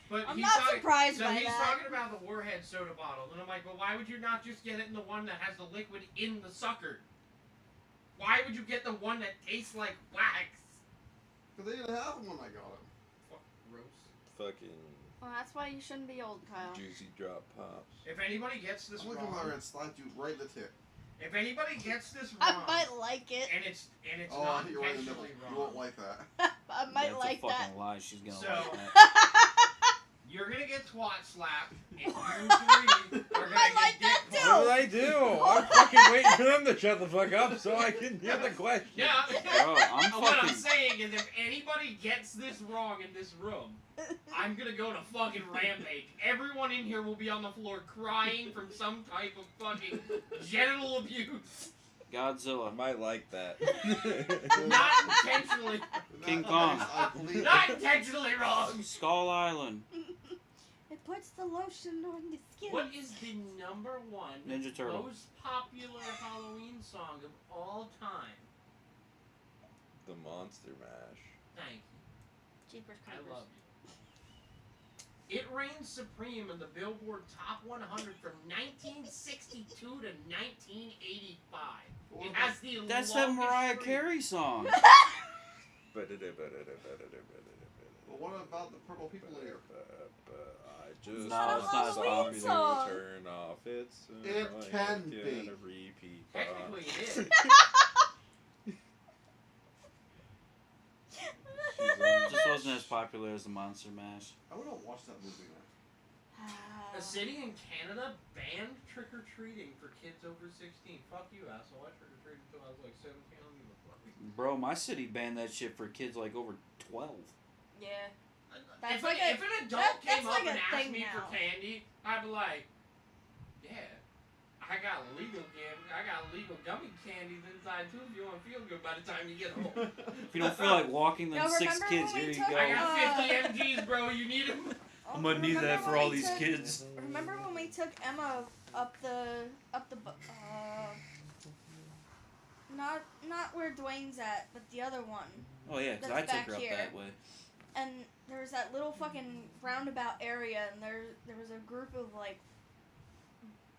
But I'm he's not talking, surprised so by he's that. talking about the warhead soda bottle, and I'm like, well, why would you not just get it in the one that has the liquid in the sucker? Why would you get the one that tastes like wax? Because they didn't have them when I got them. Fuck, gross. Fucking Well, that's why you shouldn't be old, Kyle. juicy drop pops. If anybody gets this I'm looking wrong, over and slide you right in the tip. if anybody gets this I wrong, might like it. and it's Oh, I not think you're right in the middle. intentionally You won't wrong, like that. I might might That's like a that. fucking lie. She's gonna So- like that. You're gonna get twat slapped, and you three are gonna I get like that dick too. What did I do? I'm fucking waiting for them to shut the fuck up so I can hear the question. Yeah. Bro, I'm What I'm fucking. saying is, if anybody gets this wrong in this room, I'm gonna go to fucking rampage. Everyone in here will be on the floor crying from some type of fucking genital abuse. I Godzilla. might like that. Not intentionally. King Kong. I believe Not intentionally wrong. Skull Island. It puts the lotion on the skin. What is the number one Ninja Turtle. most popular Halloween song of all time? The Monster Mash. Thank you. Jeepers I Creepers. love you. It reigns supreme in the Billboard Top 100 from 1962 to 1985. It has the That's that longest Mariah streak. Carey song. Well, what about the purple people here? I just No, not a it's not as Halloween popular. song. Turn off. It's It can be. a repeat. Technically, it is. It just wasn't as popular as the Monster Mash. I would have watched that movie now. A city in Canada banned trick-or-treating for kids over 16. Fuck you, asshole. I trick-or-treated until I was like 17. I don't give a fuck. Bro, my city banned that shit for kids like over 12. Yeah. If, like if an adult that's came like up a and asked thing me now. for candy, I'd be like, yeah, I got legal candy. I got legal gummy candies inside too if you want to feel good by the time you get home. If you don't feel like walking them Yo, 6 remember kids, when here we you took- go. I got 50 mgs, bro. You need them? I'm gonna need that Remember for when all we these took- kids. Remember when we took Emma up the not where Dwayne's at, but the other one. Oh yeah, because That's I took back her up here. that way. And there was that little fucking roundabout area, and there was a group of like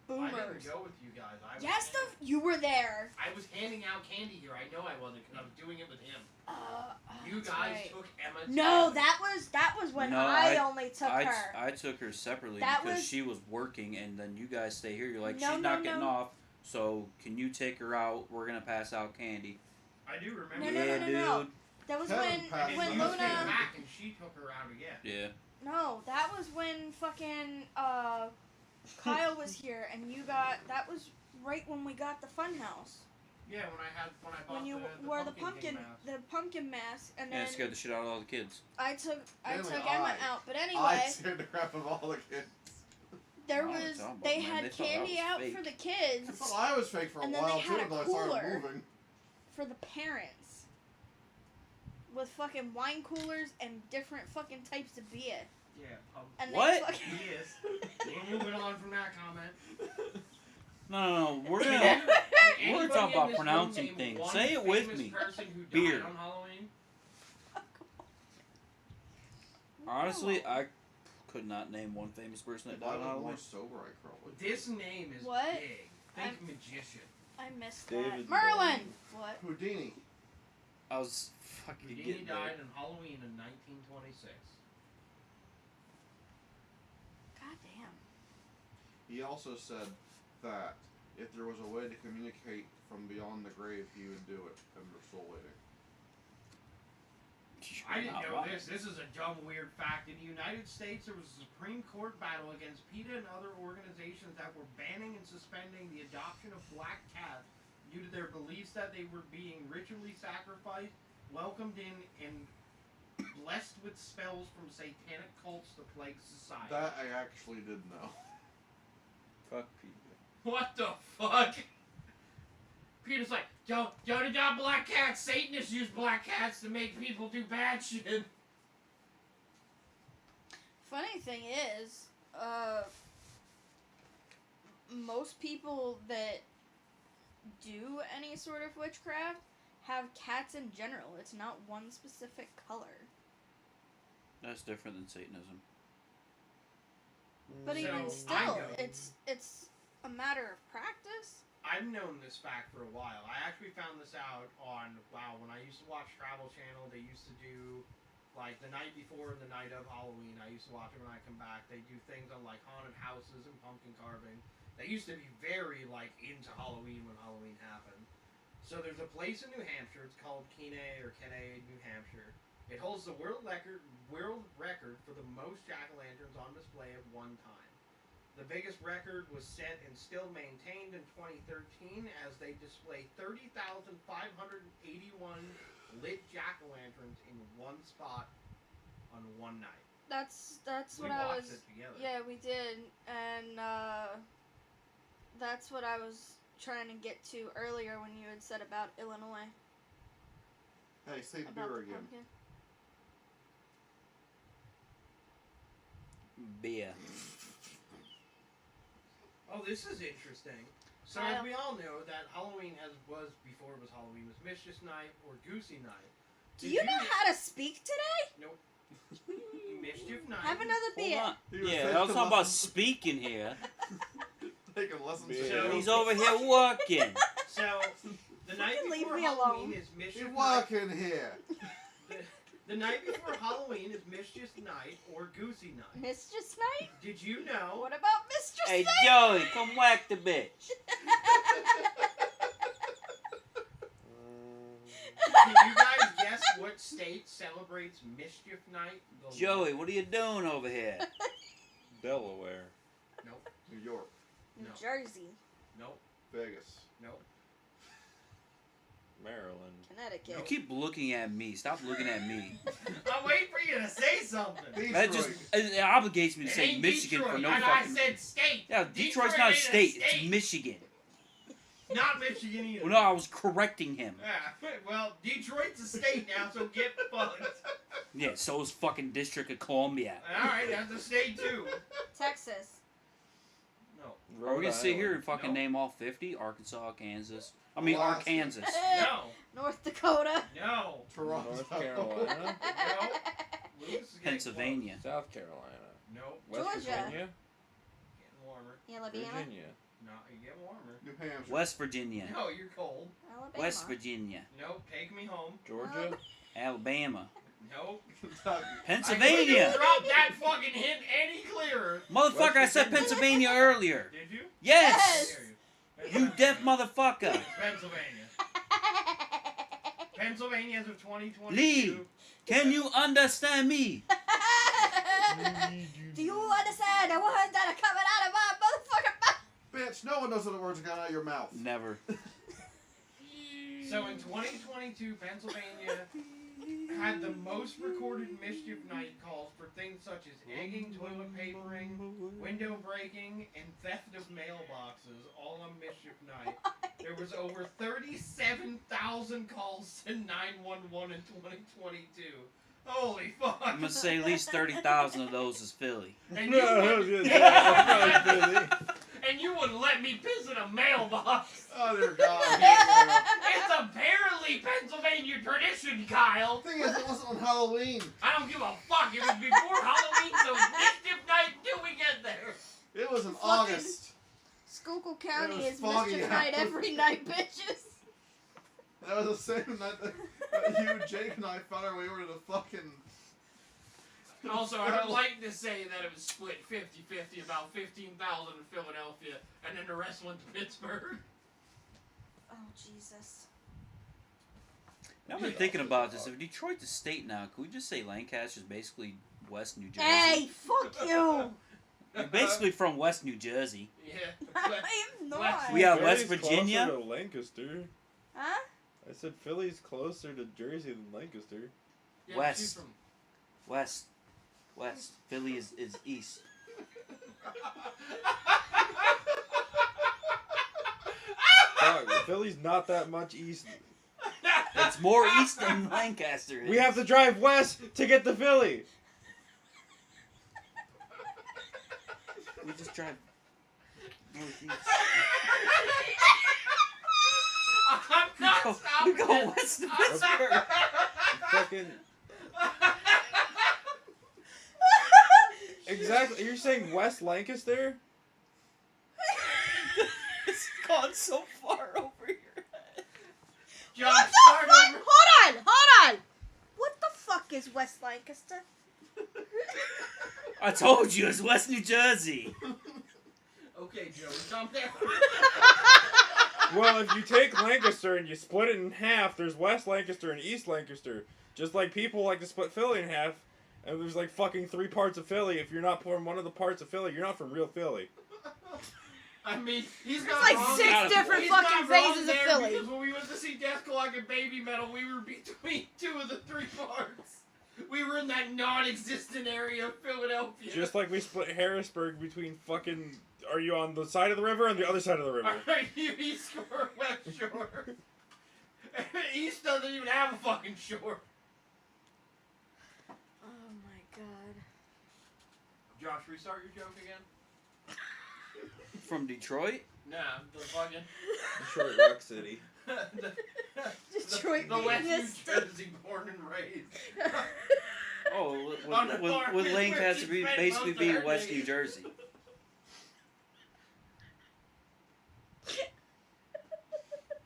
I didn't boomers. go with you guys. I was Yes, handing- you were there. I was handing out candy here. I know I wasn't because I was doing it with him. Oh, You that's guys right. took Emma. No, to- that was when No, I only took I her. took her separately That because was- she was working, and then you guys stay here. You're like, No, she's no, not getting no. off, so can you take her out? We're gonna pass out candy. I do remember. No, yeah, no, dude. no. That was Kevin when passed And when then you came Luna. back and she took her out again. Yeah. No, that was when fucking Kyle was here, and you got. That was right when we got the funhouse. Yeah, when I bought When you the wore the pumpkin pumpkin mask, and Yeah, then it scared the shit out of all the kids. I took Mainly Emma I. out. But I anyway, scared the crap of all the kids. there Oh, was it's all about they men. had They thought I candy was out fake. for the I kids, thought I was fake for a And then while they too had a until I started cooler. moving. for the parents, with fucking wine coolers and different fucking types of beer. Yeah, And What? They fucking yes. We're moving on from that comment. No, we're Can gonna. you- We're anybody talking in about this room pronouncing name things. one Say it with famous me. person who died Beer. on Halloween? Honestly, I could not name one famous person that If I died on was more Halloween. sober, I probably. This name is What? big. Think magician. I missed David that. Merlin. Bowie. What? Houdini. I was fucking Houdini getting there. died on Halloween in 1926. God damn. He also said that if there was a way to communicate from beyond the grave, he would do it. And we're still waiting. I didn't Not know wrong. this. This is a dumb, weird fact. In the United States, there was a Supreme Court battle against PETA and other organizations that were banning and suspending the adoption of black cats due to their beliefs that they were being ritually sacrificed, welcomed in, and blessed with spells from satanic cults to plague society. That I actually did know. Fuck people. What the fuck? Peter's like, don't adopt black cats. Satanists use black cats to make people do bad shit. Funny thing is, most people that do any sort of witchcraft have cats in general. It's not one specific color. That's different than Satanism. But So, even I still, know. it's a matter of practice. I've known this fact for a while. I actually found this out on, when I used to watch Travel Channel, they used to do, like, the night before and the night of Halloween. I used to watch it when I come back. They do things on, like, haunted houses and pumpkin carving. They used to be very, like, into Halloween when Halloween happened. So there's a place in New Hampshire, it's called Kenay, New Hampshire, It holds the world record for the most jack-o'-lanterns on display at one time. The biggest record was set and still maintained in 2013 as they display 30,581 lit jack-o'-lanterns in one spot on one night. That's We what I watched was. it together. Yeah, we did, and that's what I was trying to get to earlier when you had said about Illinois. Hey, say About beer the again. pumpkin. Beer. Oh, this is interesting. So Kyle. as we all know, that Halloween was before it was Halloween was Mischief Night or Goosey Night. Do you know how to speak today? Nope. Mischief Night. Have another Hold beer. on. He was Yeah, taking I was talking about lessons. speaking here. Taking lessons. So- He's over here working. So the night Fucking leave before me Halloween alone. is Mischief You Night. walk in here. The night before Halloween is Mischief Night or Goosey Night. Mistress Night? Did you know? What about Mistress Hey, Night? Joey, come whack the bitch. Can you guys guess what state celebrates Mischief Night? The Joey, what are you doing over here? Delaware. Nope. New York, New No. Jersey, Nope. Vegas. Nope. Maryland. Connecticut. You keep looking at me. Stop looking at me. I'm waiting for you to say something. That just it obligates me to It say ain't Michigan Detroit. for no I fucking. said state. Yeah, Detroit's not a ain't state. It's Michigan. Not Michigan either. Well, no, I was correcting him. Yeah, well, Detroit's a state now, so get fucked. Yeah, so is fucking District of Columbia. Alright, that's a state too. Texas. No. Are we gonna sit here and Nope. fucking name all 50? Arkansas, Kansas. I mean, Alaska. Arkansas. No. North Dakota. No. Toronto. North Carolina. No. Lucas is getting Pennsylvania. South Carolina. close. Nope. West Georgia. Virginia. Getting warmer. Alabama. Virginia. No, you get warmer. New Hampshire. West Virginia. No, you're cold. Alabama. West Virginia. Nope. Take me home. Georgia. Alabama. Nope. Kentucky. I Pennsylvania. couldn't drop that fucking hint any clearer. Motherfucker, I said Virginia. Pennsylvania earlier. Did you? Yes! Yes. You deaf motherfucker. Pennsylvania. Pennsylvania as of 2022. Lee, can you understand me? Do you understand the words that are coming out of my motherfucking mouth? Bitch, no one knows what the words are coming out of your mouth. Never. So in 2022, Pennsylvania had the most recorded Mischief Night calls for things such as egging, toilet papering, window breaking, and theft of mailboxes, all on Mischief Night. There was over 37,000 calls to 911 in 2022. Holy fuck! I'm gonna say at least 30,000 of those is Philly. And No, you, I was wouldn't, gonna say, Billy. and you wouldn't let me piss in a mailbox. Oh dear God. It's apparently Pennsylvania tradition, Kyle. The thing is, it wasn't on Halloween. I don't give a fuck. It was before Halloween, so Mischief Night till we get there. It was in Fucking- August. Schuylkill County was is foggy Mischief out. Night every night, bitches. That was the same night that you, Jake, and I found our way over to the fucking. Also, I would like to say that it was split 50-50, about 15,000 in Philadelphia, and then the rest went to Pittsburgh. Oh, Jesus. Now I've been thinking about this. If Detroit's a state now, can we just say Lancaster's basically West New Jersey? Hey, fuck you. You're basically from West New Jersey. Yeah. I'm not. We got Philly's West Virginia. Closer to Lancaster. Huh? I said Philly's closer to Jersey than Lancaster. Yeah, West. she's from- West. West. Philly is east. Fuck, Philly's not that much east. It's more east than Lancaster is. We have to drive west to get to Philly. We just drive northeast. I'm not We stopping go it. west of I'm Pittsburgh. Fucking exactly. You're saying West Lancaster? It's gone so far over here. John, What the start fuck? over. Hold on. What the fuck is West Lancaster? I told you it's West New Jersey. Okay, Joe, calm down. Well, if you take Lancaster and you split it in half, there's West Lancaster and East Lancaster. Just like people like to split Philly in half, and there's like fucking 3 parts of Philly. If you're not from one of the parts of Philly, you're not from real Philly. I mean, he's There's not like wrong. 6 different He's fucking not wrong phases of there, Philly. Because when we went to see Death Clock and Baby Metal, we were between 2 of the 3 parts. We were in that non-existent area of Philadelphia. Just like we split Harrisburg between fucking. Are you on the side of the river or on the other side of the river? Alright, you East Shore, West Shore. East doesn't even have a fucking shore. Oh my god. Josh, restart your joke again? From Detroit? Nah, the fucking... Detroit Rock City. Detroit the being West New this- Jersey born and raised. Oh, On the farm would where Lancaster she be spent basically most of be her West days. New Jersey?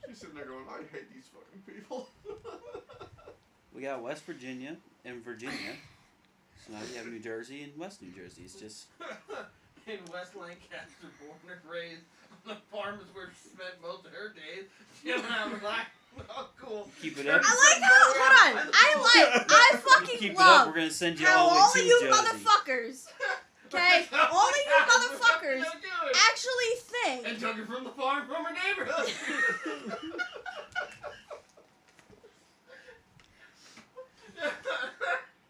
She's sitting there going, I hate these fucking people. We got West Virginia and Virginia. So now we have New Jersey and West New Jersey. It's just In West Lancaster, born and raised on the farm is where she spent most of her days. She don't have a life. Oh, cool. keep it up. I like how, hold on, I fucking Keep it love up. We're gonna send you how all the way all to of you Jersey. motherfuckers, okay, all of you motherfuckers actually think And took her from the farm from her neighborhood.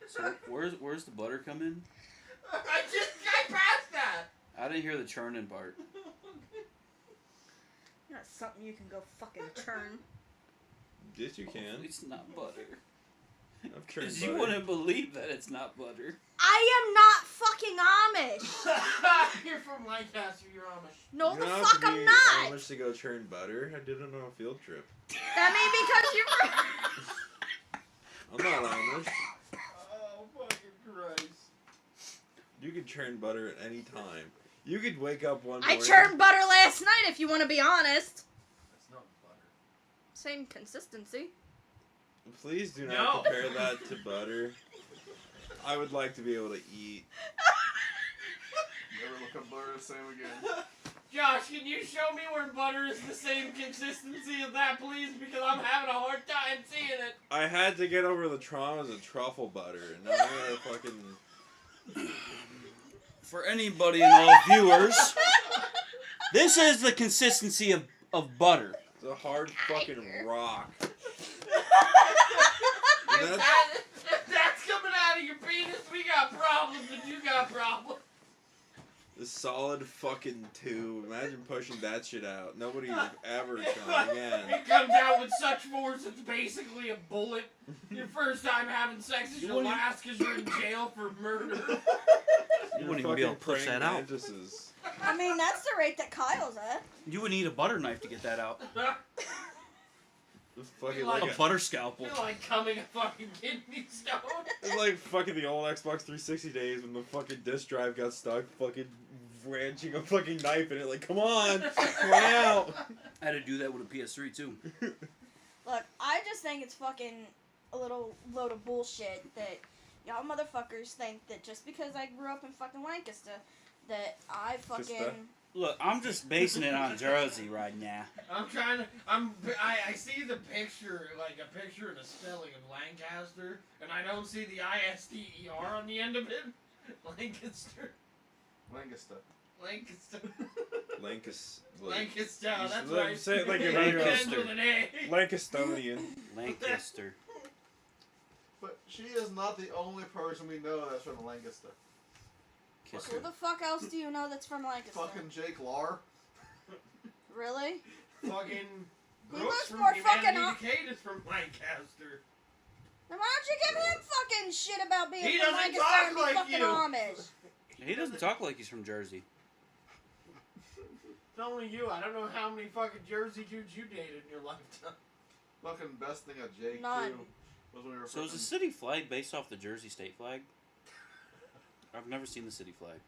So where's the butter come in? I just got past that. I didn't hear the churning part. that's something you can go fucking turn. Yes, you can. It's not butter. I've turned Because you butter. wouldn't believe that it's not butter. I am not fucking Amish. You're from Lancaster, you're Amish. No, You the don't have fuck to I'm be not. Amish to go churn butter. I did it on a field trip. That may because you're. I'm not Amish. Oh, fucking Christ. You can churn butter at any time. You could wake up one I morning. churned butter last night. If you want to be honest, That's not butter. same consistency. Please do No. not compare that to butter. I would like to be able to eat. Never look at butter the same again. Josh, can you show me where butter is the same consistency as that, please? Because I'm having a hard time seeing it. I had to get over the traumas of truffle butter, and now I'm gonna fucking. For anybody and all viewers, this is the consistency of butter. It's a hard fucking rock. If that's coming out of your penis, we got problems, and you got problems. The solid fucking tube. Imagine pushing that shit out. Nobody ever done again. It comes out with such force, it's basically a bullet. Your first time having sex is You your wouldn't- last because you're in jail for murder. You wouldn't even be able to push that out. Mantises. I mean, that's the rate that Kyle's at. You would need a butter knife to get that out. It's fucking like like A butter scalpel. Feel like coming a fucking kidney stone. it's like fucking the old Xbox 360 days when the fucking disk drive got stuck, fucking wrenching a fucking knife in it. Like, come on, come out. I had to do that with a PS3 too. Look, I just think it's fucking a little load of bullshit that y'all motherfuckers think that just because I grew up in fucking Lancaster, that I fucking. Look, I'm just basing it on Jersey right now. I see the picture, like a picture and a spelling of Lancaster, and I don't see the ISTER on the end of it. Lancaster. Lancaster. Lancaster. Lancaster. Lancaster, You that's should right. say it like you're It Lancaster. ends with an A. Lancastonian. Lancaster. But she is not the only person we know that's from Lancaster. Kiss Who her. the fuck else do you know that's from Lancaster? Fucking Jake Lar. Really? Fucking He Brooks looks from more Humanity fucking Decayed is from Lancaster. Then why don't you give him fucking shit about being He from doesn't Lancaster talk and be like fucking you. Amish? He doesn't talk like he's from Jersey. It's only you. I don't know how many fucking Jersey dudes you dated in your lifetime. Fucking best thing of Jake None. too was when we were So is the city flag based off the Jersey state flag? I've never seen the city flag.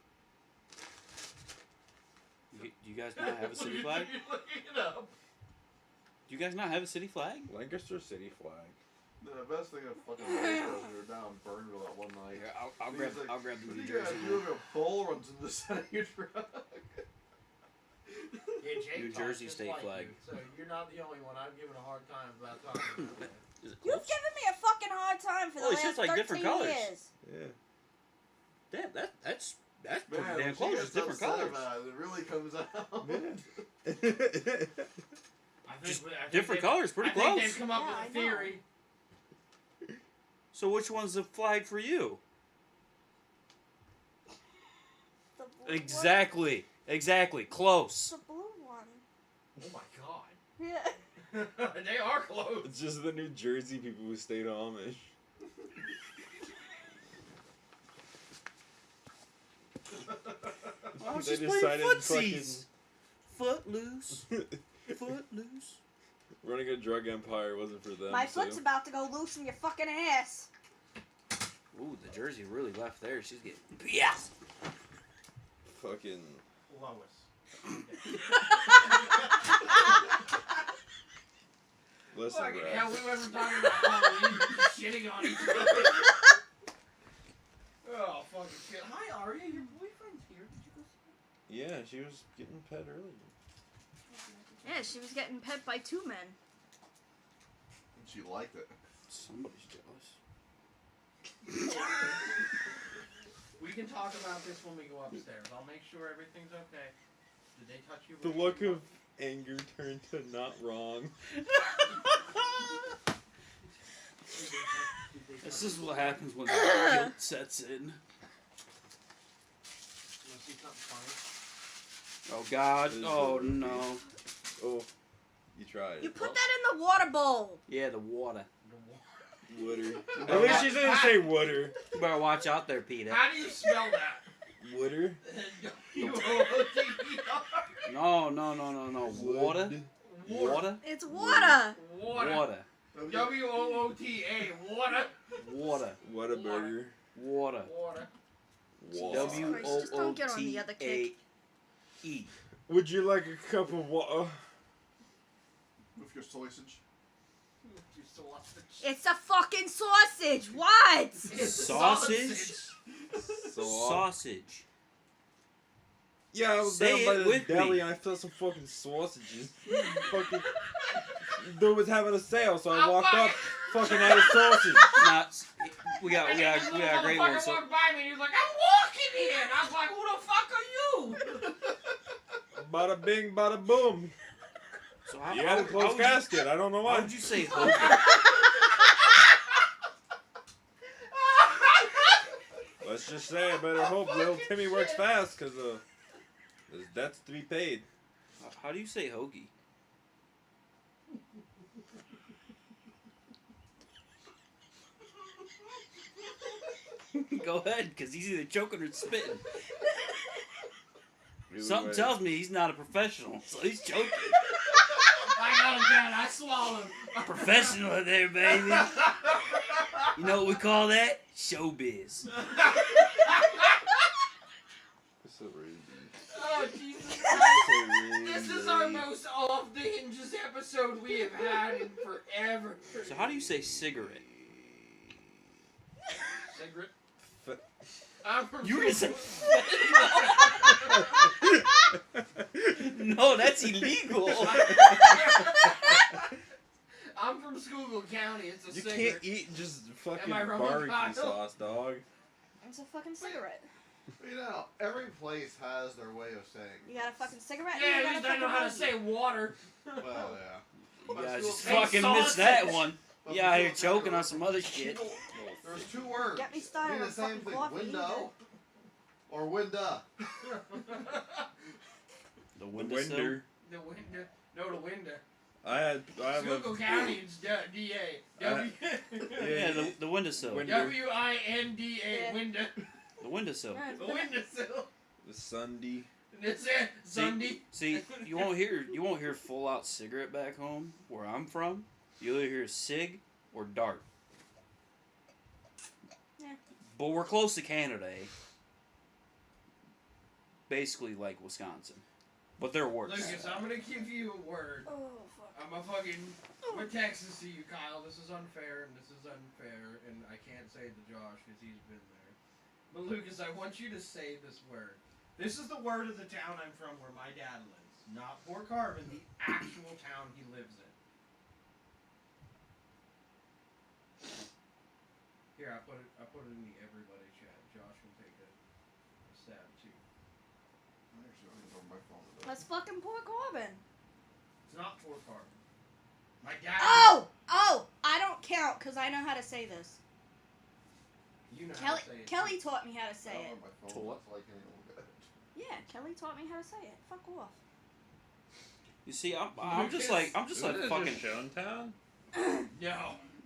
Do you guys not have a city flag? Look it up. Do you guys not have a city flag? Lancaster city flag. The best thing of fucking Jake was we were down in Burnville that one night. Here, I'll He grab was like, I'll grab the "What New do you guys Jersey do one. if a bull runs in the center of your truck?" Yeah, Jake New talks Jersey just state like flag. you, so you're not the only one. I've given a hard time about talking about that. Is it You've close? given me a fucking hard time for the Holy shit, last it's like 13 different colors. years. Yeah. Damn, that's pretty Man, damn when she close. gets It's different upset colors. about it, it really comes out. Just different colors, pretty I think close. they've come up Yeah, with I a know. theory. So which one's the flag for you? The blue Exactly. One, Close. the blue one. Oh my god. Yeah. They are close. It's just the New Jersey people who stayed Amish. I was They just playing decided footsies. Footloose. Footloose. Running a drug empire wasn't for them. My foot's about to go loose in your fucking ass. Ooh, the jersey really left there. She's getting yes. Fucking. Lois. Listen, Fucking bro. hell, we went from talking about Halloween to shitting on each other. Oh, fucking shit. Hi, Arya. Your boyfriend's here. Did you go see Yeah, she was getting pet earlier. Yeah, she was getting pet by 2 men. She liked it. Somebody's jealous. We can talk about this when we go upstairs. I'll make sure everything's okay. Did they touch you? The look of anger turned to not wrong. This is what happens when the guilt sets in. You want to see something funny? Oh God. Oh no. Oh, you tried. You put that in the water bowl. Yeah, the water. Water. At least she didn't say water. You better watch out there, Peter. How do you spell that? Water? W-O-T-E-R. No. Water. Water. It's water. Water. Water. W-O-O-T-A. Water. Water. Whataburger. Water. Water. Water. Just don't get on the other kick. W-O-O-T-A-E. Would you like a cup of water? With your sausage. You sausage. It's a fucking sausage. What? It's Sausage? So, Sausage. yeah, I was Say down by it the with deli me. and I felt some fucking sausages. Fucking dude was having a sale, so I walked up, fucking had a sausage. Not. We got a great one. Motherfucker So, walked by me and he was like, I'm walking here. And I was like, who the fuck are you? Bada bing, bada boom. so how, You had a closed casket. I don't know How why. would you say hoagie? Let's just say I better hope little Timmy works fast, cause his debt's to be paid. How do you say hoagie? Go ahead, cause he's either choking or spitting. Something tells me he's not a professional, so he's choking. I got him down. I swallowed him. Professional there, baby. You know what we call that? Showbiz. Oh, Jesus Christ. This is our most off the hinges episode we have had in forever. So how do you say cigarette? Cigarette? I'm from You were gonna say no, that's illegal. I'm from Schuylkill County. It's a You cigarette. can't eat just fucking Am I wrong, barbecue Kyle? sauce, dog. It's a fucking cigarette. You know, every place has their way of saying. You got a fucking cigarette? Yeah, and at you least I know got a how to fucking say water. Well, yeah. You guys just Hey, fucking missed sausage. that one. You out here choking on some other shit. There's 2 words. Get me started Mean on the same fucking thing. coffee Window or window. The windowsill. Winder. The window. No, the window. I have Schuylkill a County is D-A. W- Yeah, the windowsill. Wind- W-I-N-D-A. Yeah. Window. The windowsill. The windowsill. the Sunday. That's it. Sunday. See, you won't hear full out cigarette back home where I'm from. You'll either hear cig or dart. Yeah. But we're close to Canada, eh? Basically like Wisconsin. But they're worse. Lucas, I'm gonna give you a word. Oh, fuck. I'm a Texas to you, Kyle. This is unfair, and this is unfair, and I can't say it to Josh because he's been there. But Lucas, I want you to say this word. This is the word of the town I'm from, where my dad lives, not Port Carbon, the actual town he lives Here, I put it in the everybody chat. Josh will take a stab too. Actually, I don't even know my phone today. Let's fucking pour Corbin. It's not for carbon. My dad. Oh! I don't count because I know how to say this. You know Kelly how to say it. Kelly taught me how to I say don't it. have my phone, To what? that's why I can't even look at it. Yeah, Kelly taught me how to say it. Fuck off. You see, I'm just like fucking. Showtown? No.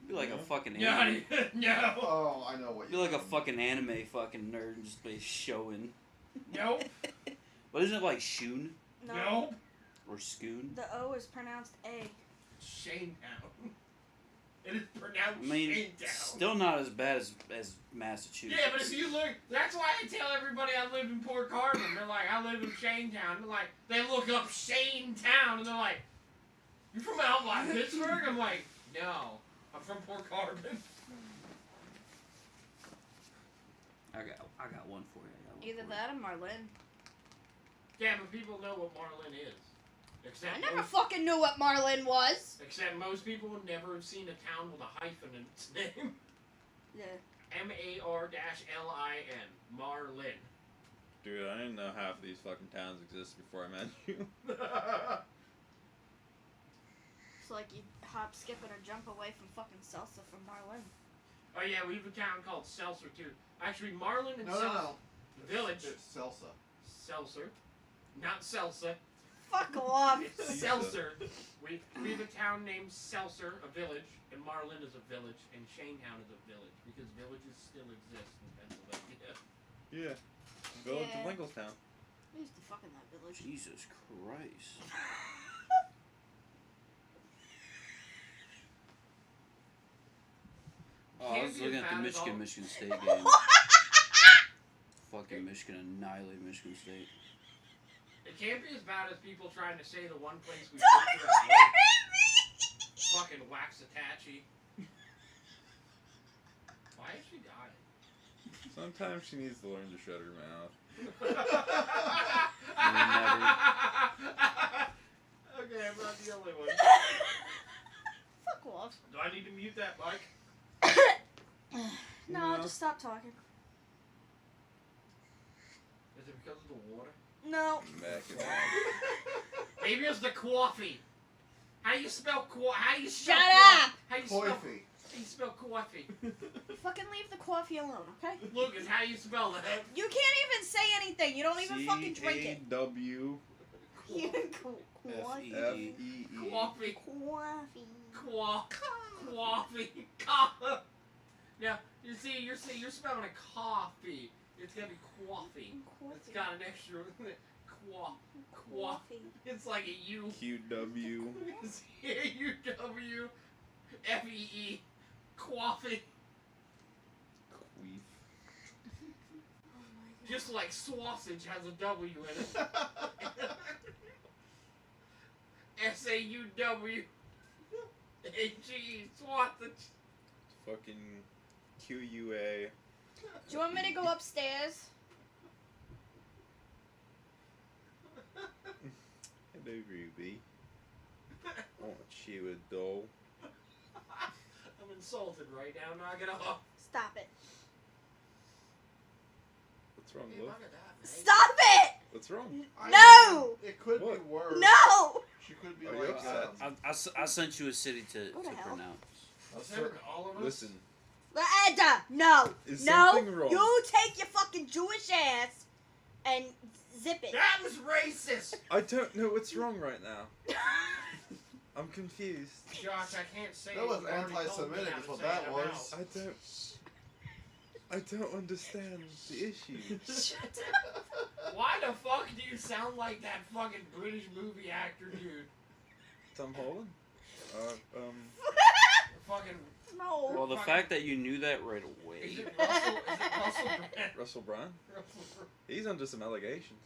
Be like a fucking No. anime. No. Oh, I know what Be you like a mean. fucking anime fucking nerd and just be showing. Nope. But isn't it like Shoon No. Nope. or Scoon? The O is pronounced A. Shanetown. It is pronounced I mean, Shanetown. still not as bad as Massachusetts. Yeah, but if you look, that's why I tell everybody I live in Port Carbon. They're like, I live in Shanetown. They're like, they look up Shanetown and they're like, you're from out by Pittsburgh? I'm like, no, I'm from Port Carbon. I got one for you. I got one Either for that or Marlin. Yeah, but people know what Marlin is. Except I never most, fucking knew what Marlin was. except most people would never have seen a town with a hyphen in its name. Yeah. Mar-Lin. Marlin. Dude, I didn't know half of these fucking towns exist before I met you. It's like you hop, skip, and a jump away from fucking salsa from Marlin. Oh yeah, we have a town called Seltzer too. Actually, Marlin and No, Seltzer. Village. It's Salsa. Seltzer. Not Seltzer. Fuck off. Seltzer. We have a town named Seltzer, a village, and Marlin is a village, and Shanetown is a village, because villages still exist in Pennsylvania. Yeah. Village Yeah. of Lincolnstown. I used to fuck in that village. Jesus Christ. Oh, I Can't was be looking as at the bad as all- Michigan State game. Fucking Michigan annihilated Michigan State. It can't be as bad as people trying to say the one place we Don't took to hear that me. fucking Waxahachie. Why is she dying? Sometimes she needs to learn to shut her mouth. Okay, I'm not the only one. Fuck off. Do I need to mute that mic? No, No. just stop talking. Is it because of the water? No. Back it Maybe it's the coffee. How you spell How you spell Shut coffee? up. How you spell? Coffee. How you spell coffee? Fucking leave the coffee alone, okay? Lucas, how you spell that? You can't even say anything. You don't even fucking drink it. C-A-W-F-E-E. Coffee. Coffee. Coffee. Coffee. Now, you see, you're spelling a coffee. It's gotta be coffee. It's got an extra Coffee. It's like a U. Q-W. It's A-U-W-F-E-E. Coffee. Queef. Just like sausage has a W in it. S-A-U-W. A-G, sausage. Fucking Q-U-A. Do you want me to go upstairs? Hello, Ruby. I want you a doll. I'm insulted right now. Knock it off. Stop it. What's wrong, Hey, love? look at that, man. Stop it! What's wrong? No! It could What? be worse. No! She could be Are you like, upset? I sent you a city to What the hell? pronounce. Listen, all of us. Listen, Eda, no! is No! something wrong? You take your fucking Jewish ass and zip it. That was racist. I don't know what's wrong right now. I'm confused. Josh, I can't say That it. was You already told me anti-Semitic how is to what say that it was. out. I don't understand the issue. Why the fuck do you sound like that fucking British movie actor dude? Tom Holland? Fucking. No. Well, the fact that you knew that right away. Is it Russell Brand? Russell Brand? Russell He's under some allegations.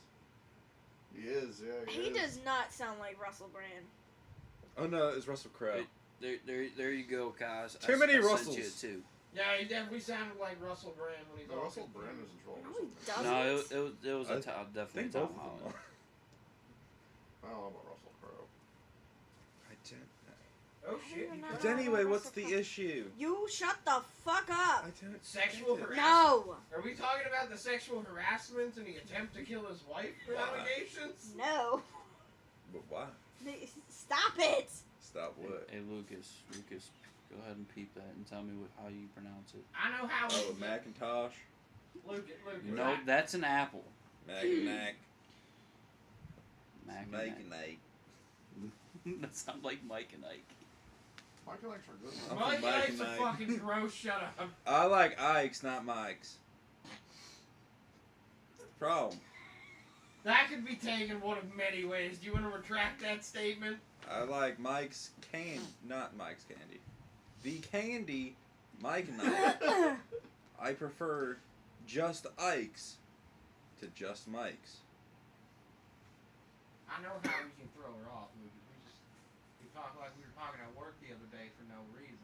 He is, yeah. He is. does not sound like Russell Brand. Oh no, it's Russell Crowe. There you go, guys. Too many I sent Russells. you it too. Yeah, he definitely sounded like Russell Brand when he's No, all Russell Brand is in trouble. No, he doesn't. No, it was I definitely think Tom both of them Holland. are. I don't know about Russell Crowe. I don't know. Oh shit. you But anyway, what's the issue? You shut the fuck up. I don't Sexual get it. harassment. No. Are we talking about the sexual harassment and the attempt to kill his wife for Why? allegations? No. But why? Stop it. Stop what? Hey, Lucas, go ahead and peep that and tell me how you pronounce it. I know how. Oh, a Macintosh? Luke. No, that's an apple. Mackinac. Mac and Mackinac. That sounds like Mike and Ike. Mike and Ike's are good. I'm Mike from Mike Ike's and a Ike. fucking gross. Shut up. I like Ike's, not Mike's. Problem. That could be taken one of many ways. Do you want to retract that statement? I like Mike's candy, not Mike's candy. The candy, Mike and Ike. I prefer just Ike's to just Mike's. I know how we can throw her off, Luke. We talked like we were talking at work the other day for no reason.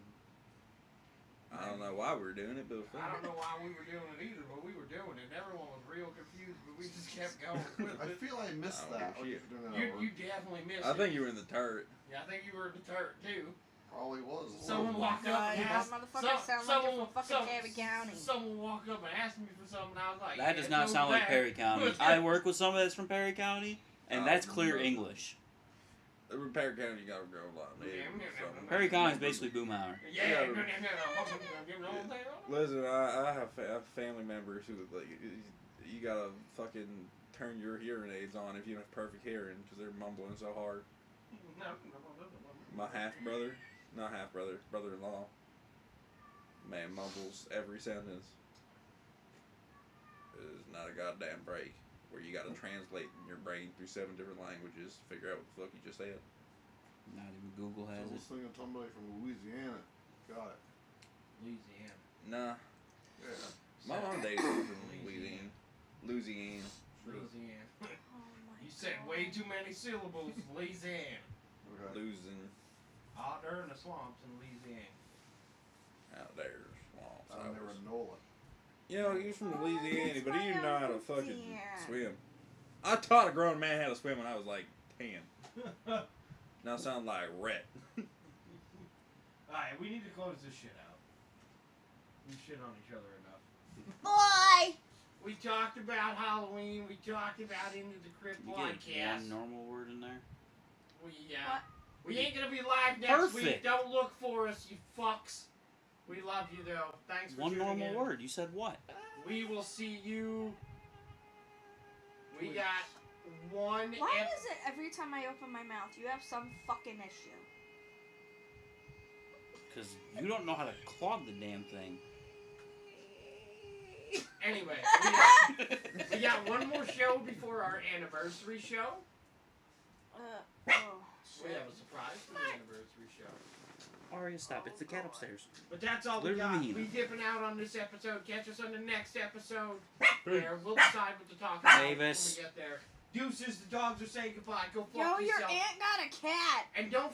I don't know why we were doing it, but it was I don't fun. know why we were doing it either, but we were doing it. Everyone was real confused, but we just kept going with I it. feel I missed I don't that. give a What you shit. doing that at You work? definitely missed I it. think you were in the turret. Yeah, I think you were in the turret too. Probably was. Someone walked up and God, asked. that motherfucker sound like you're from fucking Perry County. Someone walked up and asked me for something, and I was like, That yeah, does not go sound like back. Perry County. I work with someone that's from Perry County, and Oh, that's clear no. English. The Repair County, you gotta grow a lot. Perry County is basically Boomhauer. Yeah. Listen, I have family members who like you gotta fucking turn your hearing aids on if you don't have perfect hearing because they're mumbling so hard. My brother-in-law, man mumbles every sentence. It is not a goddamn break where you gotta translate in your brain through 7 different languages to figure out what the fuck you just said. Not even Google I has was it. thinking of somebody from Louisiana. Got it. Louisiana. Nah, Yeah. my mom dated from Louisiana. Louisiana. Oh my You said God. way too many syllables. Louisiana. Okay. Losing Out there in the swamps in Louisiana. out there, swamps. I never Nola. You know, he's from Louisiana, but he didn't know how to fucking Yeah. swim. I taught a grown man how to swim when I was like 10. Now I sound like Rhett. Alright, we need to close this shit out. We shit on each other enough. Boy. We talked about Halloween. We talked about Into the Crypt You get one podcast. normal word in there. We ain't gonna be live next week. Perfect. Don't look for us, you fucks. We love you though. Thanks for One tuning normal in. word. You said what? We will see you. We got one. Why is it every time I open my mouth you have some fucking issue? Because you don't know how to clog the damn thing. Anyway, we got one more show before our anniversary show. Oh, We shit. have a surprise for the anniversary show. Aria, stop. It's the cat upstairs. But that's all we Literally got. mean. We dipping out on this episode. Catch us on the next episode. There, we'll decide what to talk about Mavis. when we get there. Deuces, the dogs are saying goodbye. Go fuck Yo, your yourself. aunt got a cat. And don't